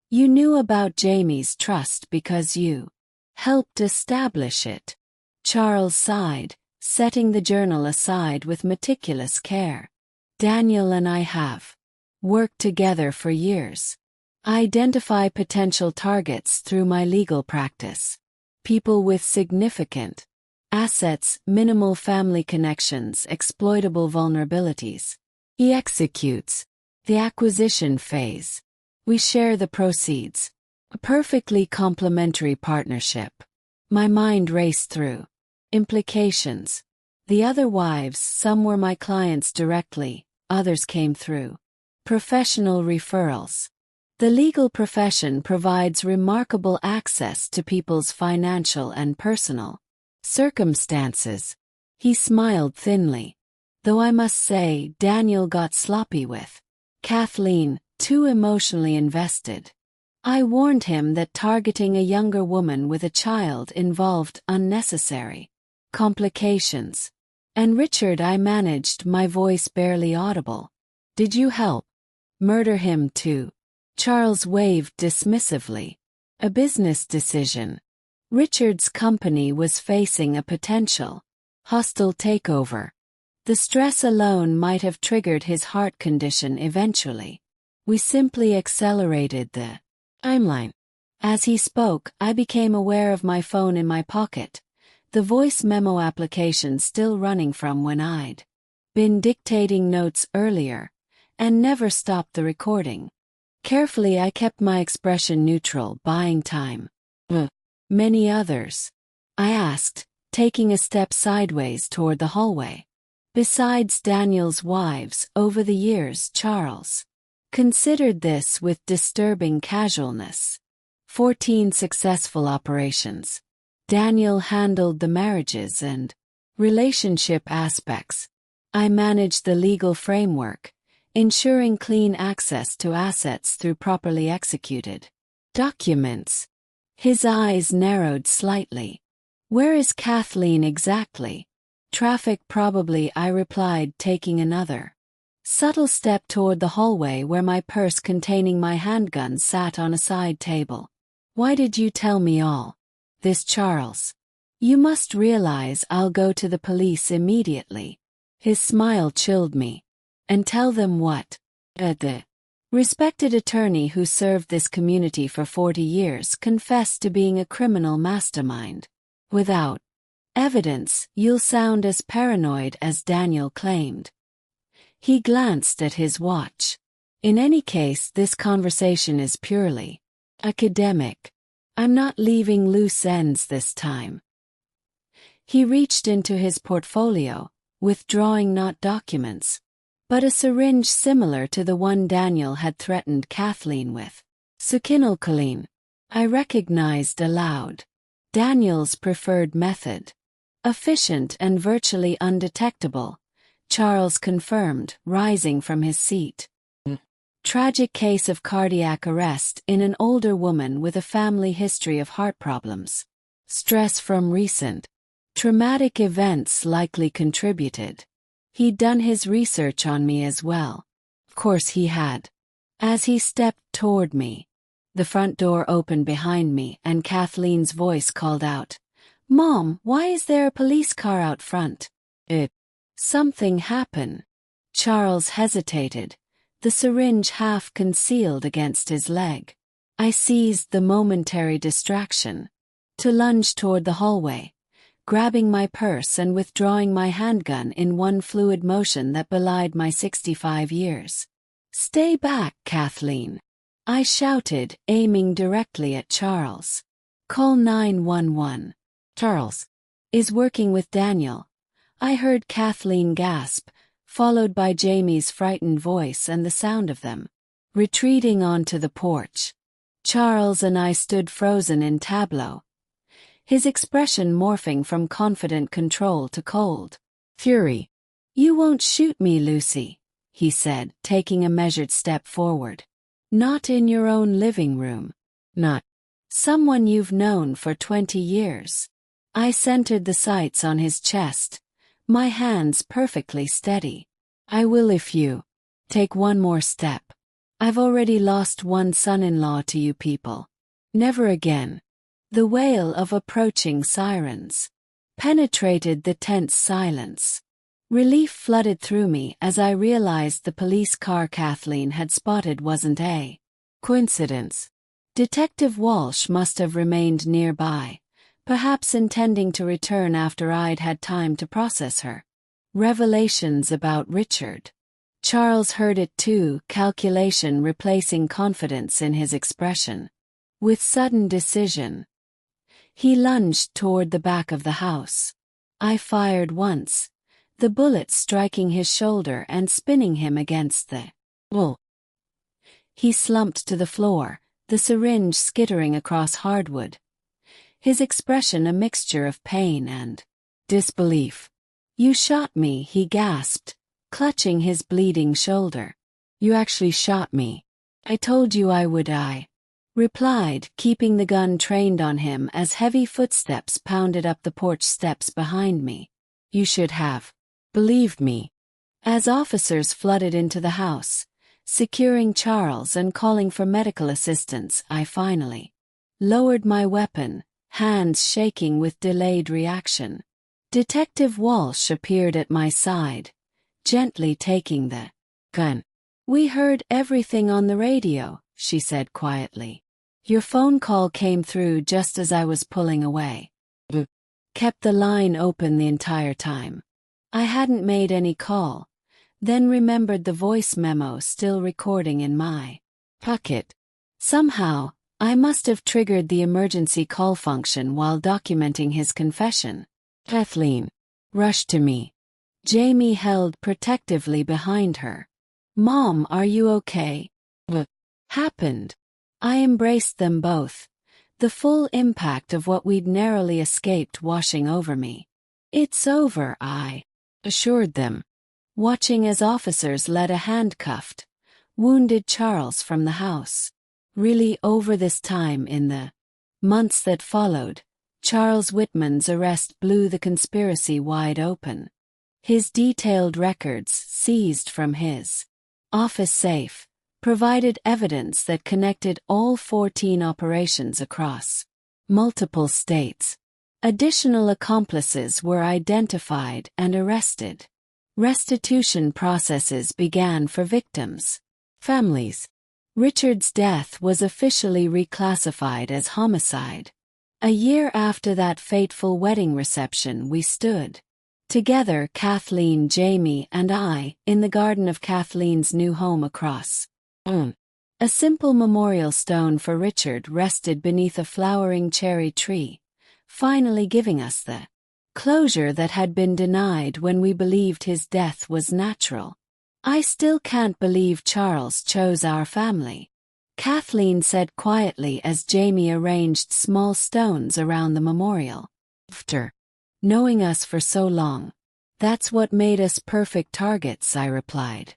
You knew about Jamie's trust because you helped establish it." Charles sighed, setting the journal aside with meticulous care. "Daniel and I have worked together for years. I identify potential targets through my legal practice. People with significant assets, minimal family connections, exploitable vulnerabilities. He executes the acquisition phase. We share the proceeds. A perfectly complementary partnership." My mind raced through implications. The other wives, some were my clients directly, others came through professional referrals. The legal profession provides remarkable access to people's financial and personal circumstances. He smiled thinly. Though I must say, Daniel got sloppy with Kathleen, too emotionally invested. I warned him that targeting a younger woman with a child involved unnecessary complications. "And Richard," I managed, my voice barely audible. "Did you help murder him too?" Charles waved dismissively. "A business decision. Richard's company was facing a potential hostile takeover. The stress alone might have triggered his heart condition eventually. We simply accelerated the timeline." As he spoke, I became aware of my phone in my pocket, the voice memo application still running from when I'd been dictating notes earlier, and never stopped the recording. Carefully I kept my expression neutral, buying time. Many others?" I asked, taking a step sideways toward the hallway. "Besides Daniel's wives, over the years," Charles considered this with disturbing casualness. 14 successful operations. Daniel handled the marriages and relationship aspects. I managed the legal framework, ensuring clean access to assets through properly executed Documents. His eyes narrowed slightly. Where is Kathleen exactly? Traffic probably, I replied, taking another subtle step toward the hallway where my purse containing my handgun sat on a side table. Why did you tell me all this, Charles? You must realize I'll go to the police immediately. His smile chilled me. And tell them what? The respected attorney who served this community for 40 years confessed to being a criminal mastermind. Without evidence, you'll sound as paranoid as Daniel claimed. He glanced at his watch. In any case, this conversation is purely academic. I'm not leaving loose ends this time. He reached into his portfolio, withdrawing not documents, but a syringe similar to the one Daniel had threatened Kathleen with. Succinylcholine. I recognized aloud. Daniel's preferred method. Efficient and virtually undetectable, Charles confirmed, rising from his seat. Tragic case of cardiac arrest in an older woman with a family history of heart problems. Stress from recent traumatic events likely contributed. He'd done his research on me as well. Of course he had. As he stepped toward me, the front door opened behind me and Kathleen's voice called out, "Mom, why is there a police car out front?" Something happened. Charles hesitated, the syringe half concealed against his leg. I seized the momentary distraction to lunge toward the hallway, grabbing my purse and withdrawing my handgun in one fluid motion that belied my 65 years. "Stay back, Kathleen," I shouted, aiming directly at Charles. "Call 911. Charles is working with Daniel." I heard Kathleen gasp, followed by Jamie's frightened voice and the sound of them retreating onto the porch. Charles and I stood frozen in tableau, his expression morphing from confident control to cold fury. "You won't shoot me, Lucy," he said, taking a measured step forward. "Not in your own living room. Not someone you've known for 20 years. I centered the sights on his chest, my hands perfectly steady. "I will if you take one more step. I've already lost one son-in-law to you people. Never again." The wail of approaching sirens penetrated the tense silence. Relief flooded through me as I realized the police car Kathleen had spotted wasn't a coincidence. Detective Walsh must have remained nearby, perhaps intending to return after I'd had time to process her revelations about Richard. Charles heard it too, calculation replacing confidence in his expression. With sudden decision, he lunged toward the back of the house. I fired once, the bullet striking his shoulder and spinning him against the wall. He slumped to the floor, the syringe skittering across hardwood, his expression a mixture of pain and disbelief. "You shot me," he gasped, clutching his bleeding shoulder. "You actually shot me. I told you I would," I replied, keeping the gun trained on him as heavy footsteps pounded up the porch steps behind me. "You should have believed me." As officers flooded into the house, securing Charles and calling for medical assistance, I finally lowered my weapon, hands shaking with delayed reaction. Detective Walsh appeared at my side, gently taking the gun. "We heard everything on the radio," she said quietly. "Your phone call came through just as I was pulling away." Kept the line open the entire time. I hadn't made any call, then remembered the voice memo still recording in my pocket. Somehow, I must have triggered the emergency call function while documenting his confession. Kathleen rushed to me. Jamie held protectively behind her. "Mom, are you okay?" "What happened?" I embraced them both, the full impact of what we'd narrowly escaped washing over me. "It's over," I assured them, watching as officers led a handcuffed, wounded Charles from the house. Really, over this time in the months that followed, Charles Whitman's arrest blew the conspiracy wide open. His detailed records, seized from his office safe, provided evidence that connected all 14 operations across multiple states. Additional accomplices were identified and arrested. Restitution processes began for victims' families. Richard's death was officially reclassified as homicide. A year after that fateful wedding reception, we stood together, Kathleen, Jamie, and I, in the garden of Kathleen's new home across. A simple memorial stone for Richard rested beneath a flowering cherry tree, finally giving us the closure that had been denied when we believed his death was natural. I still can't believe Charles chose our family, Kathleen said quietly as Jamie arranged small stones around the memorial. After knowing us for so long, that's what made us perfect targets, I replied.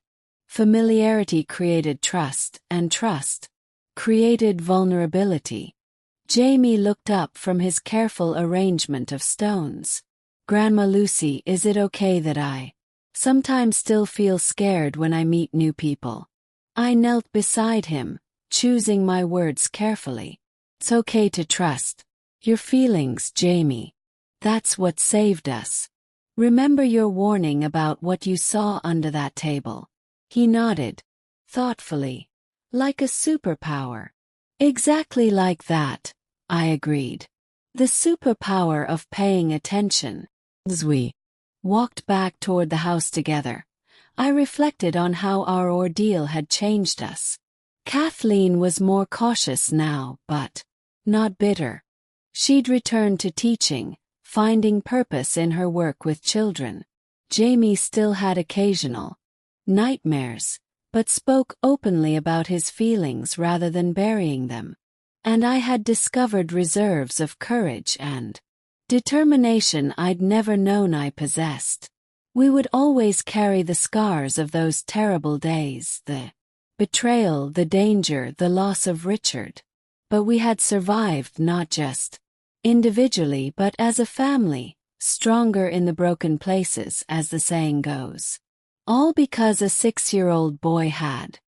Familiarity created trust, and trust created vulnerability. Jamie looked up from his careful arrangement of stones. Grandma Lucy, is it okay that I sometimes still feel scared when I meet new people? I knelt beside him, choosing my words carefully. It's okay to trust your feelings, Jamie. That's what saved us. Remember your warning about what you saw under that table? He nodded, thoughtfully. Like a superpower. Exactly like that, I agreed. The superpower of paying attention. As we walked back toward the house together, I reflected on how our ordeal had changed us. Kathleen was more cautious now, but not bitter. She'd returned to teaching, finding purpose in her work with children. Jamie still had occasional nightmares, but spoke openly about his feelings rather than burying them. And I had discovered reserves of courage and determination I'd never known I possessed. We would always carry the scars of those terrible days, the betrayal, the danger, the loss of Richard. But we had survived, not just individually but as a family, stronger in the broken places, as the saying goes. All because a 6-year-old boy had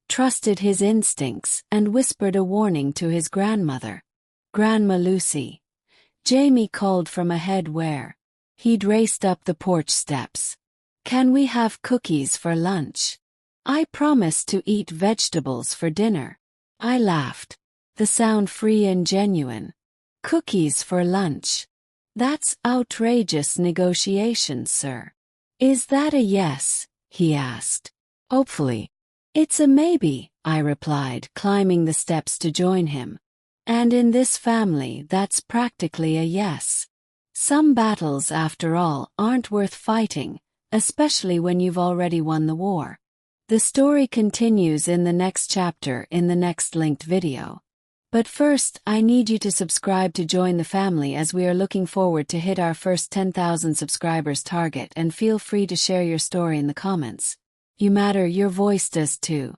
trusted his instincts and whispered a warning to his grandmother. Grandma Lucy, Jamie called from ahead where he'd raced up the porch steps. Can we have cookies for lunch? I promised to eat vegetables for dinner. I laughed, the sound free and genuine. Cookies for lunch. That's outrageous negotiation, sir. Is that a yes? He asked. Hopefully. It's a maybe, I replied, climbing the steps to join him. And in this family, that's practically a yes. Some battles, after all, aren't worth fighting, especially when you've already won the war. The story continues in the next chapter in the next linked video. But first, I need you to subscribe to join the family as we are looking forward to hit our first 10,000 subscribers target, and feel free to share your story in the comments. You matter, your voice does too.